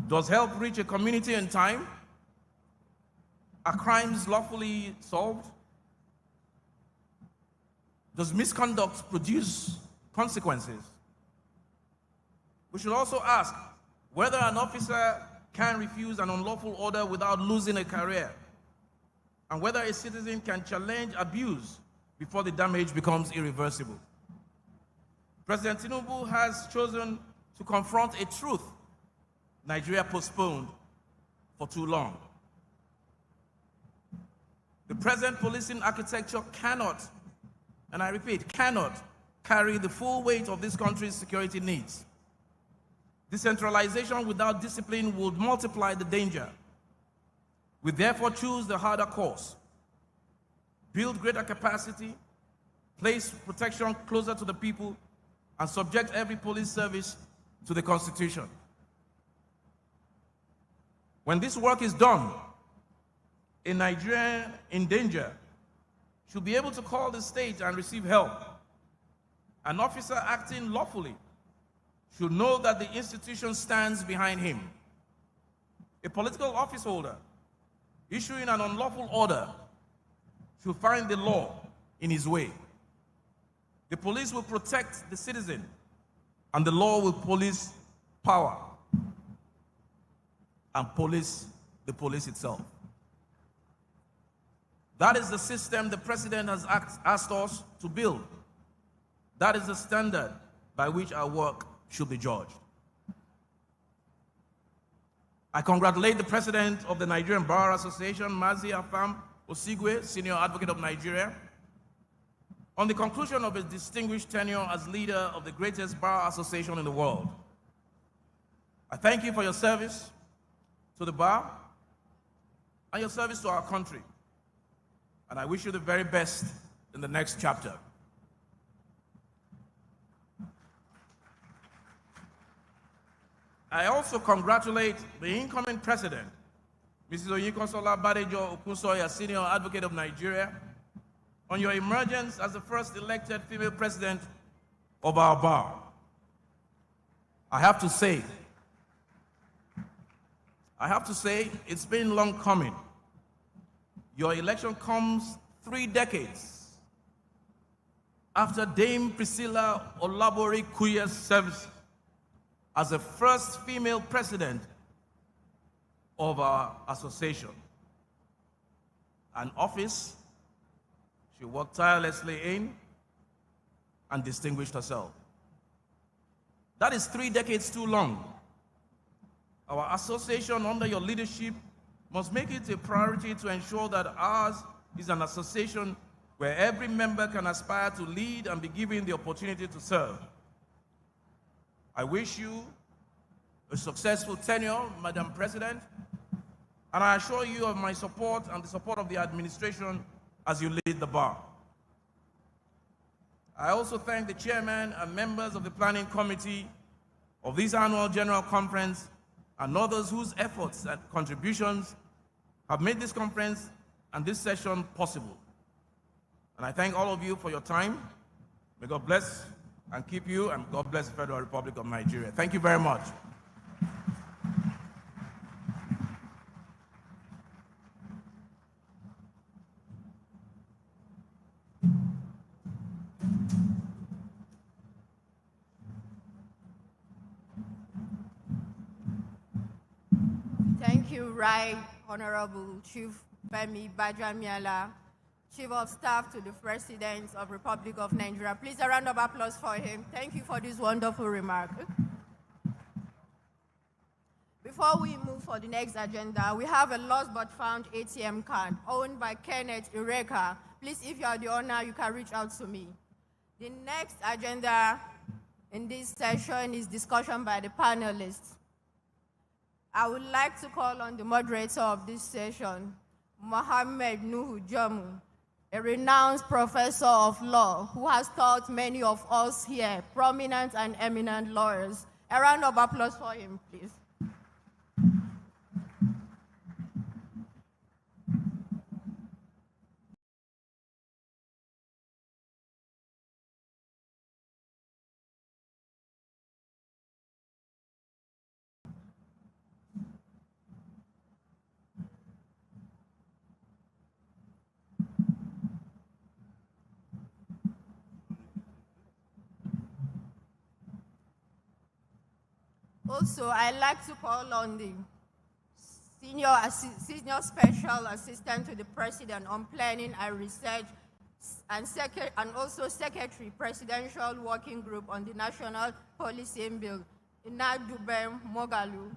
Does help reach a community in time? Are crimes lawfully solved? Does misconduct produce consequences? We should also ask whether an officer can refuse an unlawful order without losing a career, and whether a citizen can challenge abuse before the damage becomes irreversible. President Tinubu has chosen to confront a truth Nigeria postponed for too long. The present policing architecture cannot, and I repeat, cannot carry the full weight of this country's security needs. Decentralization without discipline would multiply the danger. We therefore choose the harder course. Build greater capacity, place protection closer to the people, and subject every police service to the Constitution. When this work is done, a Nigerian in danger should be able to call the state and receive help. An officer acting lawfully should know that the institution stands behind him. A political office holder issuing an unlawful order should find the law in his way. The police will protect the citizen, and the law will police power and police the police itself. That is the system the president has asked us to build. That is the standard by which our work should be judged. I congratulate the president of the Nigerian Bar Association, Mazi Afam Osigwe, Senior Advocate of Nigeria, on the conclusion of his distinguished tenure as leader of the greatest bar association in the world. I thank you for your service to the bar and your service to our country, and I wish you the very best in the next chapter. I also congratulate the incoming president, Mrs. Oyinkansola Badejo Okunsoya, Senior Advocate of Nigeria, on your emergence as the first elected female president of our bar. I have to say, it's been long coming. Your election comes 3 decades after Dame Priscilla Olabori Kuye's service as the first female president of our association. An office she worked tirelessly in and distinguished herself. That is 3 decades too long. Our association under your leadership must make it a priority to ensure that ours is an association where every member can aspire to lead and be given the opportunity to serve. I wish you a successful tenure, Madam President, and I assure you of my support and the support of the administration as you lead the bar. I also thank the chairman and members of the planning committee of this annual general conference and others whose efforts and contributions have made this conference and this session possible. And I thank all of you for your time. May God bless and keep you, and God bless the Federal Republic of Nigeria. Thank you very much. Thank you, Right Honorable Chief Femi Bajamiala, Chief of Staff to the President of Republic of Nigeria. Please, a round of applause for him. Thank you for this wonderful remark. Before we move for the next agenda, we have a lost but found ATM card owned by Kenneth Ireka. Please, if you are the owner, you can reach out to me. The next agenda in this session is discussion by the panelists. I would like to call on the moderator of this session, Mohammed Nuhu Jamu, a renowned professor of law who has taught many of us here, prominent and eminent lawyers. A round of applause for him, please. Also, I'd like to call on the Senior Special Assistant to the President on Planning and Research and also Secretary Presidential Working Group on the National Policing Bill, Inadube Mogalu.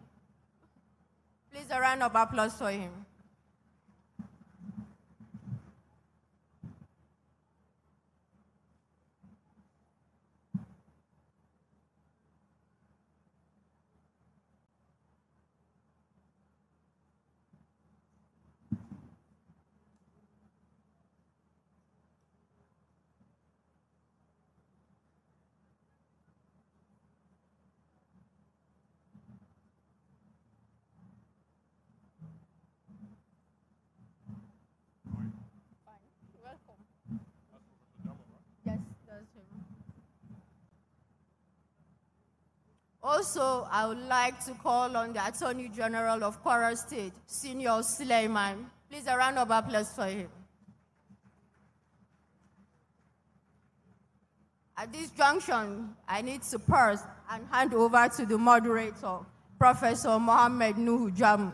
Please, a round of applause for him. Also, I would like to call on the Attorney General of Kwara State, Senior Suleiman. Please, a round of applause for him. At this junction, I need to pause and hand over to the moderator, Professor Mohammed Nuhu Jamu.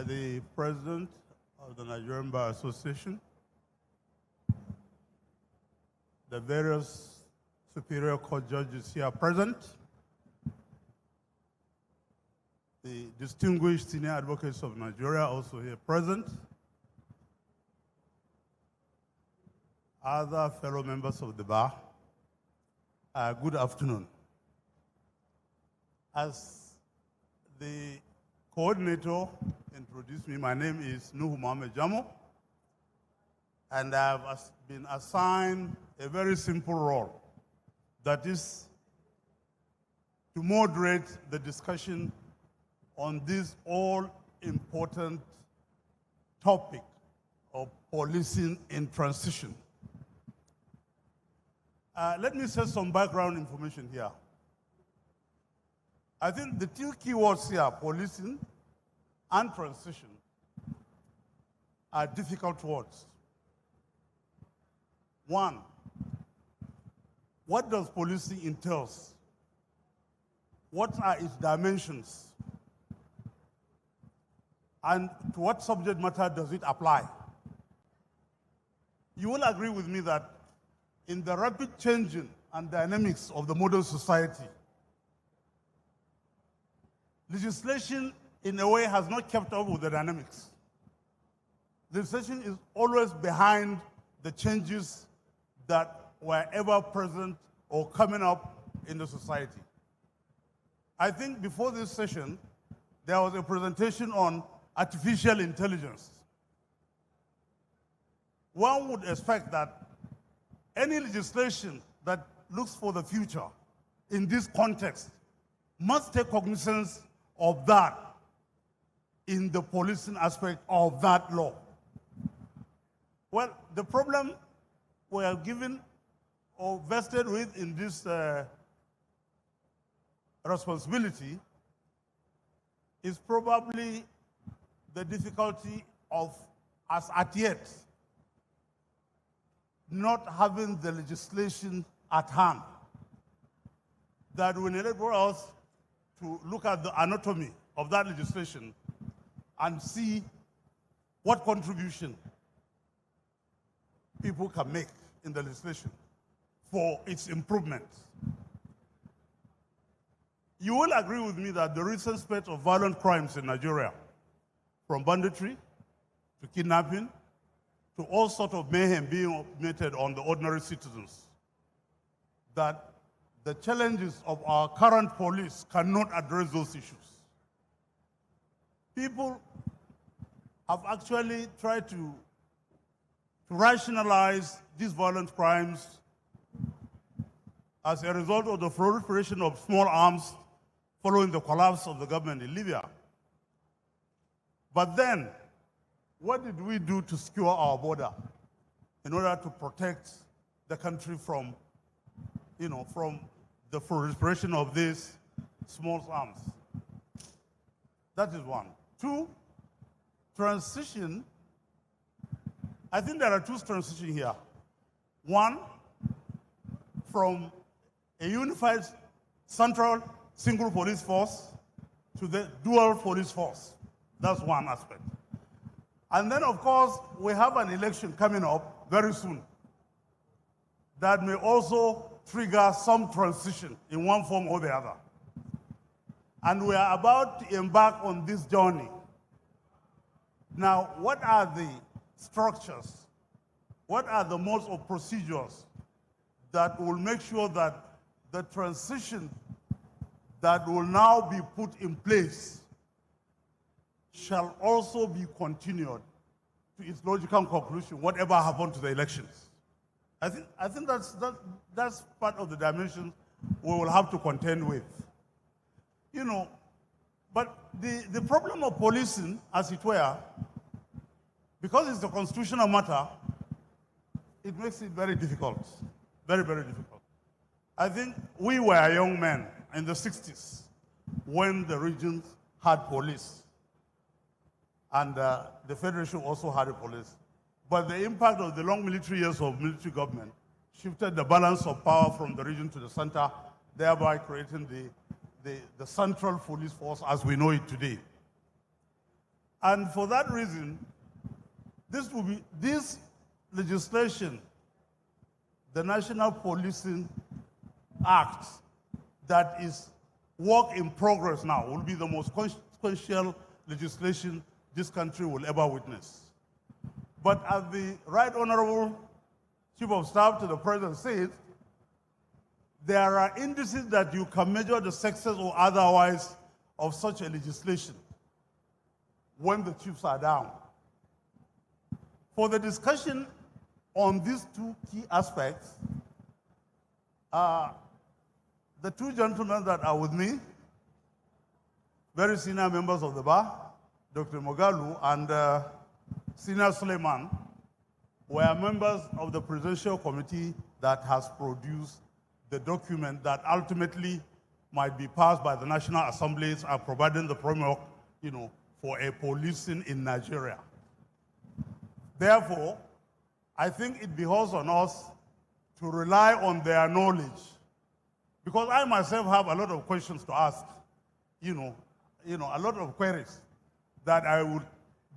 The President of the Nigerian Bar Association, the various Superior Court judges here present, the distinguished senior advocates of Nigeria also here present, other fellow members of the bar, good afternoon. As the coordinator introduced me, my name is Nuhu Mohammed Jamu, and I have been assigned a very simple role, that is to moderate the discussion on this all-important topic of policing in transition. Let me say some background information here. I think the two key words here, policing and transition, are difficult words. One, what does policing entails? What are its dimensions? And to what subject matter does it apply? You will agree with me that in the rapid changing and dynamics of the modern society, legislation in a way has not kept up with the dynamics. Legislation is always behind the changes that were ever present or coming up in the society. I think before this session, there was a presentation on artificial intelligence. One would expect that any legislation that looks for the future in this context must take cognizance of that in the policing aspect of that law. Well, the problem we are given or vested with in this responsibility is probably the difficulty of, as at yet, not having the legislation at hand that will enable us to look at the anatomy of that legislation and see what contribution people can make in the legislation for its improvement. You will agree with me that the recent spate of violent crimes in Nigeria, from banditry to kidnapping to all sorts of mayhem being committed on the ordinary citizens, that the challenges of our current police cannot address those issues. People have actually tried to rationalize these violent crimes as a result of the proliferation of small arms following the collapse of the government in Libya. But then, what did we do to secure our border in order to protect the country from, from the proliferation of these small arms? That is one. Two, transition. I think there are two transitions here. One, from a unified central single police force to the dual police force. That's one aspect. And then, of course, we have an election coming up very soon that may also trigger some transition in one form or the other. And we are about to embark on this journey. Now, what are the structures? What are the modes of procedures that will make sure that the transition that will now be put in place shall also be continued to its logical conclusion, whatever happened to the elections? I think that's part of the dimension we will have to contend with. But the problem of policing, as it were, because it's a constitutional matter, it makes it very difficult, very, very difficult. I think we were young men in the 60s when the regions had police. And the Federation also had a police. But the impact of the long military years of military government shifted the balance of power from the region to the center, thereby creating the central police force as we know it today. And for that reason, this legislation, the National Policing Act, that is work in progress now, will be the most consequential legislation this country will ever witness. But as the Right Honorable Chief of Staff to the President said, there are indices that you can measure the success or otherwise of such a legislation when the chiefs are down. For the discussion on these two key aspects, the two gentlemen that are with me, very senior members of the bar, Dr. Mogalu and Senior Suleiman, were members of the presidential committee that has produced the document that ultimately might be passed by the National Assemblies are providing the framework, for a policing in Nigeria. Therefore, I think it behoves on us to rely on their knowledge. Because I myself have a lot of questions to ask, a lot of queries that I would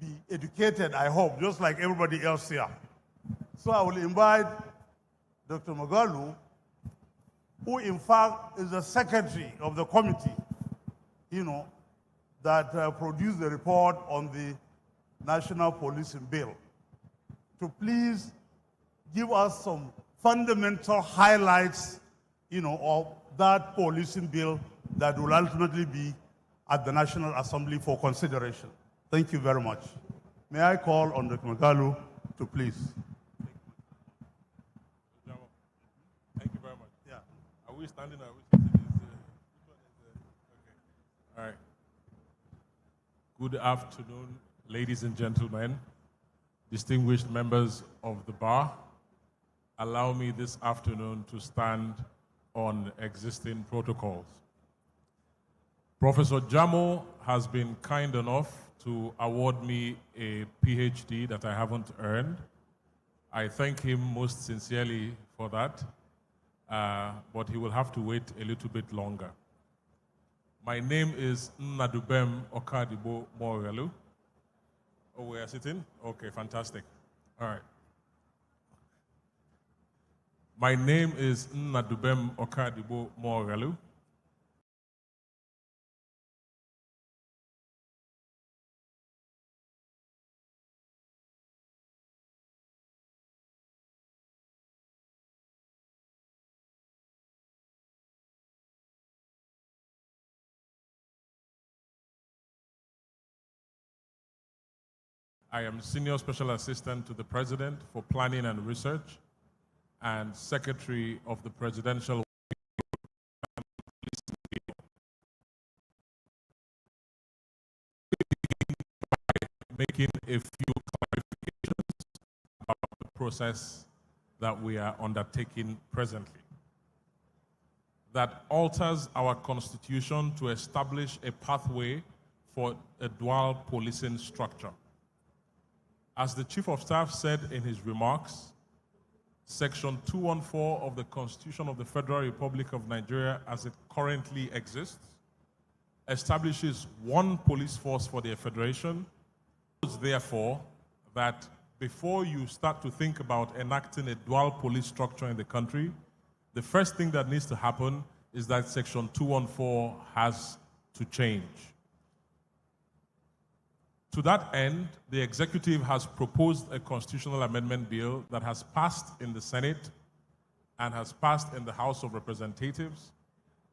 be educated, I hope, just like everybody else here. So I will invite Dr. Magalu, who in fact is the secretary of the committee, that produced the report on the National Policing Bill, to please give us some fundamental highlights, of that policing bill that will ultimately be at the National Assembly for consideration. Thank you very much. May I call on Dr. Magalu to please. Thank you very much. Yeah. Are we standing? Are we sitting? Okay. All right. Good afternoon, ladies and gentlemen, distinguished members of the bar. Allow me this afternoon to stand on existing protocols. Professor Jamo has been kind enough to award me a PhD that I haven't earned. I thank him most sincerely for that, but he will have to wait a little bit longer. My name is Nnadubem Okadibo Morelu. Oh, we are sitting? Okay, fantastic. All right. My name is Nnadubem Okadibo Morelu. I am Senior Special Assistant to the President for Planning and Research and Secretary of the Presidential making a few clarifications about the process that we are undertaking presently. That alters our Constitution to establish a pathway for a dual policing structure. As the Chief of Staff said in his remarks, Section 214 of the Constitution of the Federal Republic of Nigeria, as it currently exists, establishes one police force for the Federation. Therefore, that before you start to think about enacting a dual police structure in the country, the first thing that needs to happen is that Section 214 has to change. To that end, the executive has proposed a constitutional amendment bill that has passed in the Senate and has passed in the House of Representatives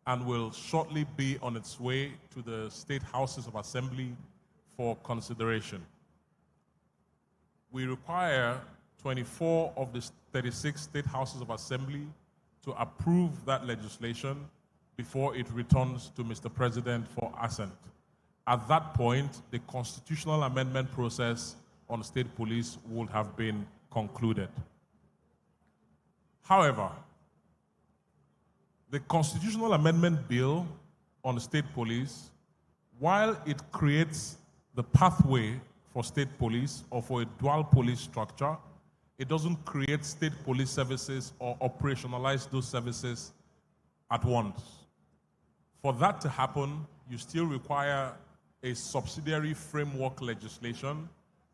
and will shortly be on its way to the state houses of assembly for consideration. We require 24 of the 36 state houses of assembly to approve that legislation before it returns to Mr. President for assent. At that point, the constitutional amendment process on state police would have been concluded. However, the constitutional amendment bill on state police, while it creates the pathway for state police or for a dual police structure, it doesn't create state police services or operationalize those services at once. For that to happen, you still require a subsidiary framework legislation,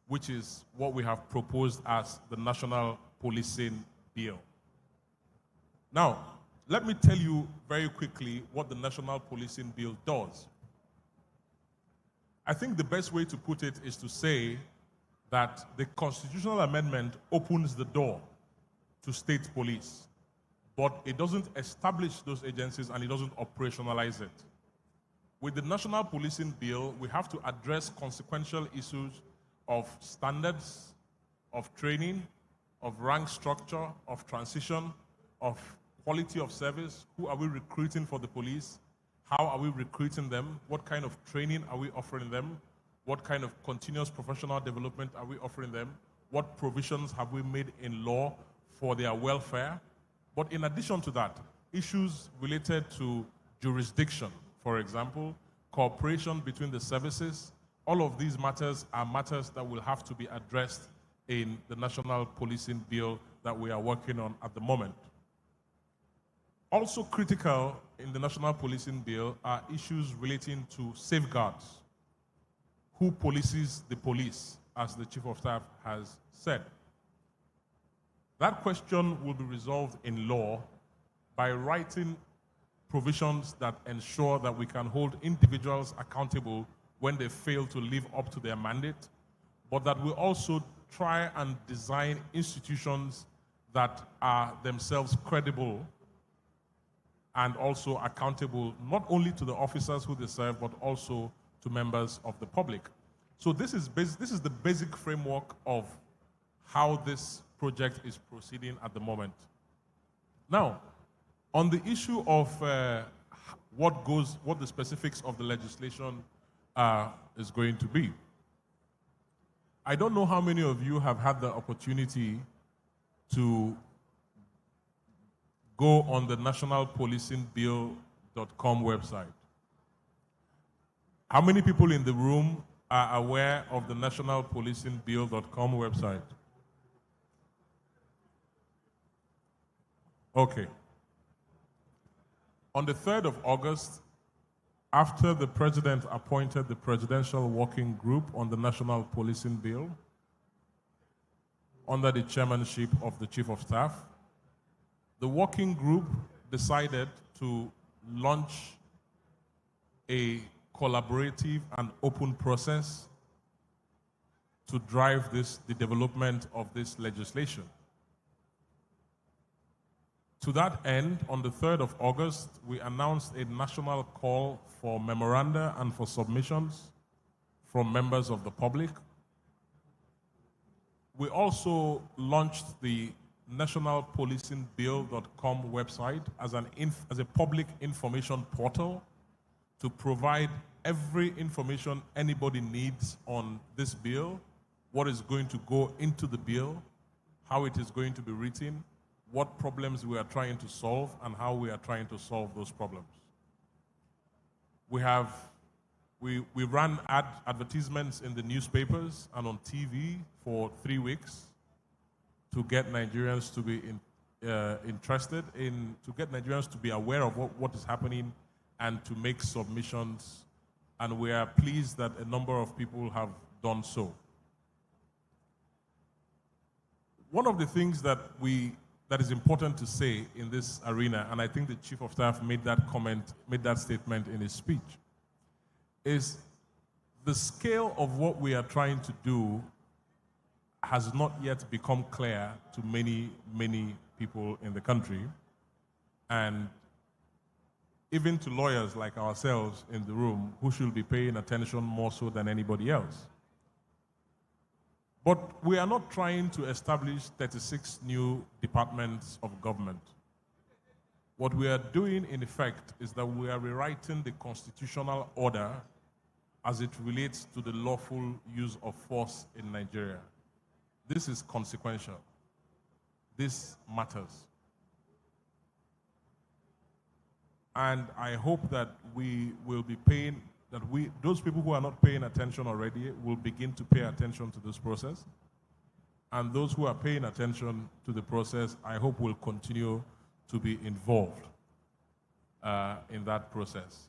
which is what we have proposed as the National Policing Bill. Now, let me tell you very quickly what the National Policing Bill does. I think the best way to put it is to say that the constitutional amendment opens the door to state police, but it doesn't establish those agencies and it doesn't operationalize it. With the National Policing Bill, we have to address consequential issues of standards, of training, of rank structure, of transition, of quality of service. Who are we recruiting for the police? How are we recruiting them? What kind of training are we offering them? What kind of continuous professional development are we offering them? What provisions have we made in law for their welfare? But in addition to that, issues related to jurisdiction, for example, cooperation between the services. All of these matters are matters that will have to be addressed in the National Policing Bill that we are working on at the moment. Also critical in the National Policing Bill are issues relating to safeguards. Who polices the police, as the Chief of Staff has said? That question will be resolved in law by writing provisions that ensure that we can hold individuals accountable when they fail to live up to their mandate, but that we also try and design institutions that are themselves credible and also accountable not only to the officers who they serve, but also to members of the public. So this is the basic framework of how this project is proceeding at the moment. Now, on the issue of what the specifics of the legislation is going to be, I don't know how many of you have had the opportunity to go on the nationalpolicingbill.com website. How many people in the room are aware of the nationalpolicingbill.com website? Okay. On the 3rd of August, after the President appointed the Presidential Working Group on the National Policing Bill, under the chairmanship of the Chief of Staff, the working group decided to launch a collaborative and open process to drive the development of this legislation. To that end, on the 3rd of August, we announced a national call for memoranda and for submissions from members of the public. We also launched the nationalpolicingbill.com website as a public information portal to provide every information anybody needs on this bill, what is going to go into the bill, how it is going to be written, what problems we are trying to solve, and how we are trying to solve those problems. We ran advertisements in the newspapers and on TV for 3 weeks to get Nigerians to be interested in, to get Nigerians to be aware of what is happening and to make submissions. And we are pleased that a number of people have done so. One of the things that is important to say in this arena, and I think the Chief of Staff made that statement in his speech, is the scale of what we are trying to do has not yet become clear to many, many people in the country, and even to lawyers like ourselves in the room who should be paying attention more so than anybody else. But we are not trying to establish 36 new departments of government. What we are doing, in effect, is that we are rewriting the constitutional order as it relates to the lawful use of force in Nigeria. This is consequential. This matters. And I hope that we will be paying, those people who are not paying attention already will begin to pay attention to this process. And those who are paying attention to the process, I hope will continue to be involved in that process.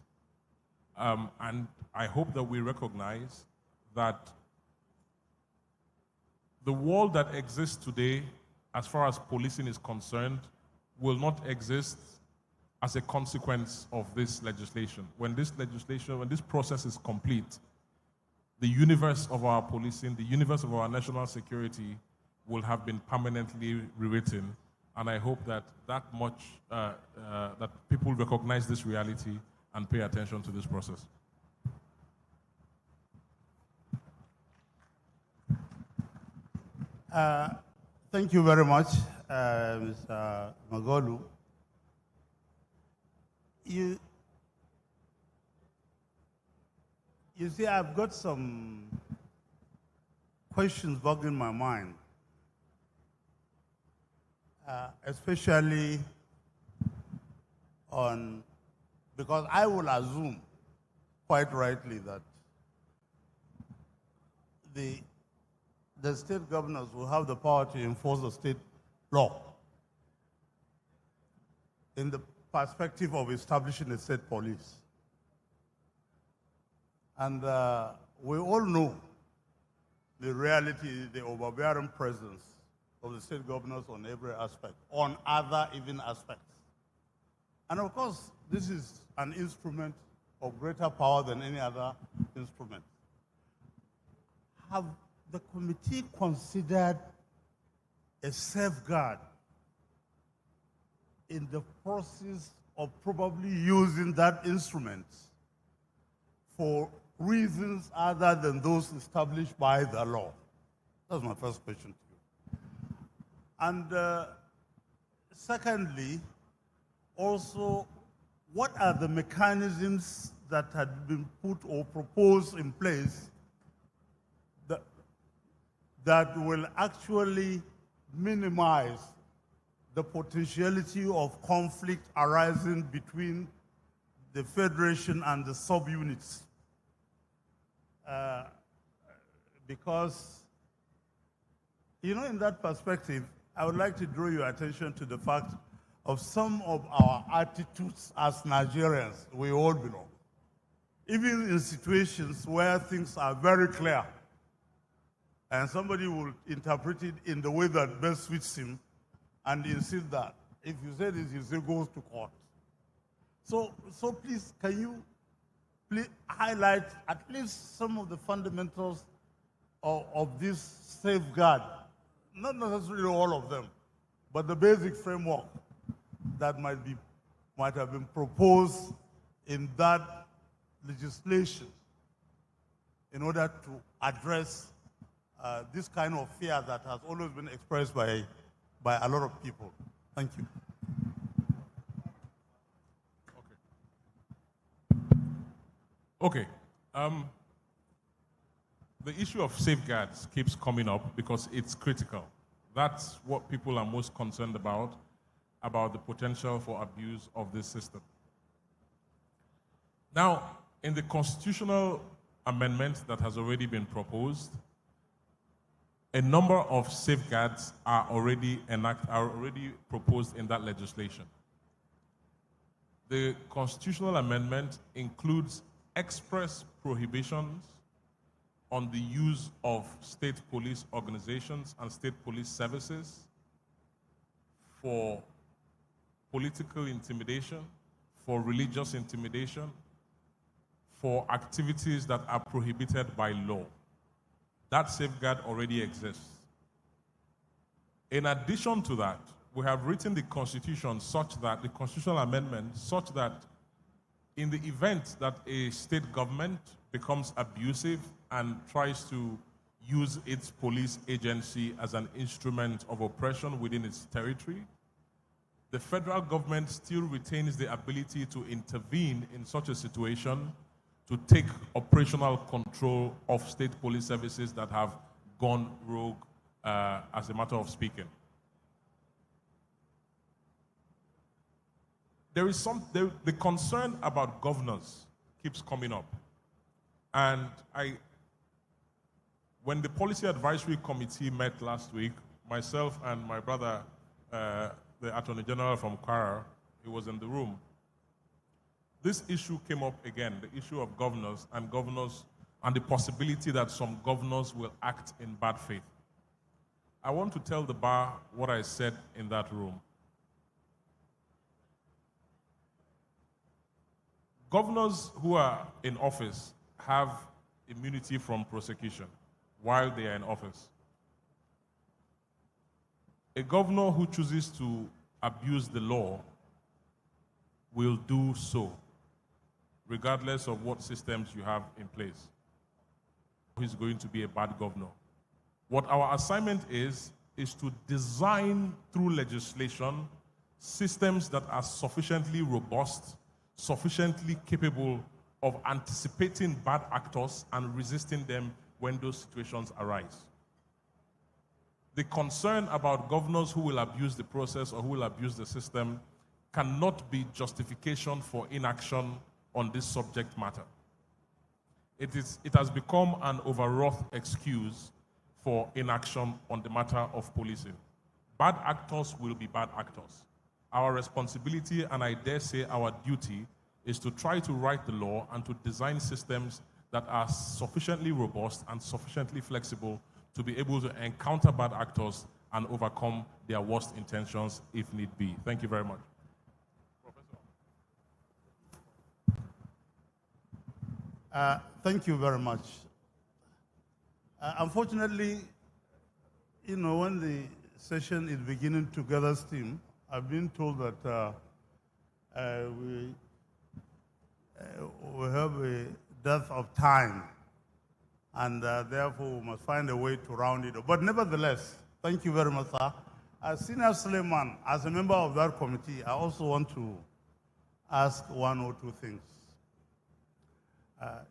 And I hope that we recognize that the world that exists today, as far as policing is concerned, will not exist as a consequence of this legislation. When this process is complete, the universe of our policing, the universe of our national security will have been permanently rewritten. And I hope that that people recognize this reality and pay attention to this process. Thank you very much, Mr. Magolu. You see, I've got some questions boggling my mind, especially on Because I will assume, quite rightly, that the state governors will have the power to enforce the state law in the perspective of establishing a state police. And we all know the reality, the overbearing presence of the state governors on every aspect, on other even aspects. And of course, this is an instrument of greater power than any other instrument. Have the committee considered a safeguard in the process of probably using that instrument for reasons other than those established by the law? That's my first question to you. And secondly, also, what are the mechanisms that had been put or proposed in place that will actually minimize the potentiality of conflict arising between the Federation and the subunits? Because, you know, in that perspective, I would like to draw your attention to the fact of some of our attitudes as Nigerians. We all belong. Even in situations where things are very clear, and somebody will interpret it in the way that best suits him and insist that if you say this, you say goes to court. So please, can you please highlight at least some of the fundamentals of this safeguard? Not necessarily all of them, but the basic framework that might have been proposed in that legislation in order to address this kind of fear that has always been expressed by a lot of people. Thank you. Okay. The issue of safeguards keeps coming up because it's critical. That's what people are most concerned about the potential for abuse of this system. Now, in the constitutional amendment that has already been proposed, a number of safeguards are already proposed in that legislation. The constitutional amendment includes express prohibitions on the use of state police organizations and state police services for political intimidation, for religious intimidation, for activities that are prohibited by law. That safeguard already exists. In addition to that, we have written the Constitution such that, the constitutional amendment such that in the event that a state government becomes abusive and tries to use its police agency as an instrument of oppression within its territory, the federal government still retains the ability to intervene in such a situation to take operational control of state police services that have gone rogue, as a matter of speaking. The concern about governors keeps coming up. And when the Policy Advisory Committee met last week, myself and my brother, the Attorney General from Kwara, he was in the room. This issue came up again, the issue of governors and the possibility that some governors will act in bad faith. I want to tell the bar what I said in that room. Governors who are in office have immunity from prosecution while they are in office. A governor who chooses to abuse the law will do so, regardless of what systems you have in place. He's going to be a bad governor. What our assignment is to design through legislation systems that are sufficiently robust, sufficiently capable of anticipating bad actors and resisting them when those situations arise. The concern about governors who will abuse the process or who will abuse the system cannot be justification for inaction on this subject matter. It has become an overwrought excuse for inaction on the matter of policing. Bad actors will be bad actors. Our responsibility, and I dare say our duty, is to try to write the law and to design systems that are sufficiently robust and sufficiently flexible to be able to encounter bad actors and overcome their worst intentions if need be. Thank you very much. Thank you very much. Unfortunately, you know, when the session is beginning to gather steam, I've been told that we have a dearth of time, and therefore we must find a way to round it up. But nevertheless, thank you very much, sir. As Senior Suleiman, as a member of that committee, I also want to ask one or two things.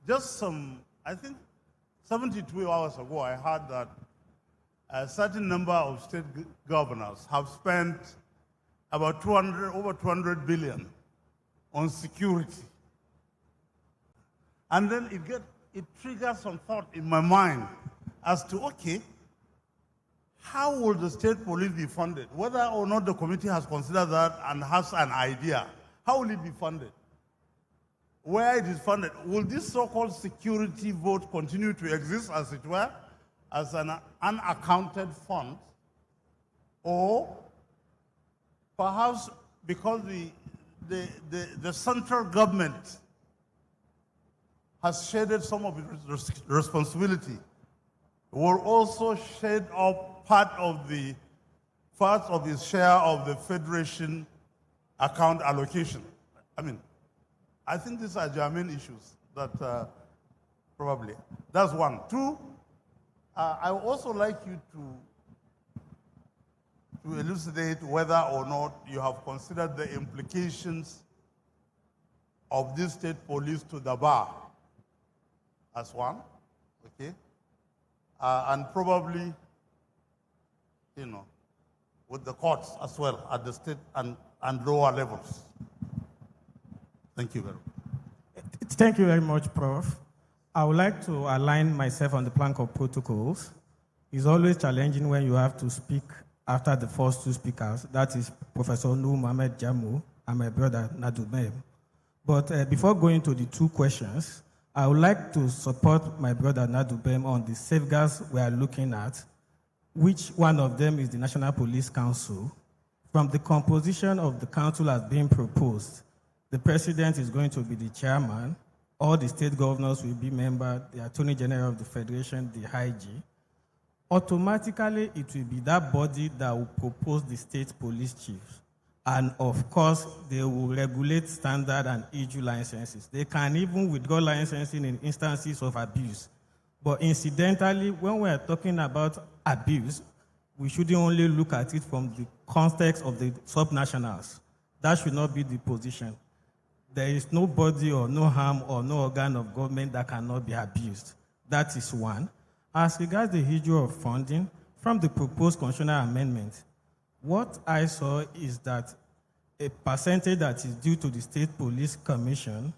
Just some, I think 72 hours ago, I heard that a certain number of state governors have spent about over 200 billion on security. And then it triggers some thought in my mind as to, okay, how will the state police be funded? Whether or not the committee has considered that and has an idea, how will it be funded? Where it is funded, will this so-called security vote continue to exist, as it were, as an unaccounted fund? Or perhaps because the central government has shaded some of its responsibility, will also shade up part of its share of the federation account allocation. I think these are germane issues that probably. That's one. Two, I would also like you to elucidate whether or not you have considered the implications of this state police to the bar as one, okay? And probably, you know, with the courts as well at the state and lower levels. Thank you very much. Thank you very much, Prof. I would like to align myself on the plank of protocols. It's always challenging when you have to speak after the first two speakers. That is Professor Nur Mohamed Jamu and my brother Nadubem. But before going to the two questions, I would like to support my brother Nadubem on the safeguards we are looking at, which one of them is the National Police Council. From the composition of the council as being proposed, the president is going to be the chairman, all the state governors will be members, the attorney general of the federation, the IG. Automatically, it will be that body that will propose the state police chiefs. And of course, they will regulate standard and issue licenses. They can even withdraw licensing in instances of abuse. But incidentally, when we are talking about abuse, we shouldn't only look at it from the context of the subnationals. That should not be the position. There is no body or no harm or no organ of government that cannot be abused. That is one. As regards the issue of funding, from the proposed constitutional amendment, what I saw is that a percentage that is due to the State Police Commission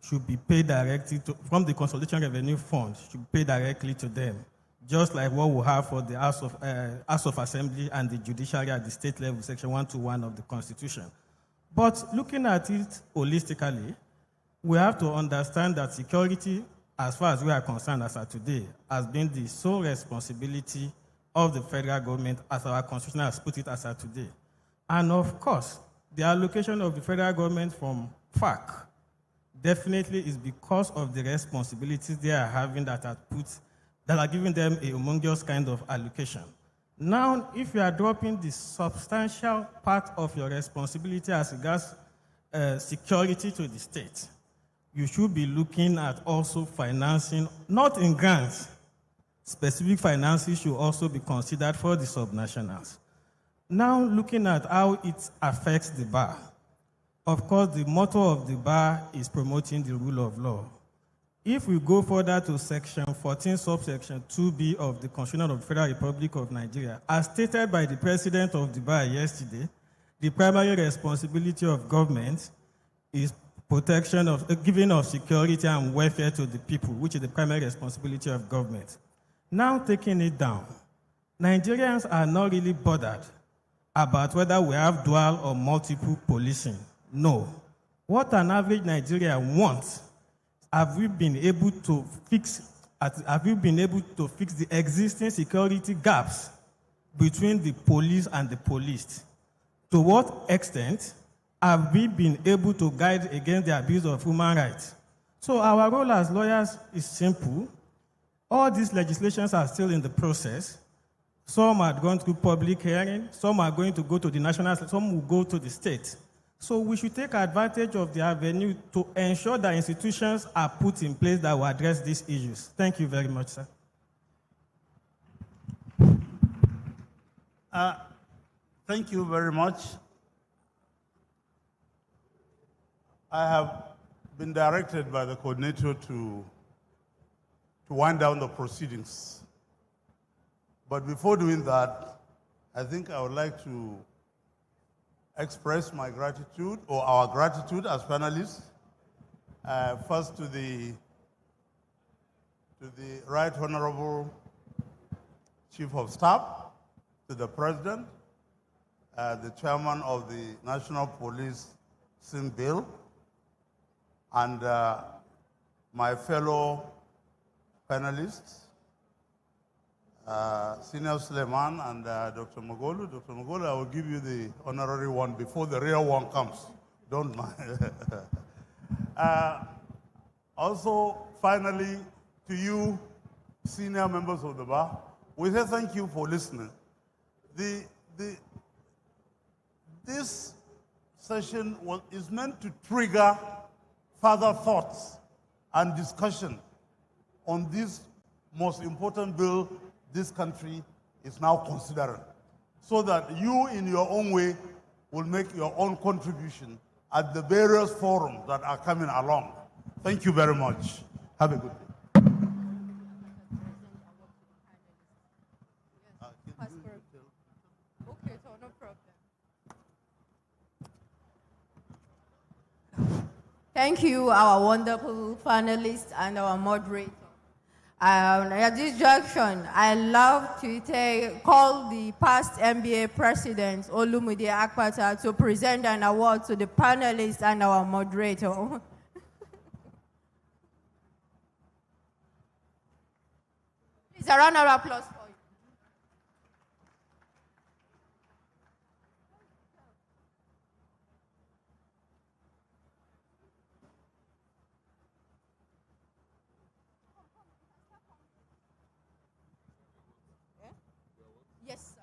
should be paid directly from the Consolidation Revenue Fund, should pay directly to them, just like what we have for the House of Assembly and the Judiciary at the state level, Section 121 of the Constitution. But looking at it holistically, we have to understand that security, as far as we are concerned as of today, has been the sole responsibility of the federal government, as our Constitution has put it as of today. And of course, the allocation of the federal government from FARC definitely is because of the responsibilities they are having that are giving them a humongous kind of allocation. Now, if you are dropping the substantial part of your responsibility as regards security to the state, you should be looking at also financing, not in grants. Specific financing should also be considered for the subnationals. Now, looking at how it affects the bar. Of course, the motto of the bar is promoting the rule of law. If we go further to Section 14, subsection 2B of the Constitution of the Federal Republic of Nigeria, as stated by the President of the Bar yesterday, the primary responsibility of government is protection of, giving of security and welfare to the people, which is the primary responsibility of government. Now taking it down, Nigerians are not really bothered about whether we have dual or multiple policing. No. What an average Nigerian wants, have we been able to fix the existing security gaps between the police and the policed? To what extent have we been able to guide against the abuse of human rights? So our role as lawyers is simple. All these legislations are still in the process. Some are going through public hearing, some are going to go to the national, some will go to the state. So we should take advantage of the avenue to ensure that institutions are put in place that will address these issues. Thank you very much, sir. Thank you very much. I have been directed by the coordinator to wind down the proceedings. But before doing that, I think I would like to express my gratitude, or our gratitude as panelists, first to the Right Honorable Chief of Staff, to the President, the Chairman of the National Police Sin Bill, and my fellow panelists, Senior Suleiman and Dr. Magolu. Dr. Magolu, I will give you the honorary one before the real one comes. Don't mind. Also, finally, to you, senior members of the bar, we say thank you for listening. This session is meant to trigger further thoughts and discussion on this most important bill this country is now considering, so that you, in your own way, will make your own contribution at the various forums that are coming along. Thank you very much. Have a good day. Okay, so no problem. Thank you, our wonderful panelists and our moderator. At this junction, I love to call the past NBA president, Olumide Akpata, to present an award to the panelists and our moderator. Please, a round of applause for you. Yes, sir.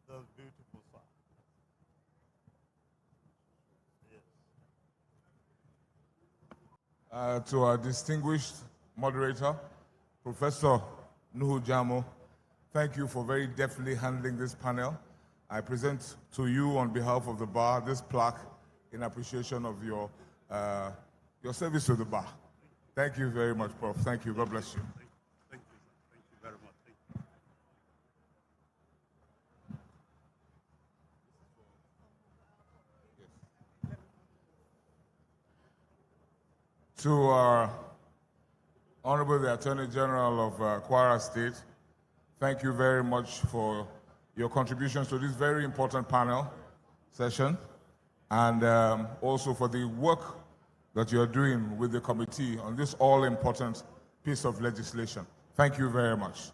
That's beautiful, sir. Yes. To our distinguished moderator, Professor Nuhu Jamo, thank you for very deftly handling this panel. I present to you on behalf of the bar this plaque in appreciation of your service to the bar. Thank you very much, Prof. Thank you. God bless you. Thank you, sir. Thank you very much. Thank you. To our Honorable the Attorney General of Kwara State, thank you very much for your contributions to this very important panel session, and also for the work that you're doing with the committee on this all-important piece of legislation. Thank you very much.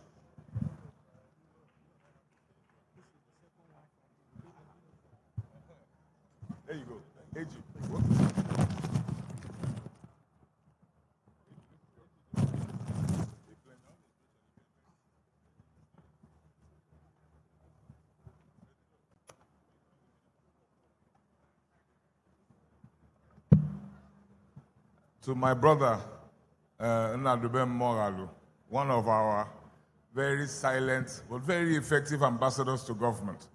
There you go. To my brother, Nnadubem Moralu, one of our very silent but very effective ambassadors to government.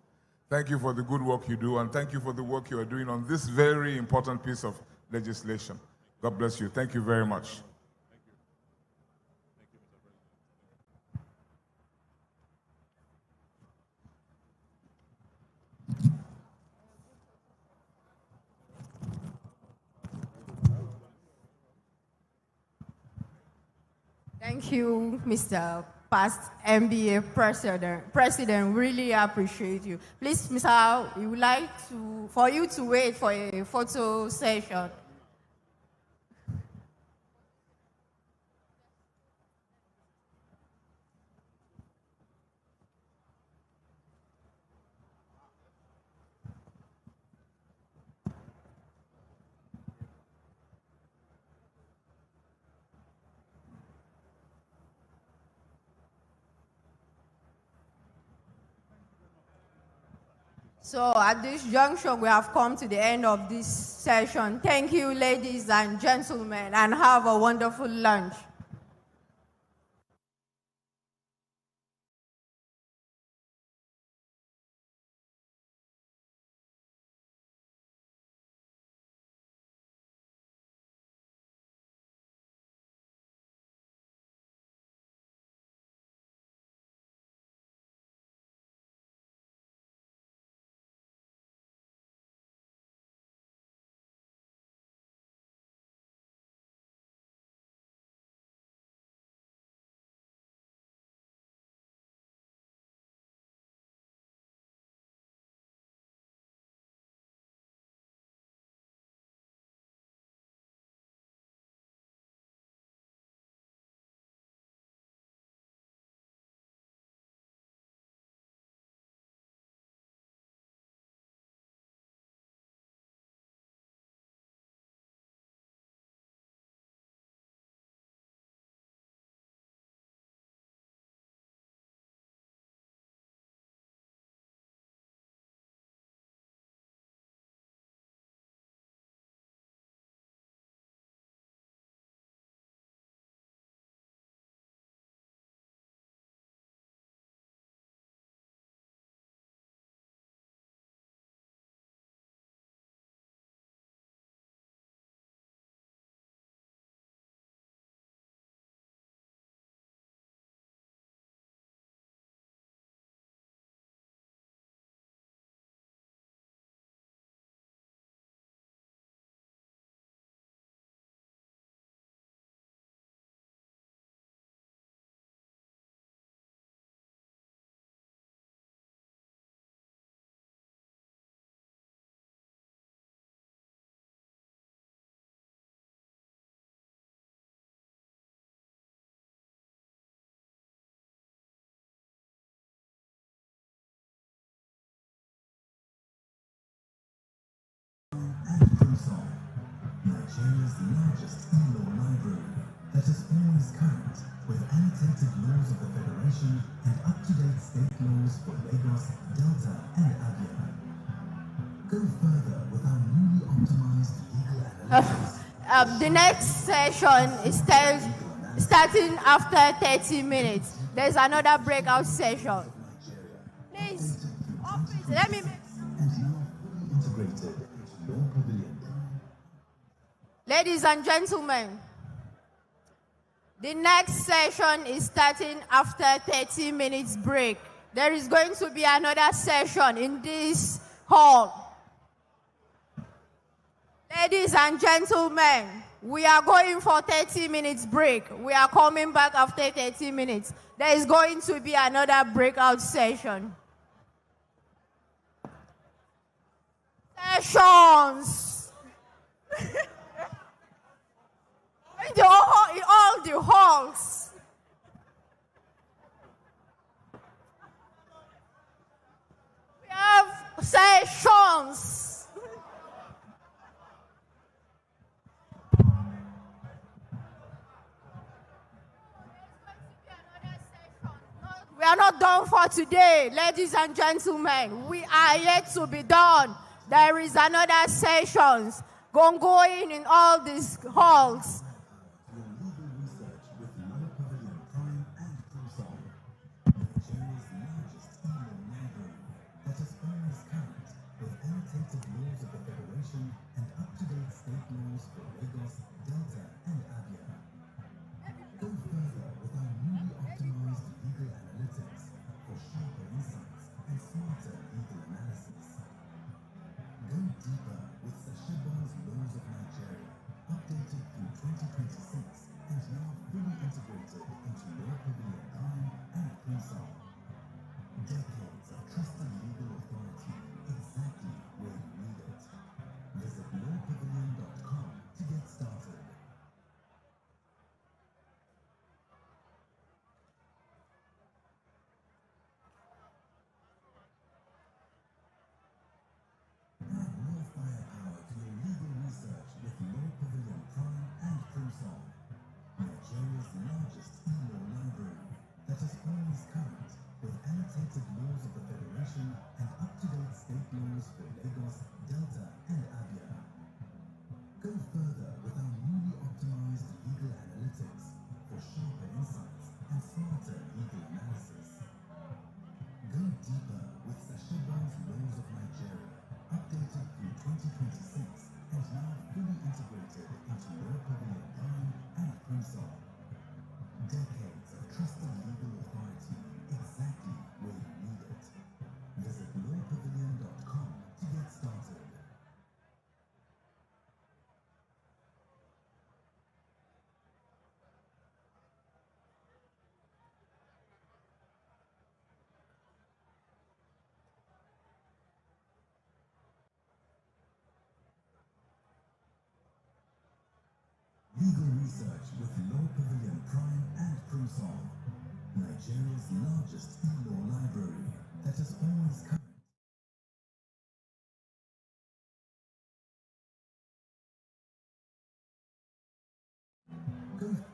Thank you for the good work you do, and thank you for the work you are doing on this very important piece of legislation. God bless you. Thank you very much. Thank you, Mr. Past MBA President. Really appreciate you. Please, Mr. Howe, we would like for you to wait for a photo session. So at this junction, we have come to the end of this session. Thank you, ladies and gentlemen, and have a wonderful lunch. Nigeria's largest e-law library that is always current with annotated laws of the Federation and up-to-date state laws for Lagos, Delta, and Abia. Go further with our newly optimized legal analytics. The next session is starting after 30 minutes. There's another breakout session. Please, let me... Ladies and gentlemen, the next session is starting after 30 minutes break. There is going to be another session in this hall. Ladies and gentlemen, we are going for 30 minutes break. We are coming back after 30 minutes. There is going to be another breakout session. Sessions! in all the halls. We have sessions. We are not done for today, ladies and gentlemen. We are yet to be done. There is another sessions going in all these halls. Legal research with Law Pavilion Prime and Crimson, Nigeria's largest e-law library that is always current.